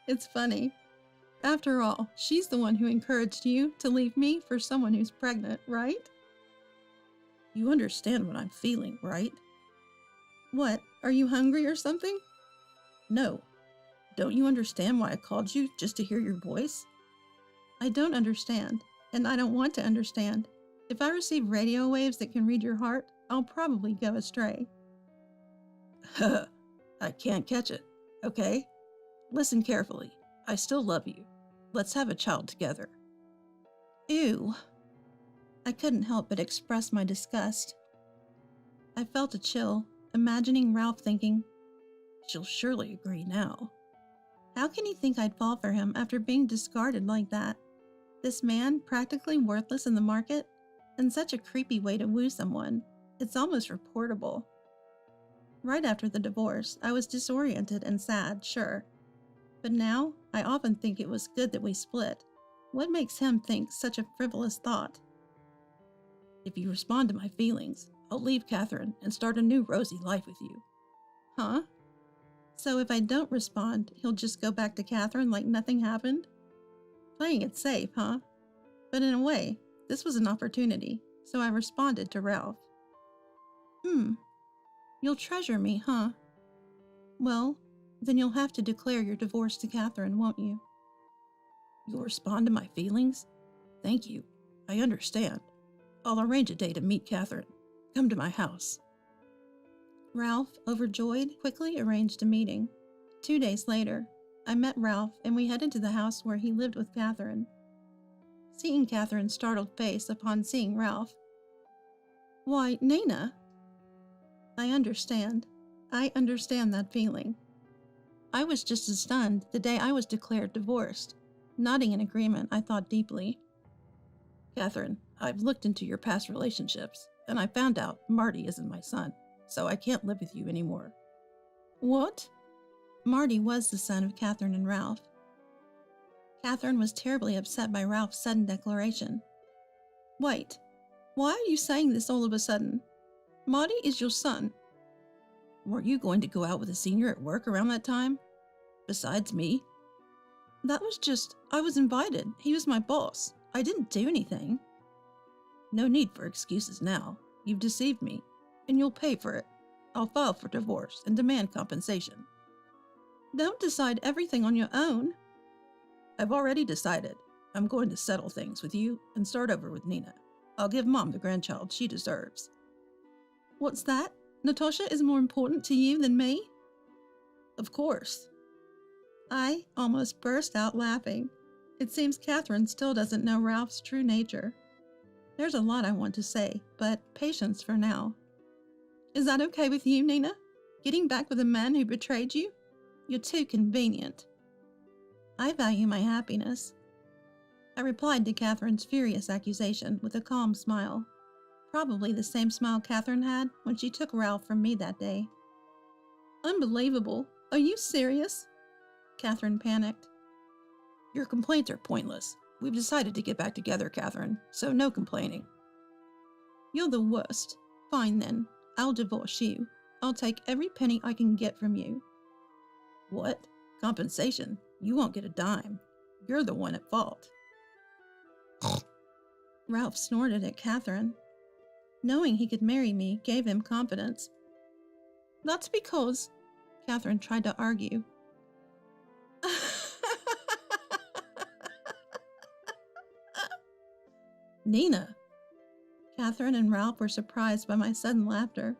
It's funny. After all, she's the one who encouraged you to leave me for someone who's pregnant, right?" "You understand what I'm feeling, right?" "What, are you hungry or something?" "No. Don't you understand why I called you just to hear your voice?" "I don't understand, and I don't want to understand. If I receive radio waves that can read your heart, I'll probably go astray." "I can't catch it, okay? Listen carefully. I still love you. Let's have a child together." Ew. I couldn't help but express my disgust. I felt a chill, imagining Ralph thinking, She'll surely agree now. How can he think I'd fall for him after being discarded like that? This man, practically worthless in the market, and such a creepy way to woo someone. It's almost reportable. Right after the divorce, I was disoriented and sad, sure. But now, I often think it was good that we split. What makes him think such a frivolous thought? If you respond to my feelings, I'll leave Catherine and start a new rosy life with you. Huh? So if I don't respond, he'll just go back to Catherine like nothing happened? Playing it safe, huh? But in a way, this was an opportunity, so I responded to Ralph. You'll treasure me, huh? Well, then you'll have to declare your divorce to Catherine, won't you? You'll respond to my feelings? Thank you. I understand. I'll arrange a day to meet Catherine. Come to my house. Ralph, overjoyed, quickly arranged a meeting. 2 days later, I met Ralph and we headed to the house where he lived with Catherine. Seeing Catherine's startled face upon seeing Ralph. Why, Nina! I understand that feeling. I was just as stunned the day I was declared divorced. Nodding in agreement, I thought deeply. Catherine, I've looked into your past relationships, and I found out Marty isn't my son, so I can't live with you anymore. What? Marty was the son of Catherine and Ralph. Catherine was terribly upset by Ralph's sudden declaration. Wait, why are you saying this all of a sudden? Marty is your son. Weren't you going to go out with a senior at work around that time? Besides me? That was just, I was invited. He was my boss. I didn't do anything. No need for excuses now. You've deceived me, and you'll pay for it. I'll file for divorce and demand compensation. Don't decide everything on your own. I've already decided. I'm going to settle things with you and start over with Nina. I'll give Mom the grandchild she deserves. What's that? Natasha is more important to you than me? Of course. I almost burst out laughing. It seems Catherine still doesn't know Ralph's true nature. There's a lot I want to say, but patience for now. Is that okay with you, Nina? Getting back with a man who betrayed you? You're too convenient. I value my happiness. I replied to Catherine's furious accusation with a calm smile. Probably the same smile Catherine had when she took Ralph from me that day. Unbelievable. Are you serious? Catherine panicked. Your complaints are pointless. We've decided to get back together, Catherine, so no complaining. You're the worst. Fine then. I'll divorce you. I'll take every penny I can get from you. What? Compensation? You won't get a dime. You're the one at fault. Ralph snorted at Catherine. Knowing he could marry me gave him confidence. That's because... Catherine tried to argue. Nina! Catherine and Ralph were surprised by my sudden laughter.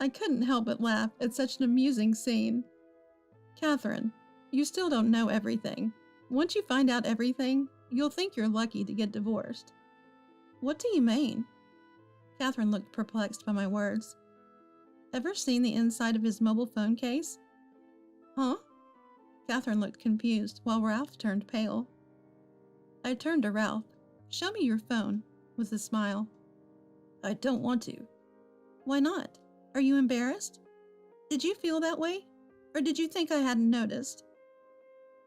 I couldn't help but laugh at such an amusing scene. Catherine, you still don't know everything. Once you find out everything, you'll think you're lucky to get divorced. What do you mean? Catherine looked perplexed by my words. Ever seen the inside of his mobile phone case? Huh? Catherine looked confused while Ralph turned pale. I turned to Ralph. Show me your phone, with a smile. I don't want to. Why not? Are you embarrassed? Did you feel that way? Or did you think I hadn't noticed?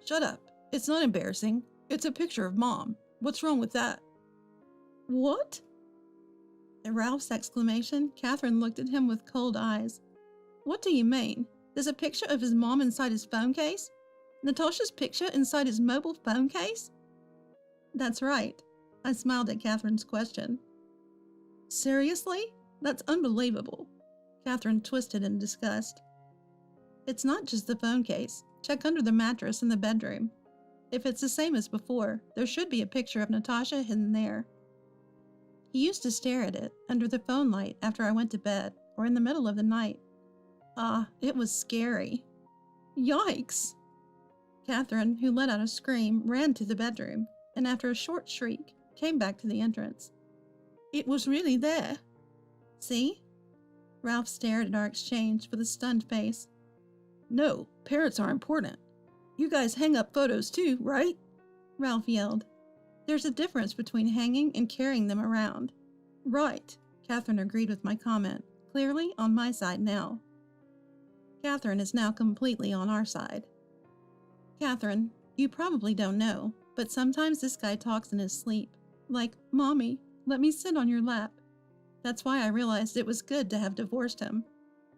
Shut up. It's not embarrassing. It's a picture of Mom. What's wrong with that? What? At Ralph's exclamation, Catherine looked at him with cold eyes. What do you mean? There's a picture of his mom inside his phone case? Natasha's picture inside his mobile phone case? That's right. I smiled at Catherine's question. Seriously? That's unbelievable. Catherine twisted in disgust. It's not just the phone case. Check under the mattress in the bedroom. If it's the same as before, there should be a picture of Natasha hidden there. He used to stare at it under the phone light after I went to bed or in the middle of the night. It was scary. Yikes! Catherine, who let out a scream, ran to the bedroom and after a short shriek, came back to the entrance. It was really there. See? Ralph stared at our exchange with a stunned face. No, parents are important. You guys hang up photos too, right? Ralph yelled. There's a difference between hanging and carrying them around. Right, Catherine agreed with my comment, clearly on my side now. Catherine is now completely on our side. Catherine, you probably don't know, but sometimes this guy talks in his sleep. Like, Mommy, let me sit on your lap. That's why I realized it was good to have divorced him.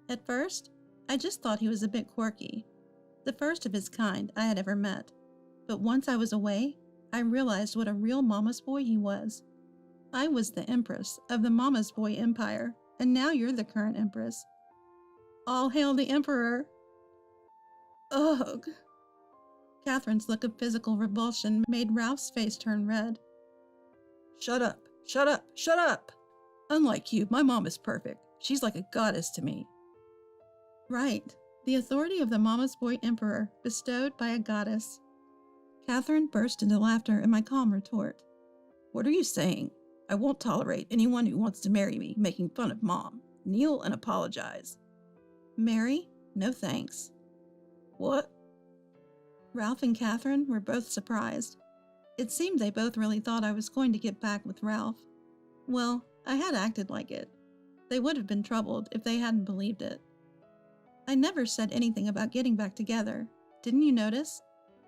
At first, I just thought he was a bit quirky. The first of his kind I had ever met. But once I was away, I realized what a real mama's boy he was. I was the empress of the mama's boy empire, and now you're the current empress. All hail the emperor! Ugh! Catherine's look of physical revulsion made Ralph's face turn red. Shut up! Shut up! Shut up! Unlike you, my mom is perfect. She's like a goddess to me. Right. The authority of the mama's boy emperor, bestowed by a goddess. Catherine burst into laughter at my calm retort. What are you saying? I won't tolerate anyone who wants to marry me making fun of Mom. Kneel and apologize. Marry? No thanks. What? Ralph and Catherine were both surprised. It seemed they both really thought I was going to get back with Ralph. Well, I had acted like it. They would have been troubled if they hadn't believed it. I never said anything about getting back together. Didn't you notice?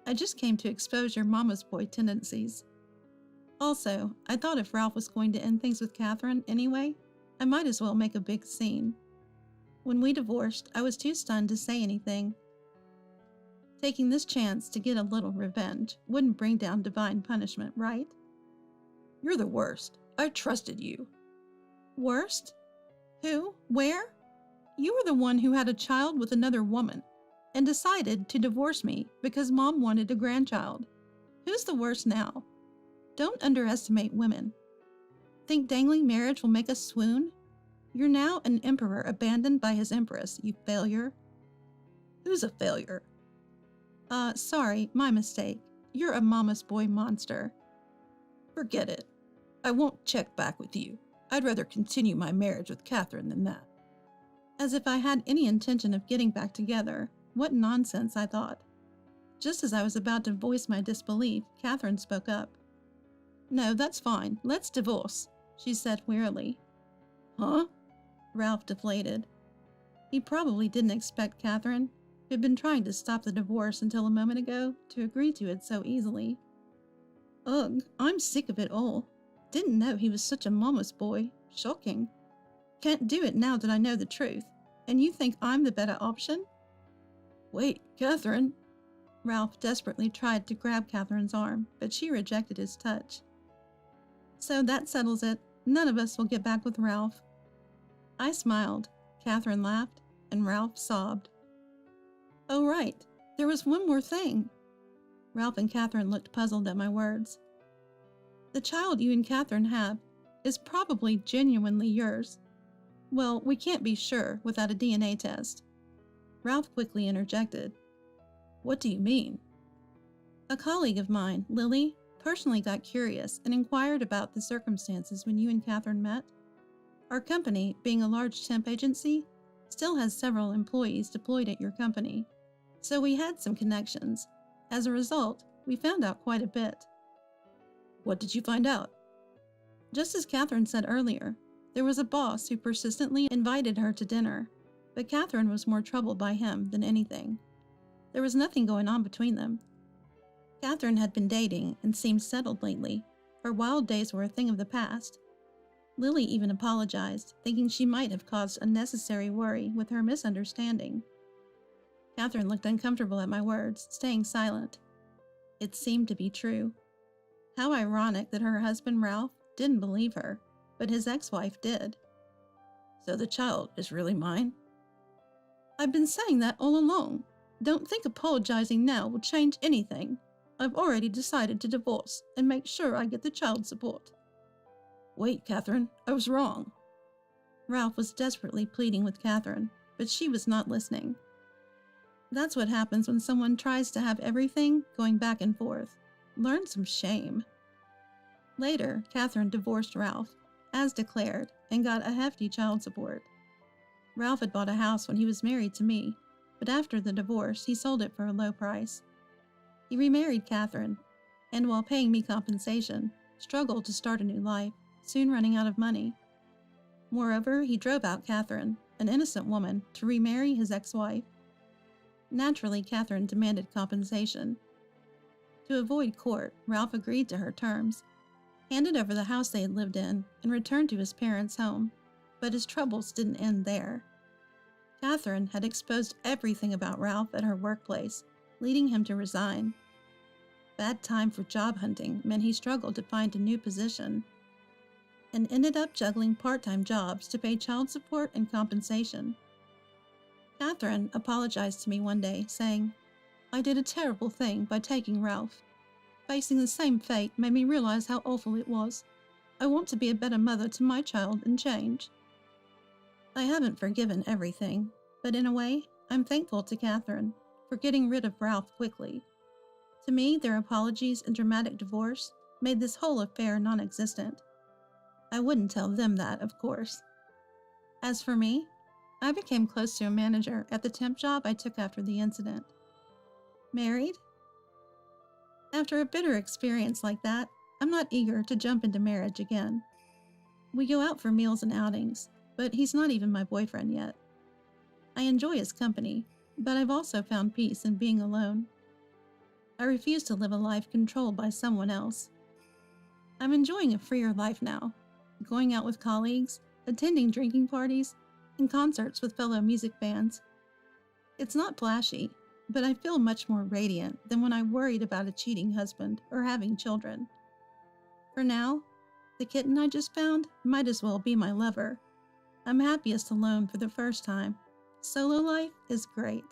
I just came to expose your mama's boy tendencies. Also, I thought if Ralph was going to end things with Catherine anyway, I might as well make a big scene. When we divorced, I was too stunned to say anything. Taking this chance to get a little revenge wouldn't bring down divine punishment, right? You're the worst. I trusted you. Worst? Who? Where? You were the one who had a child with another woman and decided to divorce me because Mom wanted a grandchild. Who's the worst now? Don't underestimate women. Think dangling marriage will make us swoon? You're now an emperor abandoned by his empress, you failure. Who's a failure? Sorry, my mistake. You're a mama's boy monster. Forget it. I won't check back with you. I'd rather continue my marriage with Catherine than that. As if I had any intention of getting back together. What nonsense, I thought. Just as I was about to voice my disbelief, Catherine spoke up. No, that's fine. Let's divorce, she said wearily. Huh? Ralph deflated. He probably didn't expect Catherine, who had been trying to stop the divorce until a moment ago, to agree to it so easily. Ugh, I'm sick of it all. Didn't know he was such a mama's boy. Shocking. Can't do it now that I know the truth. And you think I'm the better option? Wait, Catherine. Ralph desperately tried to grab Catherine's arm, but she rejected his touch. So that settles it. None of us will get back with Ralph. I smiled, Catherine laughed, and Ralph sobbed. Oh, right. There was one more thing. Ralph and Catherine looked puzzled at my words. The child you and Catherine have is probably genuinely yours. Well, we can't be sure without a DNA test. Ralph quickly interjected. What do you mean? A colleague of mine, Lily, personally got curious and inquired about the circumstances when you and Catherine met. Our company, being a large temp agency, still has several employees deployed at your company, so we had some connections. As a result, we found out quite a bit. What did you find out? Just as Catherine said earlier, there was a boss who persistently invited her to dinner, but Catherine was more troubled by him than anything. There was nothing going on between them. Catherine had been dating and seemed settled lately. Her wild days were a thing of the past. Lily even apologized, thinking she might have caused unnecessary worry with her misunderstanding. Catherine looked uncomfortable at my words, staying silent. It seemed to be true. How ironic that her husband Ralph didn't believe her, but his ex-wife did. So the child is really mine? I've been saying that all along. Don't think apologizing now will change anything. I've already decided to divorce and make sure I get the child support. Wait, Catherine, I was wrong. Ralph was desperately pleading with Catherine, but she was not listening. That's what happens when someone tries to have everything going back and forth. Learn some shame. Later, Catherine divorced Ralph, as declared, and got a hefty child support. Ralph had bought a house when he was married to me, but after the divorce, he sold it for a low price. He remarried Catherine, and while paying me compensation, struggled to start a new life, soon running out of money. Moreover, he drove out Catherine, an innocent woman, to remarry his ex-wife. Naturally, Catherine demanded compensation. To avoid court, Ralph agreed to her terms, handed over the house they had lived in, and returned to his parents' home. But his troubles didn't end there. Catherine had exposed everything about Ralph at her workplace, leading him to resign. Bad time for job hunting meant he struggled to find a new position, and ended up juggling part-time jobs to pay child support and compensation. Catherine apologized to me one day, saying, "I did a terrible thing by taking Ralph. Facing the same fate made me realize how awful it was. I want to be a better mother to my child and change." I haven't forgiven everything, but in a way, I'm thankful to Catherine for getting rid of Ralph quickly. To me, their apologies and dramatic divorce made this whole affair non-existent. I wouldn't tell them that, of course. As for me, I became close to a manager at the temp job I took after the incident. Married? After a bitter experience like that, I'm not eager to jump into marriage again. We go out for meals and outings, but he's not even my boyfriend yet. I enjoy his company, but I've also found peace in being alone. I refuse to live a life controlled by someone else. I'm enjoying a freer life now, going out with colleagues, attending drinking parties, and concerts with fellow music fans. It's not flashy, but I feel much more radiant than when I worried about a cheating husband or having children. For now, the kitten I just found might as well be my lover. I'm happiest alone for the first time. Solo life is great.